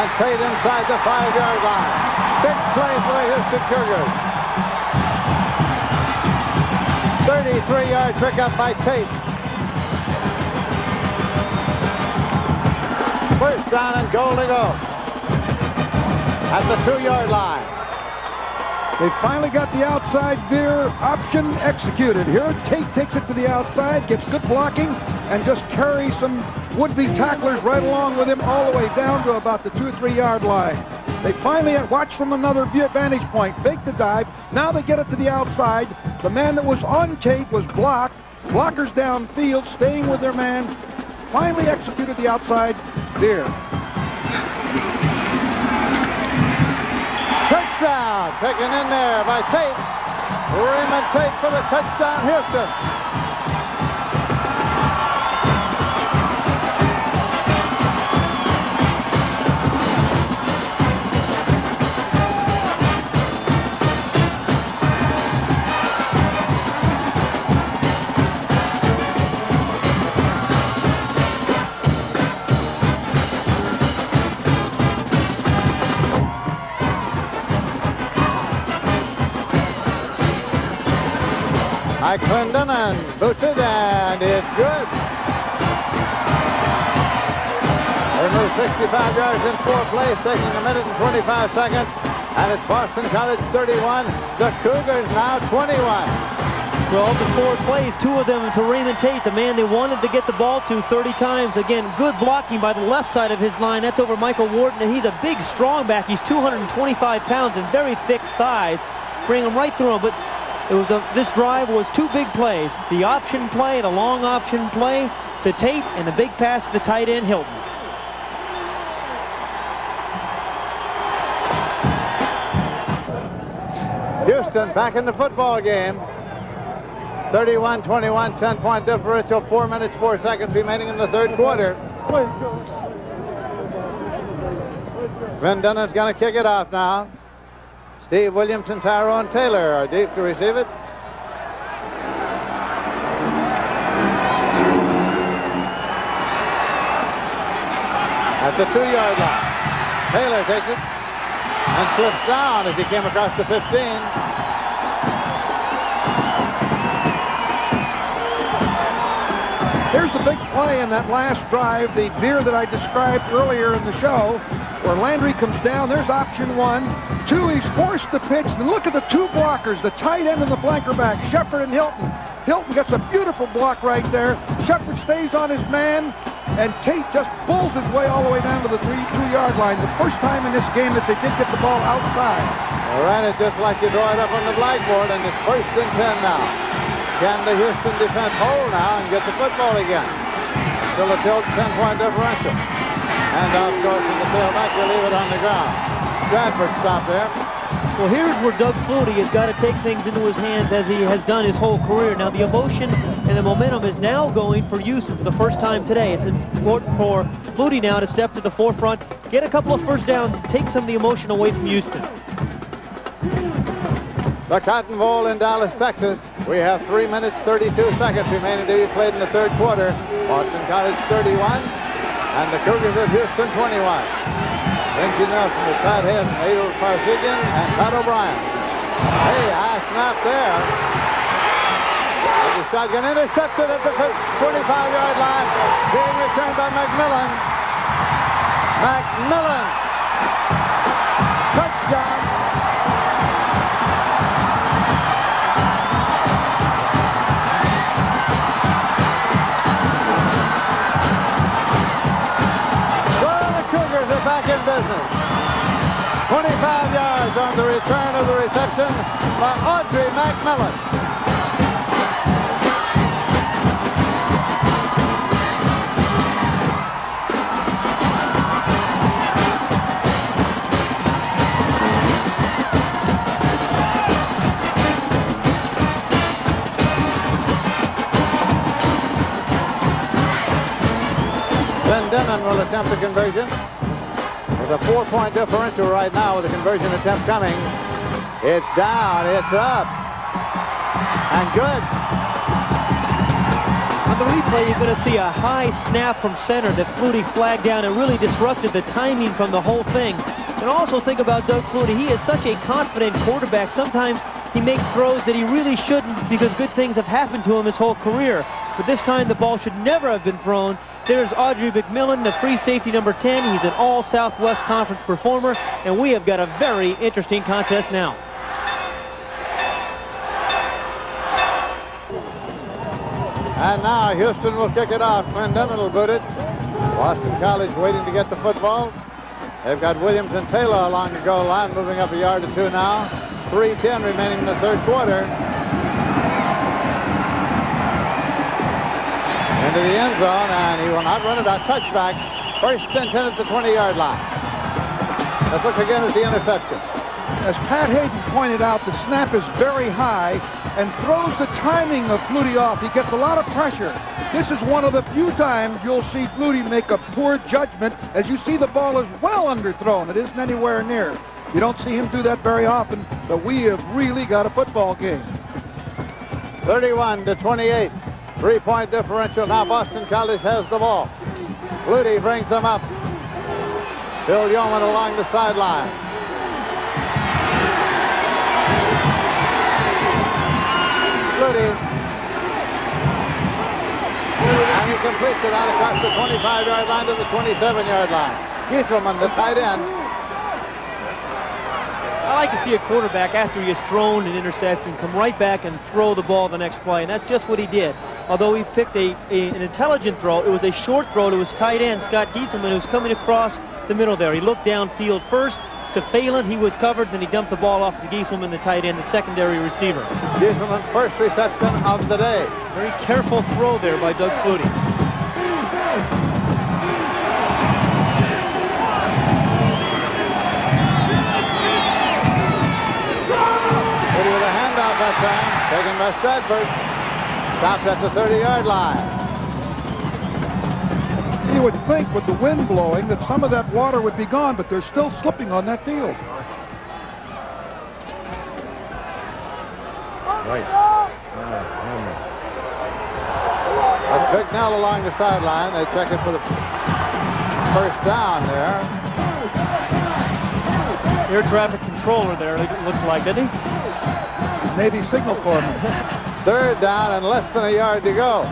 and Tate inside the 5-yard line. Big play for the Houston Cougars. 33-yard pickup by Tate. First down and goal to go at the 2-yard line. They finally got the outside veer option executed. Here, Tate takes it to the outside, gets good blocking, and just carries some would-be tacklers right along with him all the way down to about the 2 or 3-yard line. They finally watch from another vantage point, fake the dive. Now they get it to the outside. The man that was on Tate was blocked. Blockers downfield, staying with their man. Finally executed the outside veer. Touchdown, taken in there by Tate. Raymond Tate for the touchdown, Houston. Mike Clendenon boots it, and it's good. They move 65 yards in 4 plays, taking 1 minute and 25 seconds, and it's Boston College 31, the Cougars now 21. Well, the 4 plays, 2 of them to Raymond Tate, the man they wanted to get the ball to 30 times. Again, good blocking by the left side of his line. That's over Michael Wharton, and he's a big, strong back. He's 225 pounds and very thick thighs. Bring him right through him, but this drive was 2 big plays. The option play, the long option play to Tate, and the big pass to the tight end, Hilton. Houston back in the football game. 31-21, 10-point differential, 4 minutes, 4 seconds remaining in the 3rd quarter. Clendenon's going to kick it off now. Steve Williams and Tyrone Taylor are deep to receive it. At the 2-yard line. Taylor takes it and slips down as he came across the 15. Here's the big play in that last drive, the veer that I described earlier in the show, where Landry comes down. There's option 1. 2, he's forced to pitch. And look at the 2 blockers, the tight end and the flanker back, Shepard and Hilton. Hilton gets a beautiful block right there. Shepard stays on his man, and Tate just pulls his way all the way down to the 2-yard line. The first time in this game that they did get the ball outside. They ran it just like you draw it up on the blackboard, and it's 1st and 10 now. Can the Houston defense hold now and get the football again? Still a 10-point differential. And off goes to the tailback. We'll leave it on the ground. Stratford stopped there. Well, here's where Doug Flutie has got to take things into his hands as he has done his whole career. Now, the emotion and the momentum is now going for Houston for the first time today. It's important for Flutie now to step to the forefront, get a couple of first downs, take some of the emotion away from Houston. The Cotton Bowl in Dallas, Texas. We have 3 minutes, 32 seconds remaining to be played in the 3rd quarter. Boston College 31, and the Cougars of Houston 21. Lindsey Nelson with Pat Hayden, Adel Parsegian, and Pat O'Brien. Hey, high snap there. The shotgun intercepted at the 25-yard line. Being returned by McMillan. McMillan. Touchdown. Back in business. 25 yards on the return of the reception by Audrey McMillan. Clendenin will attempt the conversion. With a 4-point differential right now with the conversion attempt coming. It's down, it's up, and good. On the replay, you're going to see a high snap from center that Flutie flagged down and really disrupted the timing from the whole thing. And also think about Doug Flutie. He is such a confident quarterback. Sometimes he makes throws that he really shouldn't because good things have happened to him his whole career. But this time the ball should never have been thrown. There's Audrey McMillan, the free safety number 10. He's an all-Southwest Conference performer, and we have got a very interesting contest now. And now Houston will kick it off. Clendenin will boot it. Boston College waiting to get the football. They've got Williams and Taylor along the goal line, moving up a yard or two now. 3:10 remaining in the third quarter. Into the end zone, and he will not run it out. Touchback. First and 10 at the 20-yard line. Let's look again at the interception. As Pat Hayden pointed out, the snap is very high and throws the timing of Flutie off. He gets a lot of pressure. This is one of the few times you'll see Flutie make a poor judgment. As you see, the ball is well underthrown. It isn't anywhere near. You don't see him do that very often, but we have really got a football game. 31-28. 3-point differential. Now Boston College has the ball. Flutie brings them up. Bill Yeoman along the sideline. Flutie. And he completes it out across the 25-yard line to the 27-yard line. Gieselman, the tight end. I like to see a quarterback, after he has thrown an interception, come right back and throw the ball the next play, and that's just what he did. Although he picked an intelligent throw, it was a short throw to his tight end, Scott Gieselman, who's coming across the middle there. He looked downfield first to Phelan. He was covered, then he dumped the ball off to Gieselman, the tight end, the secondary receiver. Gieselman's first reception of the day. Very careful throw there by Doug Flutie. Flutie with a handout that time, taken by Stratford. Stopped at the 30-yard line. You would think with the wind blowing that some of that water would be gone, but they're still slipping on that field. Right. That's Bignell along the sideline. They check it for the first down there. Air traffic controller there, it looks like, doesn't he? Navy signal corps. Third down and less than a yard to go.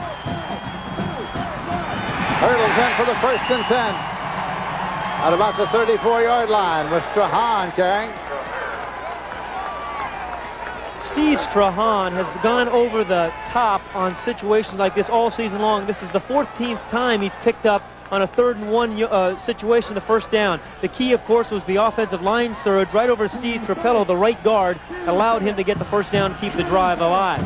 Hurdles in for the first and 10. At about the 34-yard line with Strahan carrying. Steve Strahan has gone over the top on situations like this all season long. This is the 14th time he's picked up on a 3rd and 1 situation, the first down. The key, of course, was the offensive line surge right over Steve Trapello, the right guard, allowed him to get the first down and keep the drive alive.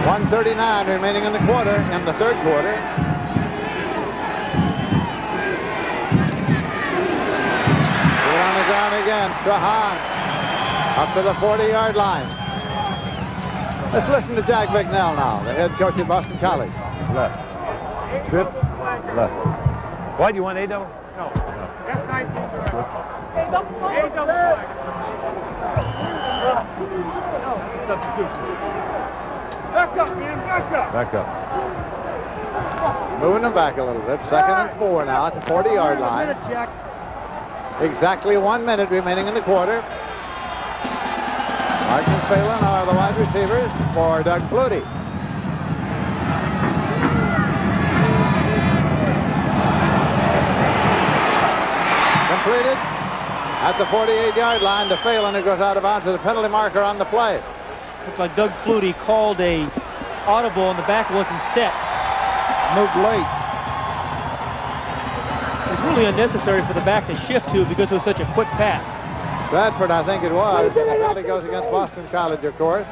1:39 remaining in the quarter, in the third quarter. Put on the ground again, Strahan up to the 40-yard line. Let's listen to Jack Bignell now, the head coach at Boston College. Left. Trip. Left. Why do you want A double? No. That's 19. A double. A double. No, substitute. Back up, man. Back up. Back up. Moving them back a little bit. 2nd and 4 now at the 40-yard line. Exactly 1 minute remaining in the quarter. Martin and Phelan are the wide receivers for Doug Flutie. Completed at the 48-yard line to Phelan, who goes out of bounds to the penalty marker on the play. Looked like Doug Flutie called a audible and the back wasn't set. Moved late. It was really unnecessary for the back to shift to because it was such a quick pass. Stratford, I think it was. And the penalty goes against Boston College, of course.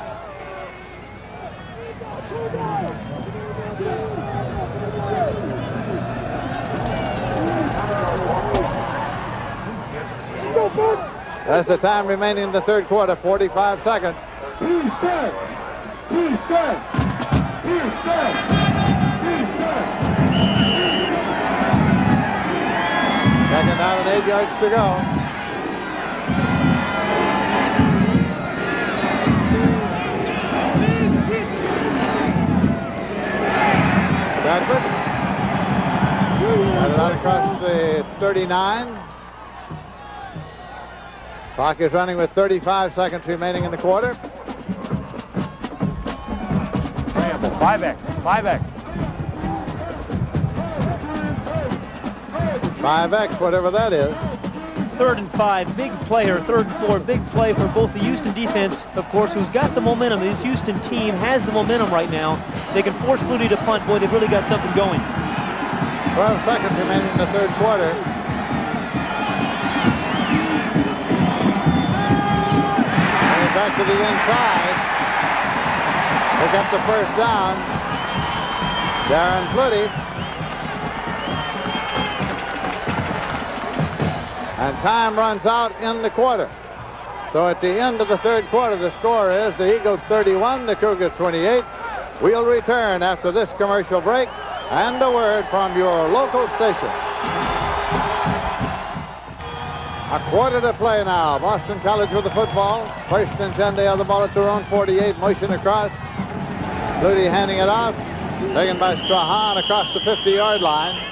That's the time remaining in the third quarter, 45 seconds. now than 8 yards to go. Bradford. Got it out across the 39. Clock is running with 35 seconds remaining in the quarter. 5X, 5X. 5X, whatever that is. 3rd and 5, big play here. 3rd and 4, big play for both the Houston defense, of course, who's got the momentum. This Houston team has the momentum right now. They can force Flutie to punt. Boy, they've really got something going. 12 seconds remaining in the 3rd quarter. And back to the inside. Pick up the 1st down. Darren Flutie. And time runs out in the quarter. So at the end of the 3rd quarter, the score is the Eagles 31, the Cougars 28. We'll return after this commercial break and a word from your local station. A quarter to play now. Boston College with the football. 1st and 10, they have the ball at their own 48. Motion across. Flutie handing it off. Taken by Strahan across the 50-yard line.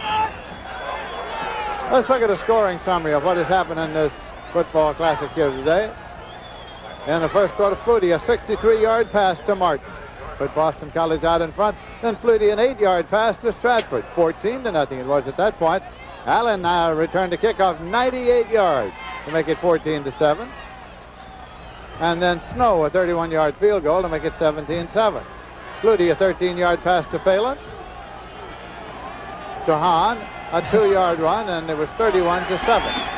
Let's look at a scoring summary of what has happened in this football classic here today. In the 1st quarter, Flutie, a 63-yard pass to Martin. Put Boston College out in front. Then Flutie, an 8-yard pass to Stratford. 14-0 it was at that point. Allen now returned to kickoff 98 yards to make it 14-7. And then Snow, a 31-yard field goal to make it 17-7. Flutie, a 13-yard pass to Phelan. Strahan, a 2-yard run, and it was 31-7.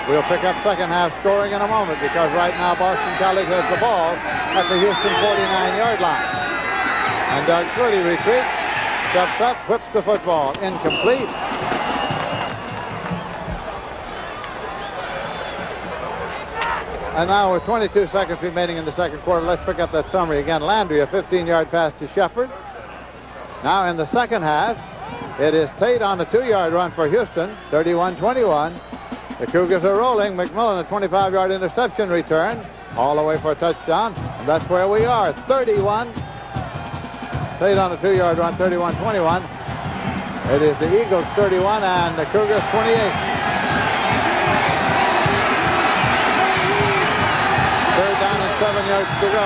We'll pick up second half scoring in a moment because right now Boston College has the ball at the Houston 49-yard line. And Doug Flutie retreats, steps up, whips the football. Incomplete. And now with 22 seconds remaining in the 2nd quarter, let's pick up that summary again. Landry, a 15-yard pass to Shepard. Now in the 2nd half, it is Tate on a 2-yard run for Houston, 31-21. The Cougars are rolling. McMillan, a 25-yard interception return, all the way for a touchdown. And that's where we are, 31. Tate on a 2-yard run, 31-21. It is the Eagles 31 and the Cougars 28. 3rd down and 7 yards to go.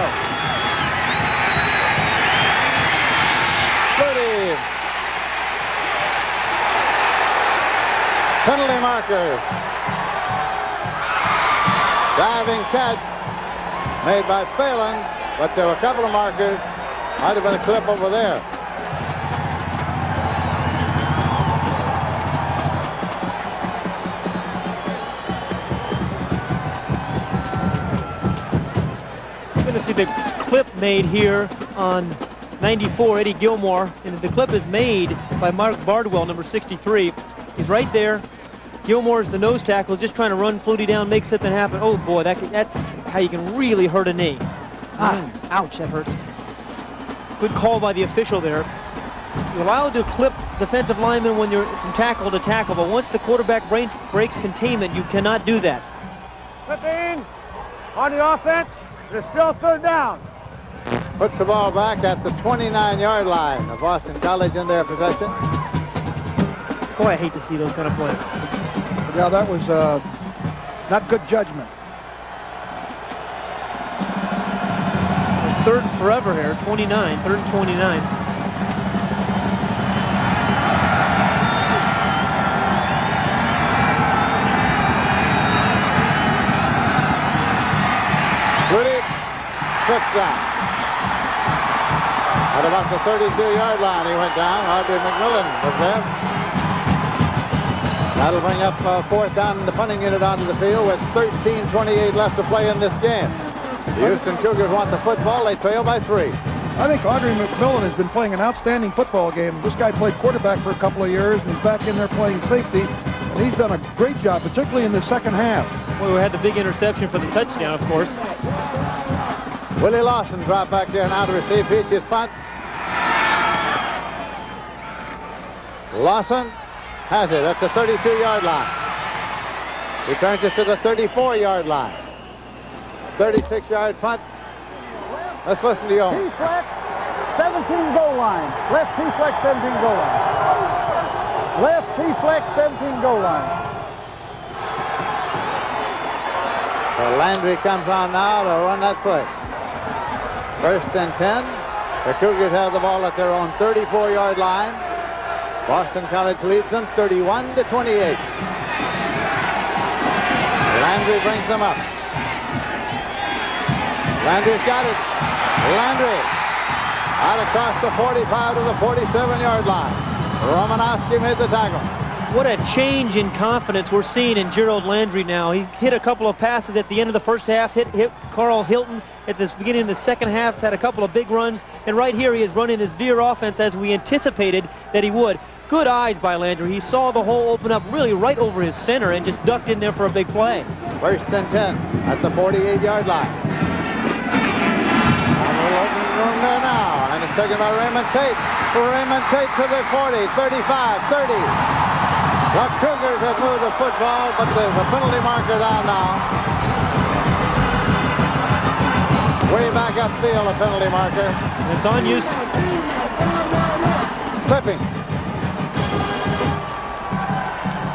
Flutie. Penalty markers. Diving catch made by Phelan, but there were a couple of markers. Might have been a clip over there. We're going to see the clip made here on 94, Eddie Gilmore, and the clip is made by Mark Bardwell, number 63. He's right there. Gilmore's the nose tackle, just trying to run Flutie down, make something happen. Oh boy, that's how you can really hurt a knee. Ouch, that hurts. Good call by the official there. You're allowed to clip defensive linemen when you're from tackle to tackle, but once the quarterback breaks containment, you cannot do that. Clipping on the offense. It's still 3rd down. Puts the ball back at the 29-yard line of Boston College in their possession. Boy, I hate to see those kind of plays. Yeah, that was not good judgment. It's 3rd and forever here, 29, 3rd and 29. Flutie, 6 down. At about the 32-yard line, he went down. Audrey McMillan was there. That'll bring up 4th down in the punting unit onto the field with 13:28 left to play in this game. The Houston Cougars want the football. They trail by 3. I think Audrey McMillan has been playing an outstanding football game. This guy played quarterback for a couple of years, and he's back in there playing safety. And he's done a great job, particularly in the 2nd half. Well, we had the big interception for the touchdown, of course. Willie Lawson dropped back there now to receive Peach's punt. Lawson has it at the 32-yard line. Returns it to the 34-yard line. 36-yard punt. Let's listen to you. T-flex, 17 goal line. Left T-flex, 17 goal line. Left T-flex, 17 goal line. So Landry comes on now to run that play. 1st and 10. The Cougars have the ball at their own 34-yard line. Boston College leads them 31-28. Landry brings them up. Landry's got it. Landry out across the 45 to the 47-yard line. Romanowski made the tackle. What a change in confidence we're seeing in Gerald Landry now. He hit a couple of passes at the end of the first half, hit Carl Hilton at the beginning of the second half, had a couple of big runs, and right here he is running his veer offense as we anticipated that he would. Good eyes by Landry. He saw the hole open up really right over his center and just ducked in there for a big play. 1st and 10 at the 48-yard line. A little open room there now, and it's taken by Raymond Tate. Raymond Tate to the 40, 35, 30. The Cougars have moved the football, but there's a penalty marker down now. Way back upfield, a penalty marker. It's on Houston. Clipping.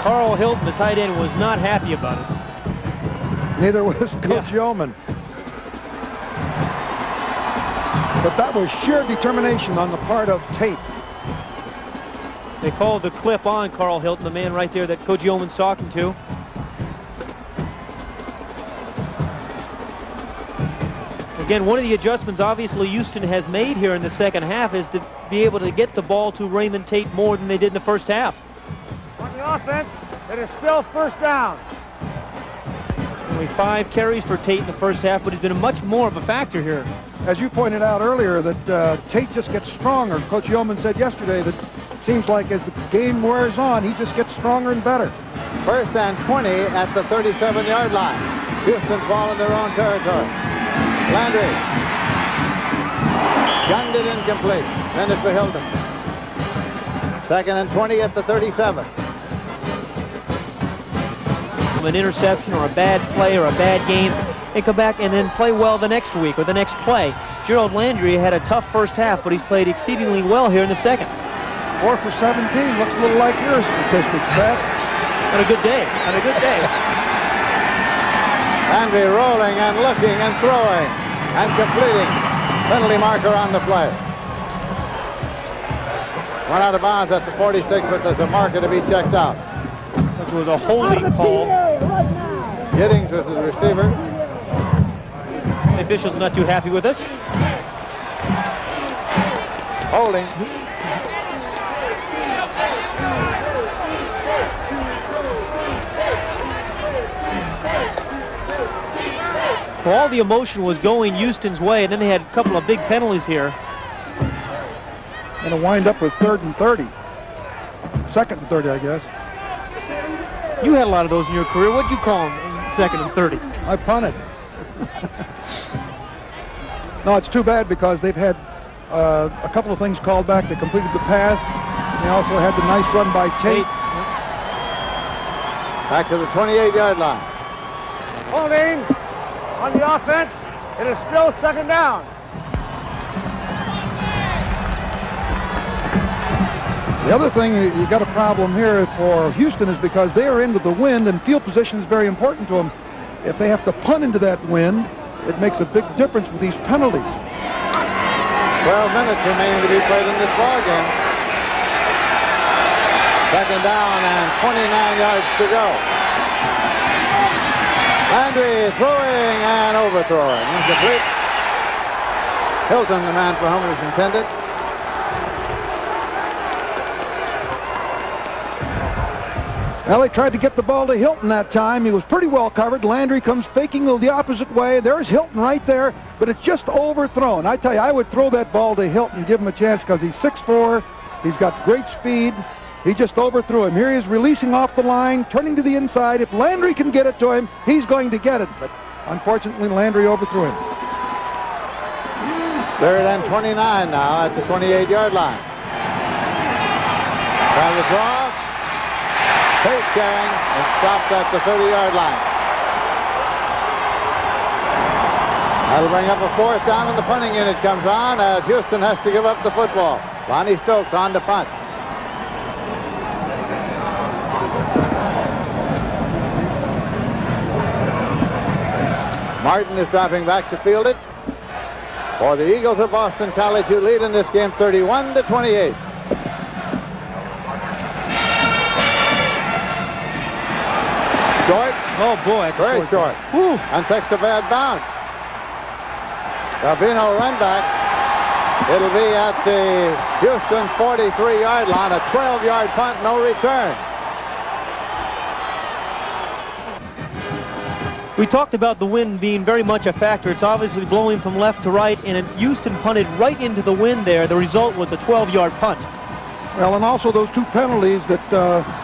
Carl Hilton, the tight end, was not happy about it. Neither was Coach Yeoman. But that was sheer determination on the part of Tate. They called the clip on Carl Hilton, the man right there that Coach Yeoman's talking to. Again, one of the adjustments obviously Houston has made here in the second half is to be able to get the ball to Raymond Tate more than they did in the first half. On the offense, it is still 1st down. Only 5 carries for Tate in the first half, but he's been much more of a factor here. As you pointed out earlier, that Tate just gets stronger. Coach Yeoman said yesterday that it seems like as the game wears on, he just gets stronger and better. 1st and 20 at the 37-yard line. Houston's ball in their own territory. Landry gunned it incomplete. Send it for Hilton. 2nd and 20 at the 37. An interception or a bad play or a bad game and come back and then play well the next week or the next play. Gerald Landry had a tough first half, but he's played exceedingly well here in the second. 4 for 17. Looks a little like your statistics, Pat. On a good day. On a good day. Landry rolling and looking and throwing and completing. Penalty marker on the play. Run out of bounds at the 46, but there's a marker to be checked out. It was a holding call. Giddings was the receiver. The official's not too happy with us. Holding. Well, all the emotion was going Houston's way, and then they had a couple of big penalties here. Going to wind up with 3rd and 30. 2nd and 30, I guess. You had a lot of those in your career. What'd you call them in 2nd and 30? I punted. No, it's too bad because they've had a couple of things called back. They completed the pass. They also had the nice run by Tate. Back to the 28-yard line. Holding on the offense. It is still 2nd down. The other thing, you got a problem here for Houston is because they are in with the wind and field position is very important to them. If they have to punt into that wind, it makes a big difference with these penalties. 12 minutes remaining to be played in this ball game. 2nd down and 29 yards to go. Landry throwing and overthrowing. Incomplete. Hilton, the man for whom it was intended. Well, they tried to get the ball to Hilton that time. He was pretty well covered. Landry comes faking the opposite way. There's Hilton right there, but it's just overthrown. I tell you, I would throw that ball to Hilton, give him a chance because he's 6'4". He's got great speed. He just overthrew him. Here he is releasing off the line, turning to the inside. If Landry can get it to him, he's going to get it. But unfortunately, Landry overthrew him. 3rd and 29 now at the 28-yard line. Trying to draw. Tate carrying and stopped at the 30-yard line. That'll bring up a 4th down, and the punting unit comes on as Houston has to give up the football. Lonnie Stokes on to punt. Martin is dropping back to field it for the Eagles of Boston College, who lead in this game 31-28. Short. Oh boy, that's very short. And takes a bad bounce. There'll be no run back. It'll be at the Houston 43-yard line, a 12-yard punt, no return. We talked about the wind being very much a factor. It's obviously blowing from left to right, and Houston punted right into the wind there. The result was a 12-yard punt. Well, and also those 2 penalties that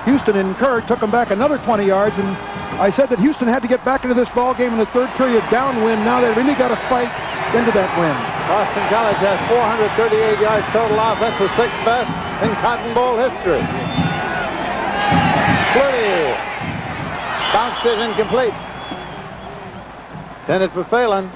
Houston incurred took them back another 20 yards, and I said that Houston had to get back into this ball game in the 3rd period downwind. Now they really got to fight into that wind. Boston College has 438 yards total offense, the 6th best in Cotton Bowl history. Flutie bounced it incomplete. Intended for Phelan.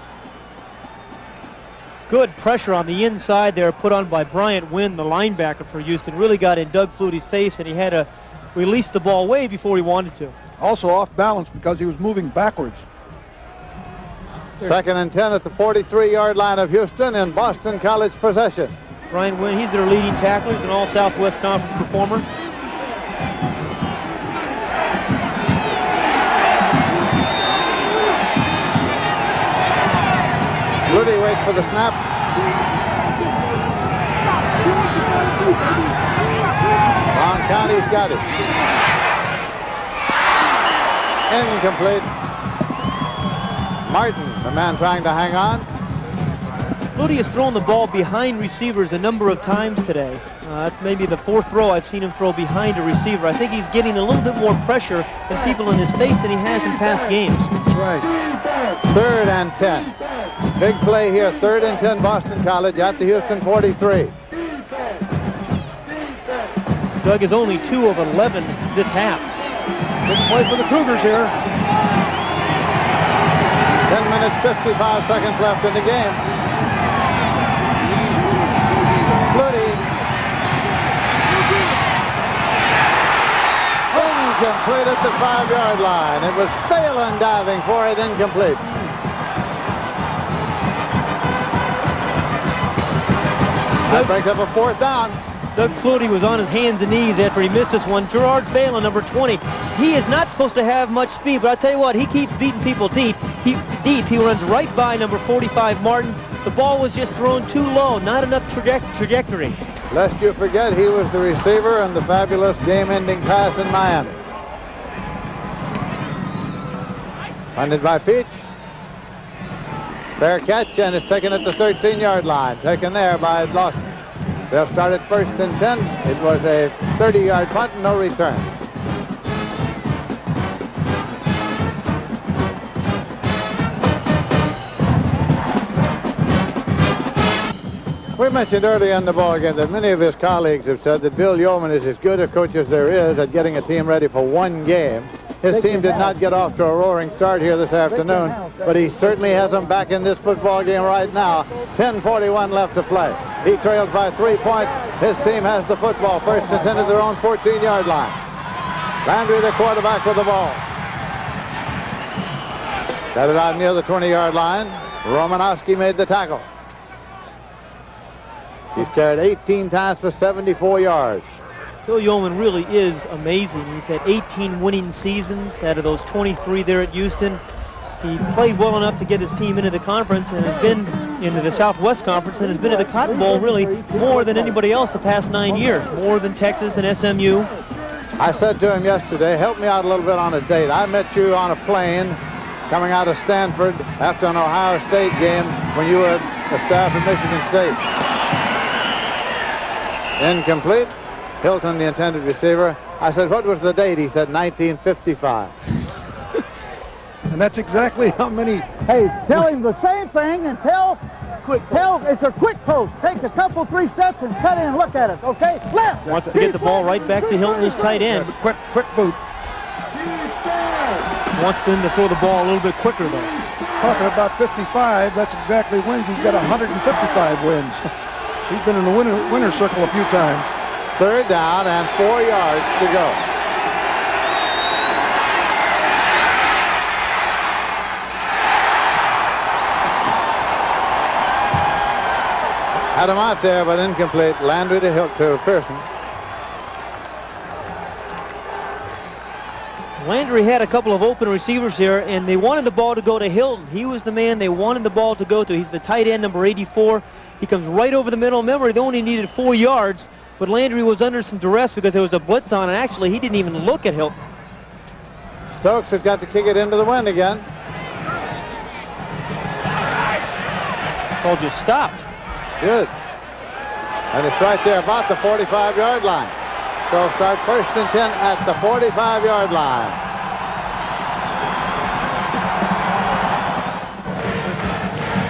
Good pressure on the inside there put on by Bryant Wynn, the linebacker for Houston. Really got in Doug Flutie's face, and he had to release the ball way before he wanted to. Also off balance because he was moving backwards. 2nd and 10 at the 43-yard line of Houston in Boston College possession. Bryant Wynn, he's their leading tackler. He's an all-Southwest Conference performer. Flutie waits for the snap. Brown County's got it. Incomplete. Martin, the man trying to hang on. Flutie has thrown the ball behind receivers a number of times today. That's maybe the 4th throw I've seen him throw behind a receiver. I think he's getting a little bit more pressure than people in his face than he has in past games. That's right. 3rd and 10. Big play here, 3rd and 10 Boston College at the Houston 43. Doug is only 2 of 11 this half. Big play for the Cougars here. 10 minutes, 55 seconds left in the game. Flutie. Incomplete at the 5-yard line. It was Phelan diving for it, incomplete. That brings up a 4th down. Doug Flutie was on his hands and knees after he missed this one. Gerard Phelan, number 20. He is not supposed to have much speed, but I'll tell you what, he keeps beating people deep. He runs right by number 45, Martin. The ball was just thrown too low, not enough trajectory. Lest you forget, he was the receiver in the fabulous game-ending pass in Miami. Funded by Peach. Fair catch, and it's taken at the 13-yard line. Taken there by Lawson. They'll start at 1st and 10. It was a 30-yard punt, no return. We mentioned earlier in the ball game that many of his colleagues have said that Bill Yeoman is as good a coach as there is at getting a team ready for one game. His team did not get off to a roaring start here this afternoon, but he certainly has them back in this football game right now. 10:41 left to play. He trails by 3 points. His team has the football. 1st and 10 at their own 14-yard line. Landry, the quarterback, with the ball. Got it out near the 20-yard line. Romanowski made the tackle. He's carried 18 times for 74 yards. Bill Yeoman really is amazing. He's had 18 winning seasons out of those 23 there at Houston. He played well enough to get his team into the conference and has been into the Southwest Conference and has been to the Cotton Bowl really more than anybody else the past 9 years, more than Texas and SMU. I said to him yesterday, help me out a little bit on a date. I met you on a plane coming out of Stanford after an Ohio State game when you were a staff at Michigan State. Incomplete. Hilton, the intended receiver. I said, what was the date? He said 1955. And that's exactly how many. Hey, tell him the same thing and tell it's a quick post. Take a couple, 3 steps and cut in and look at it, okay? Left. Wants to get the ball right back to Hilton, his tight end. Quick boot. Wants them to throw the ball a little bit quicker, though. Talking about 55, that's exactly wins. He's got 155 wins. He's been in the winner circle a few times. 3rd down and 4 yards to go. Had him out there, but incomplete. Landry to Pearson. Landry had a couple of open receivers here, and they wanted the ball to go to Hilton. He was the man they wanted the ball to go to. He's the tight end, number 84. He comes right over the middle. Remember, they only needed 4 yards, but Landry was under some duress because there was a blitz on, and actually he didn't even look at Hilton. Stokes has got to kick it into the wind again. Ball just stopped. Good. And it's right there about the 45-yard line. So start 1st and 10 at the 45-yard line.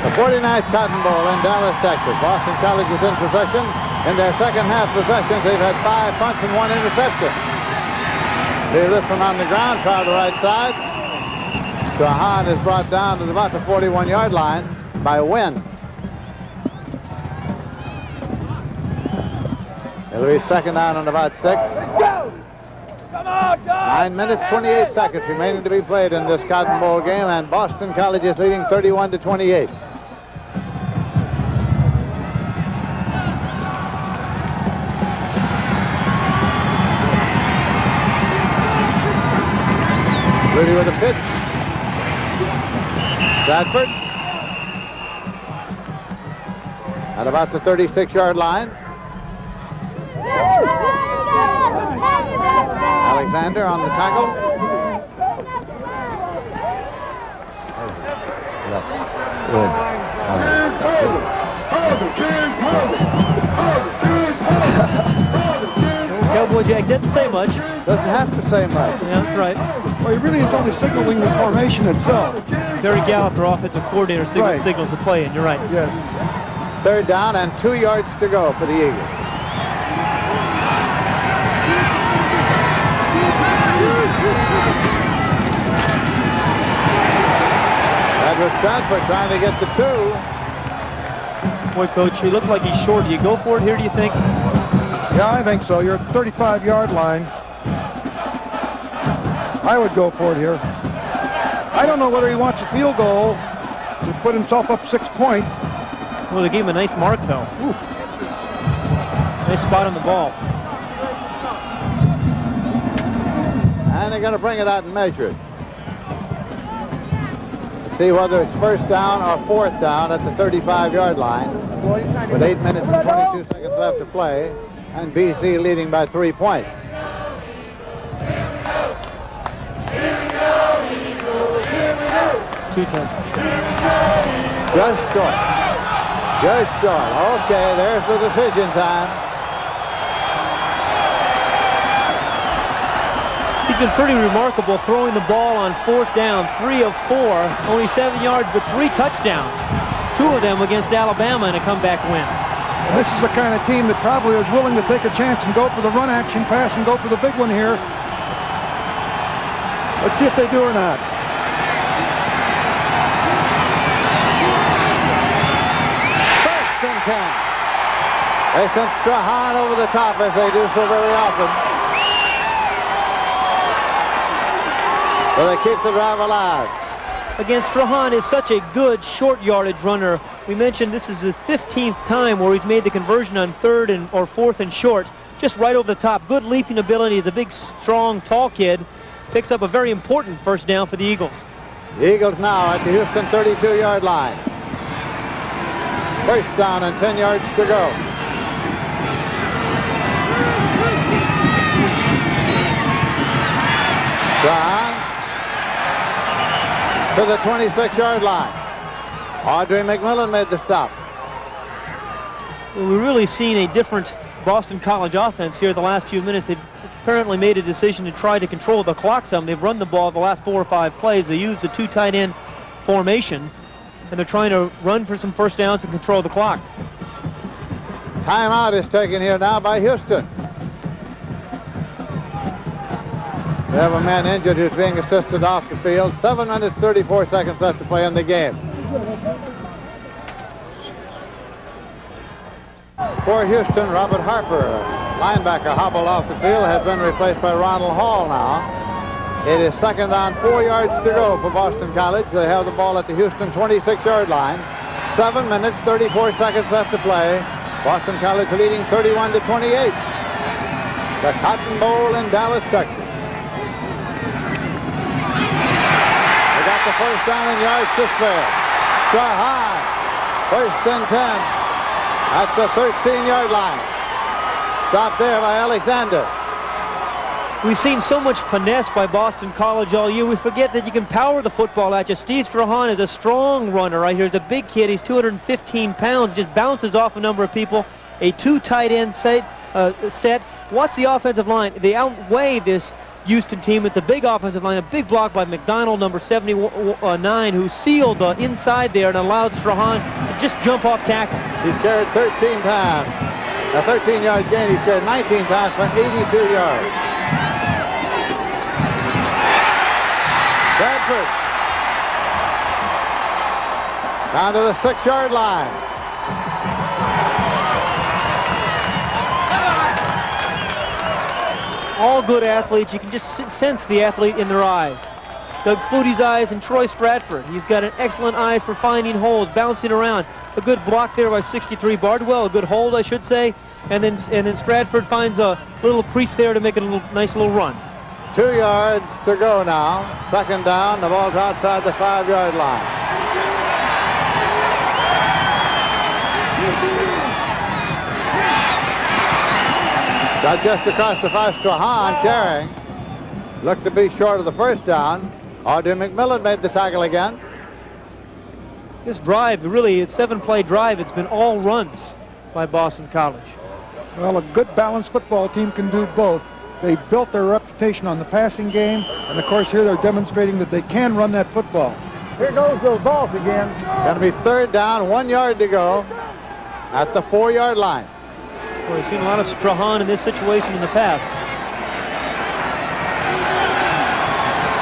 The 49th Cotton Bowl in Dallas, Texas. Boston College is in possession. In their second half possessions, they've had 5 punts and 1 interception. Leave this one on the ground, try the right side. Strahan is brought down to about the 41-yard line by Wynn. It'll be 2nd down and about 6. Come on, 9 minutes, 28 seconds remaining to be played in this Cotton Bowl game, and Boston College is leading 31-28. Rudy with a pitch. Bradford at about the 36-yard line. Alexander on the tackle. Cowboy Jack didn't say much. Doesn't have to say much. Yeah, that's right. Well, he really is only signaling the formation itself. Terry Gallup, our offensive coordinator, signals the play, and you're right. Yes. 3rd down and 2 yards to go for the Eagles. That was Stratford trying to get the 2. Boy, Coach, he looked like he's short. Do you go for it here, do you think? Yeah, I think so. You're at the 35-yard line. I would go for it here. I don't know whether he wants a field goal to put himself up 6 points. Well, they gave him a nice mark, though. Ooh. Nice spot on the ball. And they're going to bring it out and measure it. See whether it's 1st down or 4th down at the 35-yard line. With 8 minutes and 22 seconds left to play. And BC leading by 3 points. Just short. Just short. Okay, there's the decision time. He's been pretty remarkable throwing the ball on 4th down, 3 of 4, only 7 yards, but 3 touchdowns. 2 of them against Alabama in a comeback win. And this is the kind of team that probably is willing to take a chance and go for the run action pass and go for the big one here. Let's see if they do or not. First and 10. They sent Strahan over the top as they do so very often. But they keep the drive alive. Again, Strahan is such a good short yardage runner. We mentioned this is his 15th time where he's made the conversion on 3rd or 4th and short. Just right over the top. Good leaping ability. He's a big, strong, tall kid. Picks up a very important 1st down for the Eagles. The Eagles now at the Houston 32-yard line. 1st down and 10 yards to go. Strahan to the 26-yard line. Audrey McMillan made the stop. Well, we've really seen a different Boston College offense here the last few minutes. They've apparently made a decision to try to control the clock some. They've run the ball the last 4 or 5 plays. They used the 2 tight end formation, and they're trying to run for some 1st downs and control the clock. Timeout is taken here now by Houston. We have a man injured who's being assisted off the field. 7 minutes, 34 seconds left to play in the game. For Houston, Robert Harper, linebacker, hobbled off the field, has been replaced by Ronald Hall now. It is 2nd down, 4 yards to go for Boston College. They have the ball at the Houston 26-yard line. 7 minutes, 34 seconds left to play. Boston College leading 31-28. The Cotton Bowl in Dallas, Texas. They got the first down in yards to spare. Strahan, 1st and 10 at the 13-yard line. Stopped there by Alexander. We've seen so much finesse by Boston College all year. We forget that you can power the football at you. Steve Strahan is a strong runner right here. He's a big kid. He's 215 pounds. Just bounces off a number of people. A 2 tight end set. Watch the offensive line. They outweigh this Houston team. It's a big offensive line. A big block by McDonald, number 79, who sealed the inside there and allowed Strahan to just jump off tackle. He's carried 13 times. A 13-yard gain. He's carried 19 times for 82 yards. Bradford down to the 6-yard line. All good athletes. You can just sense the athlete in their eyes. Doug Flutie's eyes and Troy Stratford. He's got an excellent eye for finding holes, bouncing around. A good block there by 63 Bardwell, a good hold, I should say. And then Stratford finds a little crease there to make it a nice little run. 2 yards to go now. 2nd down. The ball's outside the 5-yard line. Got just across the 5. Strahan carrying. Looked to be short of the first down. Audrey McMillan made the tackle again. This drive, really, it's 7-play drive. It's been all runs by Boston College. Well, a good balanced football team can do both. They built their reputation on the passing game, and of course here they're demonstrating that they can run that football. Here goes the Vols again. Going to be 3rd down, 1 yard to go at the 4-yard line. Well, we've seen a lot of Strahan in this situation in the past.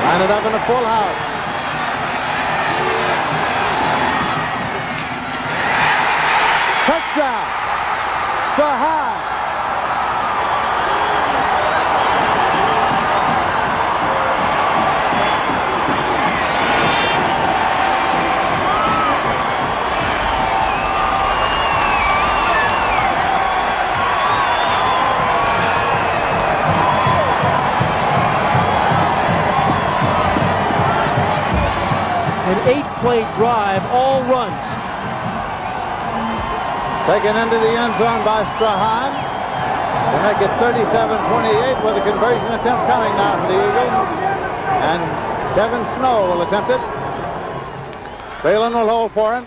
Line it up in a full house. Touchdown, Strahan. An 8-play drive, all runs. Taken into the end zone by Strahan to make it 37-28 with a conversion attempt coming now for the Eagles. And Kevin Snow will attempt it. Phelan will hold for him.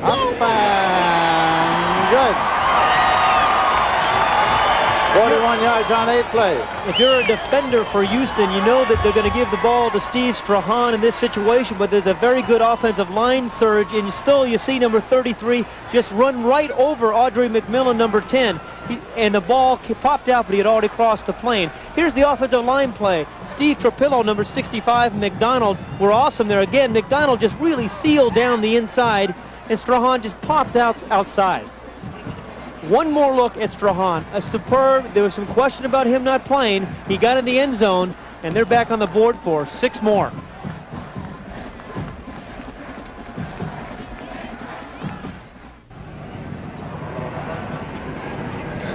Up and good. 41 yards on 8 plays. If you're a defender for Houston, you know that they're going to give the ball to Steve Strahan in this situation, but there's a very good offensive line surge, and still you see number 33 just run right over Audrey McMillan, number 10, and the ball popped out, but he had already crossed the plane. Here's the offensive line play. Steve Trapillo, number 65, McDonald were awesome there. Again, McDonald just really sealed down the inside, and Strahan just popped out outside. One more look at Strahan, a superb. There was some question about him not playing. He got in the end zone, and they're back on the board for 6 more.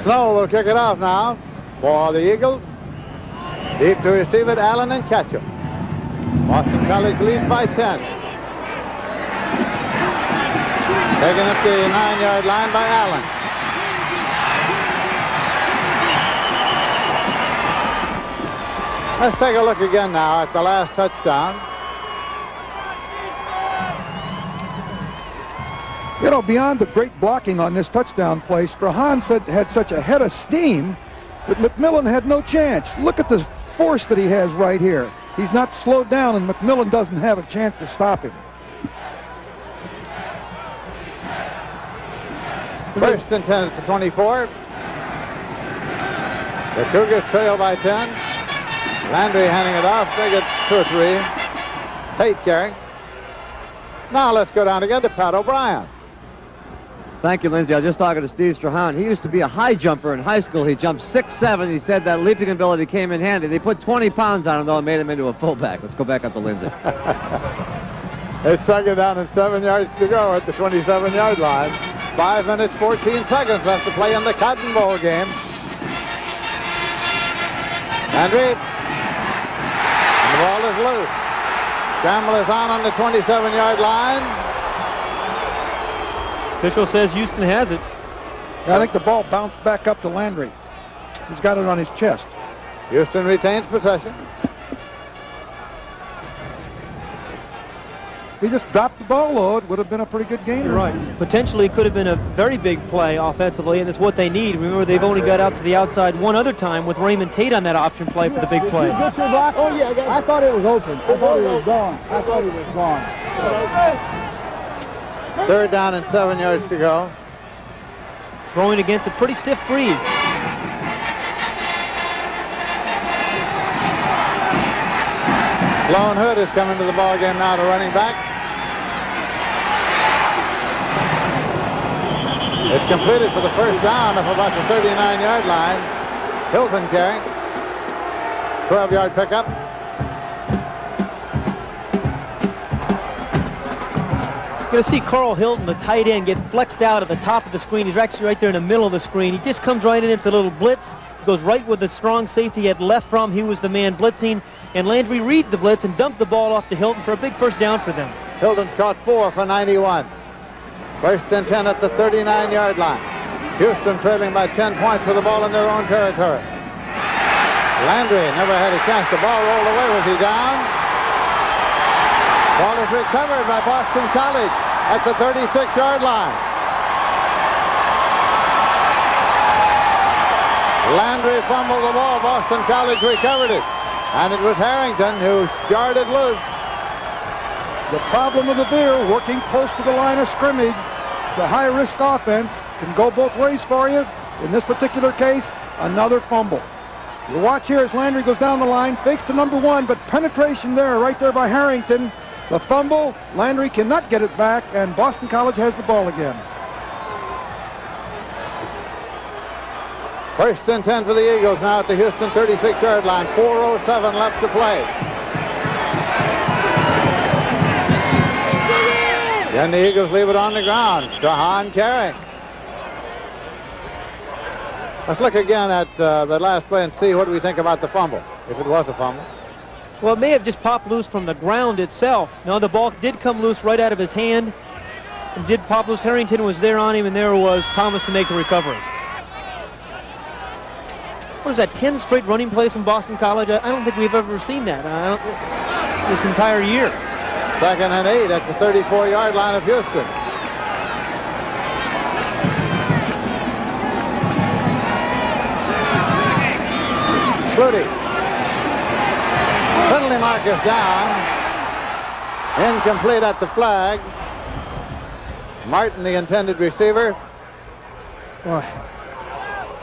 Snow will kick it off now for the Eagles. Deep to receive it, Allen and Ketchum. Boston College leads by 10. Taking up the 9-yard line by Allen. Let's take a look again now at the last touchdown. You know, beyond the great blocking on this touchdown play, Strahan had such a head of steam that McMillan had no chance. Look at the force that he has right here. He's not slowed down, and McMillan doesn't have a chance to stop him. First and 10 at the 24. The Cougars trail by 10. Landry handing it off. They get 2 or 3. Tate carrying. Now let's go down again to Pat O'Brien. Thank you, Lindsay. I was just talking to Steve Strahan. He used to be a high jumper in high school. He jumped 6'7". He said that leaping ability came in handy. They put 20 pounds on him, though, and made him into a fullback. Let's go back up to Lindsay. It's 2nd down and 7 yards to go at the 27-yard line. 5 minutes, 14 seconds left to play in the Cotton Bowl game. Landry. And the ball is loose. Scramble is on the 27-yard line. Official says Houston has it. I think the ball bounced back up to Landry. He's got it on his chest. Houston retains possession. He just dropped the ball low. It would have been a pretty good game. You're right. Potentially could have been a very big play offensively, and it's what they need. Remember, they've only got out to the outside one other time with Raymond Tate on that option play for the big play. Did you get your block? Oh, yeah. I thought it was open. I thought he was gone. I thought he was gone. 3rd down and 7 yards to go. Throwing against a pretty stiff breeze. Sloan Hood is coming to the ball game now to running back. It's completed for the first down of about the 39-yard line. Hilton carrying. 12-yard pickup. You're going to see Carl Hilton, the tight end, get flexed out at the top of the screen. He's actually right there in the middle of the screen. He just comes right in. It's a little blitz. He goes right with the strong safety he had left from. He was the man blitzing. And Landry reads the blitz and dumped the ball off to Hilton for a big first down for them. Hilton's caught 4 for 91. First and 10 at the 39-yard line. Houston trailing by 10 points with the ball in their own territory. Landry never had a chance. The ball rolled away. Was he down? Ball is recovered by Boston College at the 36-yard line. Landry fumbled the ball. Boston College recovered it. And it was Harrington who jarred it loose. The problem with the Beer, working close to the line of scrimmage. It's a high-risk offense. Can go both ways for you. In this particular case, another fumble. You watch here as Landry goes down the line, fakes to number 1, but penetration there, right there by Harrington. The fumble, Landry cannot get it back, and Boston College has the ball again. First and 10 for the Eagles now at the Houston 36-yard line. 4:07 left to play. Then the Eagles leave it on the ground. Strahan carrying. Let's look again at the last play and see what do we think about the fumble, if it was a fumble. Well, it may have just popped loose from the ground itself. No, the ball did come loose right out of his hand. It did pop loose. Harrington was there on him, and there was Thomas to make the recovery. What is that, 10 straight running plays from Boston College? I don't think we've ever seen that this entire year. 2nd and 8 at the 34-yard line of Houston. Flutie. Penalty mark is down. Incomplete at the flag. Martin, the intended receiver. Boy,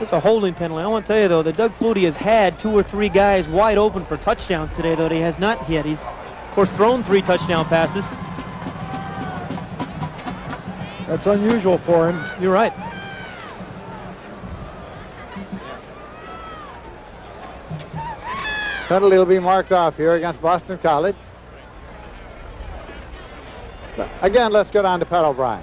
it's a holding penalty. I want to tell you, though, that Doug Flutie has had 2 or 3 guys wide open for touchdowns today, though he has not yet. He's, of course, thrown 3 touchdown passes. That's unusual for him. You're right. Penalty will be marked off here against Boston College. Again, let's go down to Pat O'Brien.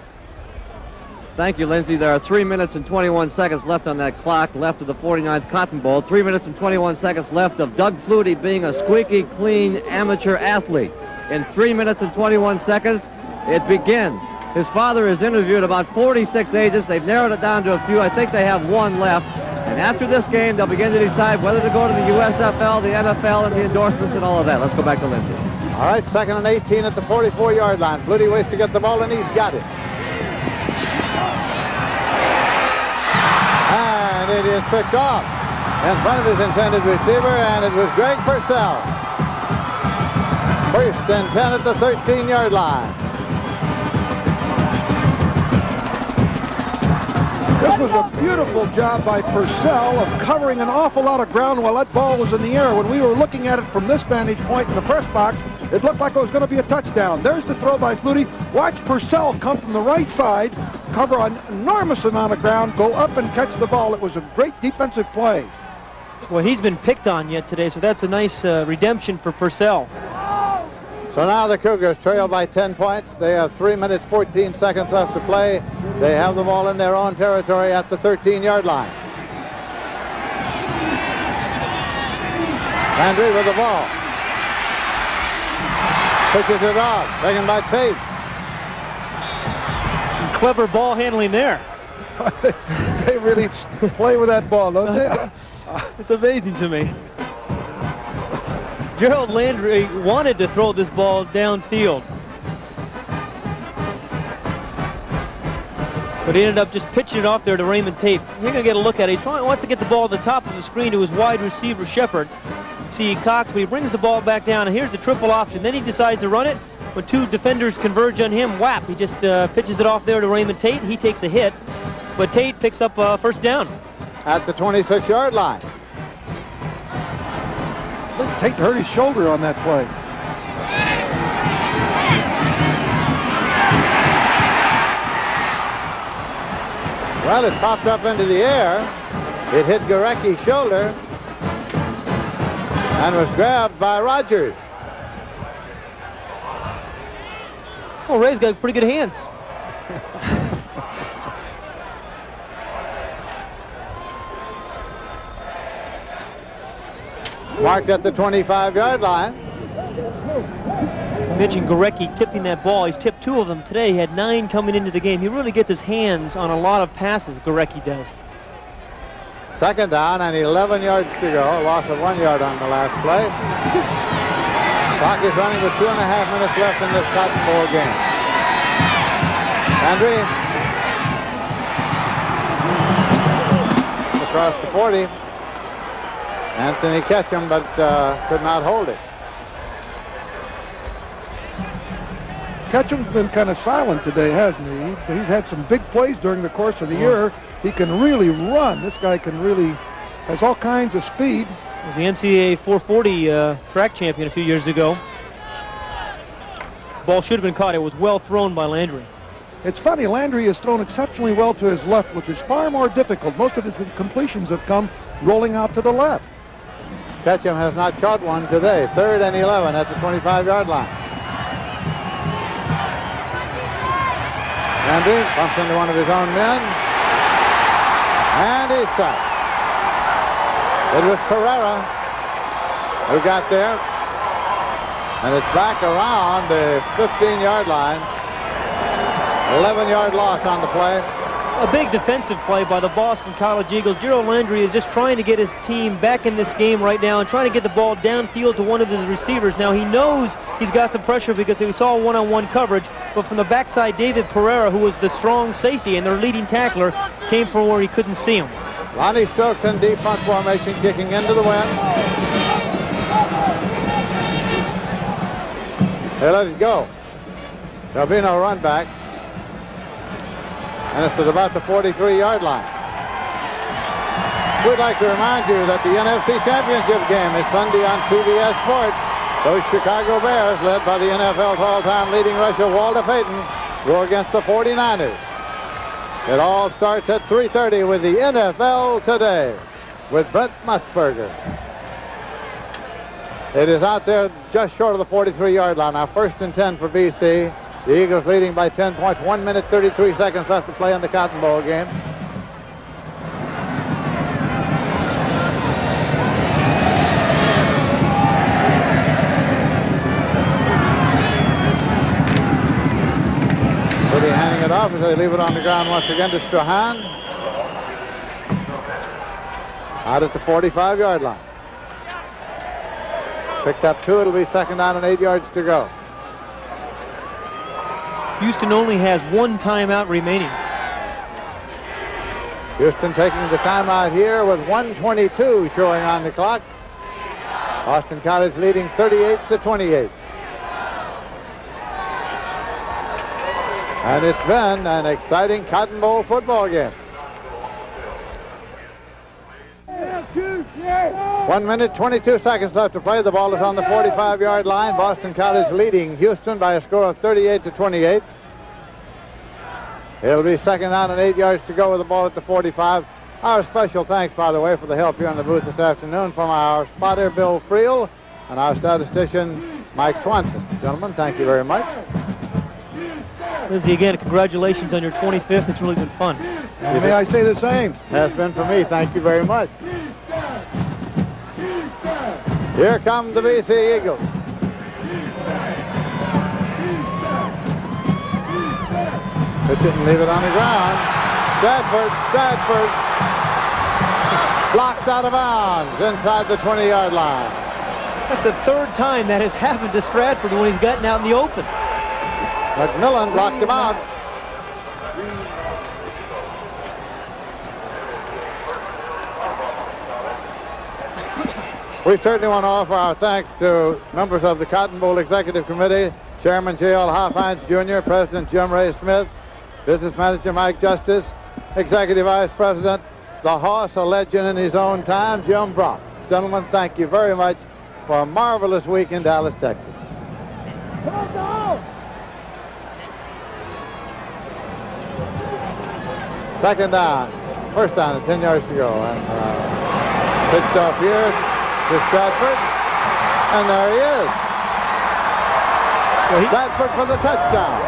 Thank you, Lindsay. There are 3 minutes and 21 seconds left on that clock, left of the 49th Cotton Bowl. 3 minutes and 21 seconds left of Doug Flutie being a squeaky clean amateur athlete. In 3 minutes and 21 seconds, it begins. His father is interviewed about 46 agents. They've narrowed it down to a few. I think they have 1 left. And after this game, they'll begin to decide whether to go to the USFL, the NFL, and the endorsements and all of that. Let's go back to Lindsay. All right, 2nd and 18 at the 44-yard line. Flutie waits to get the ball, and he's got it. And it is picked off in front of his intended receiver, and it was Greg Purcell. 1st and 10 at the 13-yard line. This was a beautiful job by Purcell of covering an awful lot of ground while that ball was in the air. When we were looking at it from this vantage point in the press box, it looked like it was going to be a touchdown. There's the throw by Flutie. Watch Purcell come from the right side, cover an enormous amount of ground, go up and catch the ball. It was a great defensive play. Well, he's been picked on yet today, so that's a nice redemption for Purcell. So now the Cougars trail by 10 points. They have 3 minutes, 14 seconds left to play. They have the ball in their own territory at the 13-yard line. Landry with the ball. Pitches it off, taken by Tate. Some clever ball handling there. They really play with that ball, don't they? It's amazing to me. Gerald Landry wanted to throw this ball downfield, but he ended up just pitching it off there to Raymond Tate. You're going to get a look at it. He wants to get the ball at the top of the screen to his wide receiver, Shepard. See Cox, but he brings the ball back down, and here's the triple option. Then he decides to run it. When two defenders converge on him, whap, he just pitches it off there to Raymond Tate. He takes a hit, but Tate picks up first down. At the 26-yard line. I think Tate hurt his shoulder on that play. Well, it popped up into the air. It hit Gorecki's shoulder and was grabbed by Rogers. Oh, Ray's got pretty good hands. Marked at the 25-yard line. You mentioned Gorecki tipping that ball. He's tipped 2 of them today. He had 9 coming into the game. He really gets his hands on a lot of passes, Gorecki does. Second down and 11 yards to go. A loss of 1 yard on the last play. Clock is running with 2.5 minutes left in this Cotton Bowl game. Landry across the 40. Anthony Ketchum, but could not hold it. Ketchum's been kind of silent today, hasn't he? He's had some big plays during the course of the year. He can really run. This guy can really, has all kinds of speed. He was the NCAA 440 track champion a few years ago. Ball should have been caught. It was well thrown by Landry. It's funny, Landry has thrown exceptionally well to his left, which is far more difficult. Most of his completions have come rolling out to the left. Ketchum has not caught one today. 3rd and 11 at the 25-yard line. Landry bumps into one of his own men. And he's sacked. It was Pereira who got there. And it's back around the 15-yard line. 11-yard loss on the play. A big defensive play by the Boston College Eagles. Gerald Landry is just trying to get his team back in this game right now and trying to get the ball downfield to one of his receivers. Now he knows he's got some pressure because he saw one-on-one coverage, but from the backside, David Pereira, who was the strong safety and their leading tackler, came from where he couldn't see him. Lonnie Stokes in deep punt formation, kicking into the wind. They let it go. There'll be no run back. And it's at about the 43-yard line. We'd like to remind you that the NFC Championship game is Sunday on CBS Sports. Those Chicago Bears, led by the NFL's all-time leading rusher Walter Payton, go against the 49ers. It all starts at 3:30 with the NFL Today with Brent Musburger. It is out there just short of the 43-yard line. Now 1st and 10 for BC. The Eagles leading by 10 points. 1 minute, 33 seconds left to play in the Cotton Bowl game. Pretty handing it off as they leave it on the ground once again to Strahan. Out at the 45-yard line. Picked up 2. It'll be 2nd down and 8 yards to go. Houston only has 1 timeout remaining. Houston taking the timeout here with 1:22 showing on the clock. Boston College leading 38-28. And it's been an exciting Cotton Bowl football game. 1 minute, 22 seconds left to play. The ball is on the 45-yard line. Boston College leading Houston by a score of 38-28. It'll be second down and 8 yards to go with the ball at the 45. Our special thanks, by the way, for the help here in the booth this afternoon from our spotter, Bill Friel, and our statistician, Mike Swanson. Gentlemen, thank you very much. Lindsey, again, congratulations on your 25th. It's really been fun. And may I say the same? Has been for me. Thank you very much. Here come the BC Eagles. Pitch it and leave it on the ground. Stratford blocked out of bounds inside the 20-yard line. That's the third time that has happened to Stratford when he's gotten out in the open. McMillan blocked him out. We certainly want to offer our thanks to members of the Cotton Bowl Executive Committee, Chairman J.L. Hoffheinz Jr., President Jim Ray Smith, Business Manager Mike Justice, Executive Vice President, the horse, a legend in his own time, Jim Brock. Gentlemen, thank you very much for a marvelous week in Dallas, Texas. Second down, first down and 10 yards to go. And pitched off here to Stratford, and there he is. Stratford for the touchdown.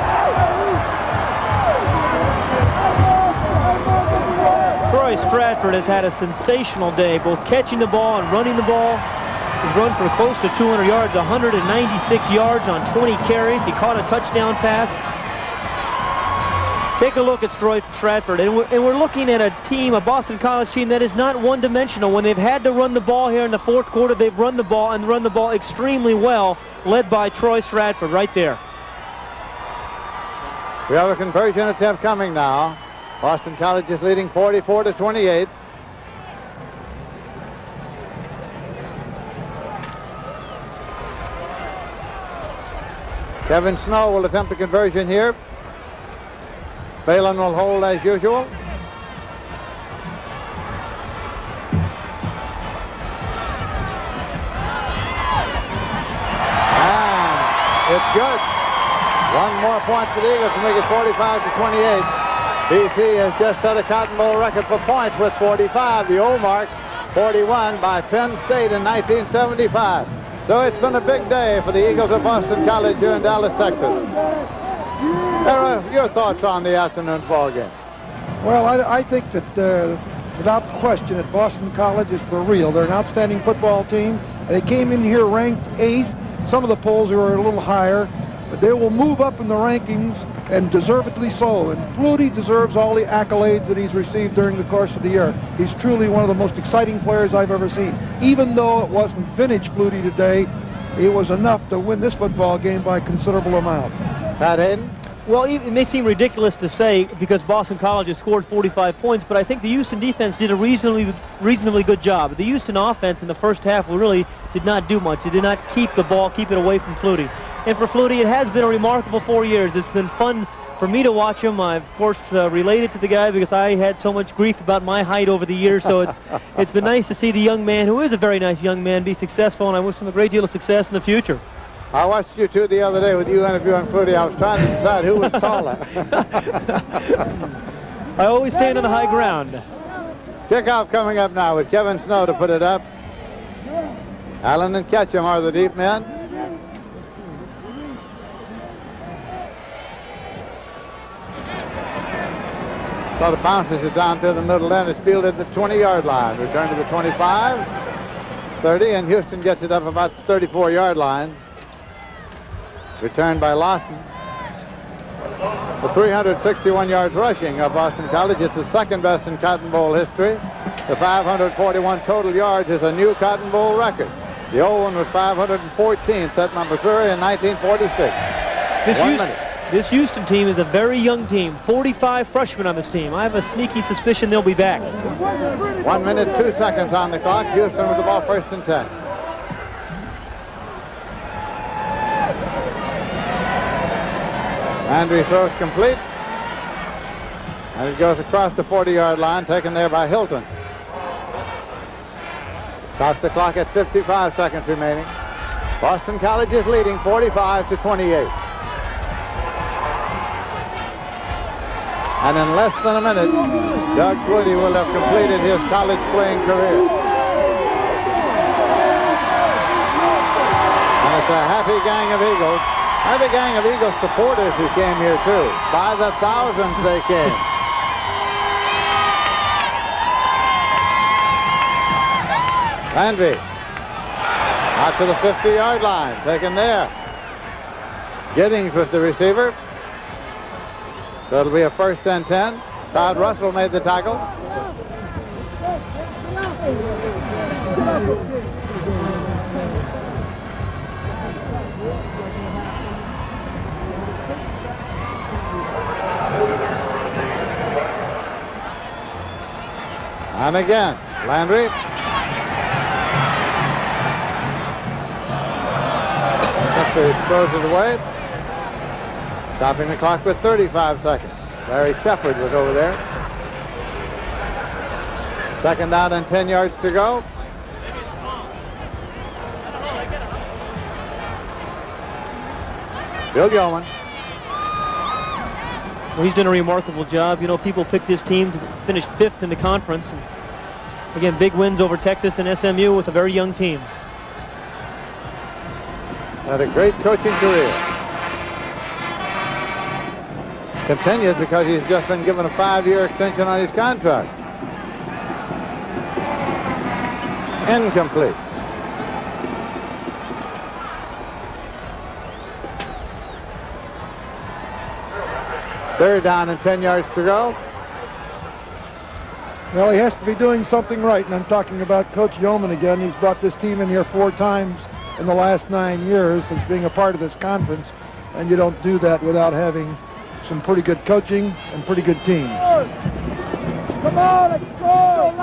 Troy Stratford has had a sensational day, both catching the ball and running the ball. He's run for close to 200 yards, 196 yards on 20 carries. He caught a touchdown pass. Take a look at Troy Stratford, and we're looking at a team, a Boston College team that is not one-dimensional. When they've had to run the ball here in the fourth quarter, they've run the ball and run the ball extremely well, led by Troy Stratford right there. We have a conversion attempt coming now. Boston College is leading 44-28. Kevin Snow will attempt the conversion here. Phelan will hold as usual. And it's good. One more point for the Eagles to make it 45-28. BC has just set a Cotton Bowl record for points with 45, the old mark, 41 by Penn State in 1975. So it's been a big day for the Eagles of Boston College here in Dallas, Texas. Era, your thoughts on the afternoon ball game? Well, I think that without question that Boston College is for real. They're an outstanding football team. They came in here ranked 8th. Some of the polls are a little higher, but they will move up in the rankings, and deservedly so. And Flutie deserves all the accolades that he's received during the course of the year. He's truly one of the most exciting players I've ever seen. Even though it wasn't vintage Flutie today, it was enough to win this football game by a considerable amount. Pat Hayden? Well, it may seem ridiculous to say because Boston College has scored 45 points, but I think the Houston defense did a reasonably good job. The Houston offense in the first half really did not do much. They did not keep the ball, keep it away from Flutie. And for Flutie, it has been a remarkable 4 years. It's been fun for me to watch him. I've, of course, related to the guy because I had so much grief about my height over the years, so it's been nice to see the young man, who is a very nice young man, be successful, and I wish him a great deal of success in the future. I watched you two the other day with you interviewing Flutie. I was trying to decide who was taller. I always stand on the high ground. Kickoff coming up now with Kevin Snow to put it up. Allen and Ketchum are the deep men. So the bounces it down to the middle end. It's fielded at the 20-yard line. Return to the 25, 30, and Houston gets it up about the 34-yard line. Returned by Lawson. The 361 yards rushing of Boston College is the second best in Cotton Bowl history. The 541 total yards is a new Cotton Bowl record. The old one was 514 set by Missouri in 1946. This Houston team is a very young team. 45 freshmen on this team. I have a sneaky suspicion they'll be back. 1 minute, 2 seconds on the clock. Houston with the ball, first and 10. Andrew throws complete. And it goes across the 40-yard line, taken there by Hilton. Stops the clock at 55 seconds remaining. Boston College is leading 45-28. And in less than a minute, Doug Flutie will have completed his college playing career. And it's a happy gang of Eagles. Happy gang of Eagles supporters who came here too. By the thousands they came. Landry out to the 50-yard line, taken there. Giddings was the receiver. So it'll be a 1st and 10. Todd Russell made the tackle. And again, Landry. Throws it away. Stopping the clock with 35 seconds. Larry Shepard was over there. 2nd down and 10 yards to go. Bill Yeoman. Well, he's done a remarkable job. You know, people picked his team to finish 5th in the conference. And again, big wins over Texas and SMU with a very young team. Had a great coaching career. Continues because he's just been given a 5-year extension on his contract. Incomplete. Third down and 10 yards to go. Well, he has to be doing something right, and I'm talking about Coach Yeoman again. He's brought this team in here 4 times in the last 9 years since being a part of this conference, and you don't do that without having some pretty good coaching and pretty good teams. Come on, let's go!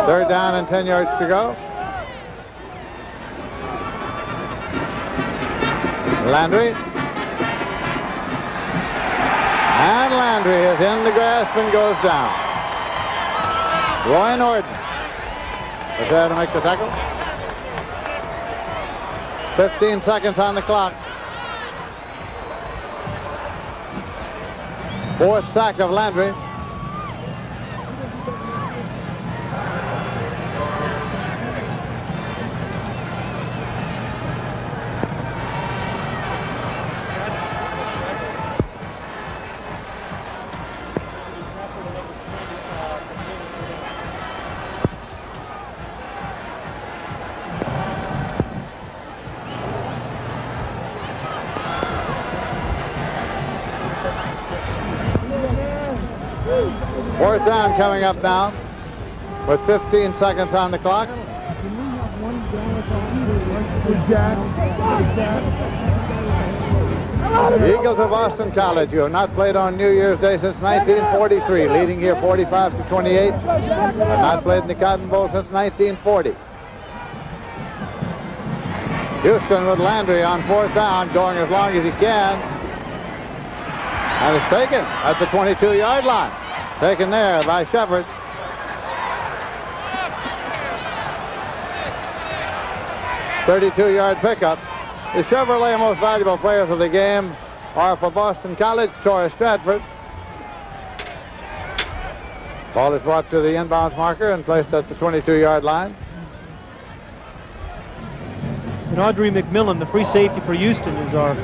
3rd down and 10 yards to go. Landry. And Landry is in the grasp and goes down. Roy Norton is there to make the tackle. 15 seconds on the clock. 4th sack of Landry. Fourth down coming up now with 15 seconds on the clock. The Eagles of Boston College, who have not played on New Year's Day since 1943, leading here 45-28, have not played in the Cotton Bowl since 1940. Houston with Landry on 4th down, going as long as he can. And it's taken at the 22-yard line. Taken there by Shepard. .32-yard pickup. The Chevrolet most valuable players of the game are for Boston College, Torrey Stratford. Ball is brought to the inbounds marker and placed at the 22-yard line. And Audrey McMillan, the free safety for Houston, is our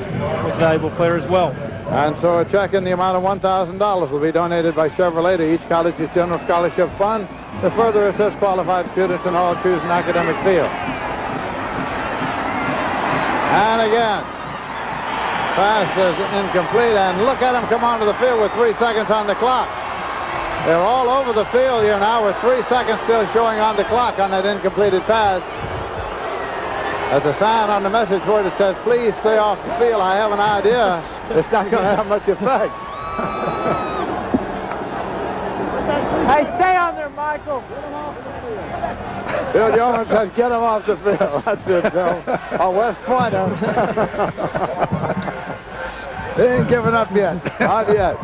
most valuable player as well. And so a check in the amount of $1,000 will be donated by Chevrolet to each college's general scholarship fund to further assist qualified students in all choosing academic field. And again, pass is incomplete, and look at them come onto the field with 3 seconds on the clock. They're all over the field here now with 3 seconds still showing on the clock on that incompleted pass. There's a sign on the message board that says, please stay off the field. I have an idea. It's not going to have much effect. Hey, stay on there, Michael. Bill Yeoman says, get him off the field. That's it, Bill. Oh, West Point, huh? They ain't giving up yet. Not yet.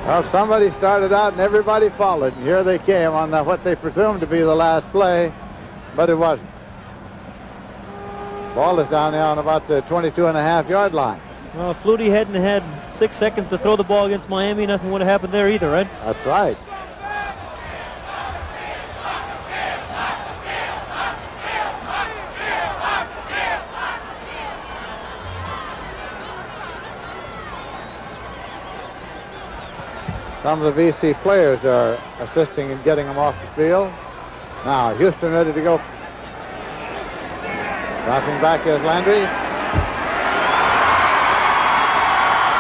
Well, somebody started out and everybody followed. And here they came on what they presumed to be the last play, but it wasn't. Ball is down there on about the 22.5-yard line. Well, if Flutie hadn't had 6 seconds to throw the ball against Miami, nothing would have happened there either, right? That's right. Some of the VC players are assisting in getting them off the field. Now, Houston ready to go. Dropping back is Landry.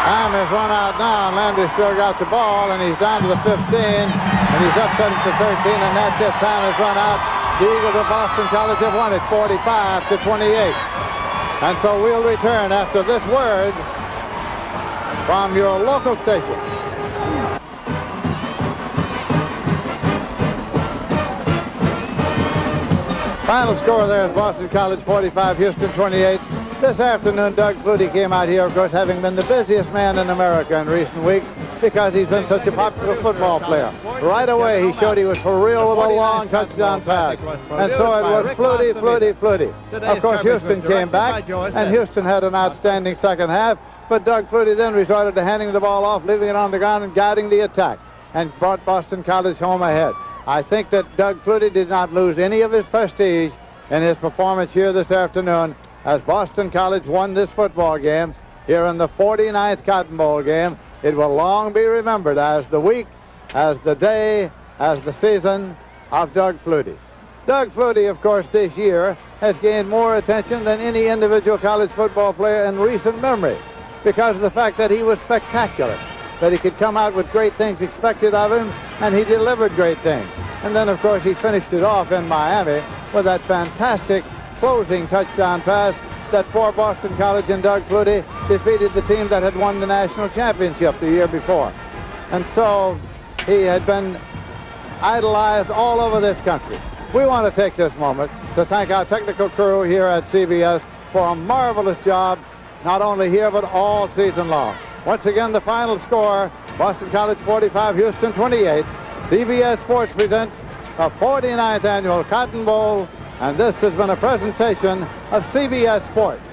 Time has run out now, and Landry still got the ball, and he's down to the 15, and he's upset it to 13, and that's it. Time has run out. The Eagles of Boston College have won it 45-28. And so we'll return after this word from your local station. Final score there is Boston College 45, Houston 28. This afternoon, Doug Flutie came out here, of course, having been the busiest man in America in recent weeks because he's been such a popular football player. Right away, he showed he was for real with a long touchdown pass. And so it was Flutie, Flutie, Flutie. Of course, Houston came back, and Houston had an outstanding second half, but Doug Flutie then resorted to handing the ball off, leaving it on the ground, and guiding the attack, and brought Boston College home ahead. I think that Doug Flutie did not lose any of his prestige in his performance here this afternoon as Boston College won this football game here in the 49th Cotton Bowl game. It will long be remembered as the week, as the day, as the season of Doug Flutie. Doug Flutie, of course, this year has gained more attention than any individual college football player in recent memory because of the fact that he was spectacular, that he could come out with great things expected of him, and he delivered great things. And then, of course, he finished it off in Miami with that fantastic closing touchdown pass that for Boston College and Doug Flutie defeated the team that had won the national championship the year before. And so he had been idolized all over this country. We want to take this moment to thank our technical crew here at CBS for a marvelous job, not only here but all season long. Once again, the final score, Boston College 45, Houston 28. CBS Sports presents the 49th Annual Cotton Bowl, and this has been a presentation of CBS Sports.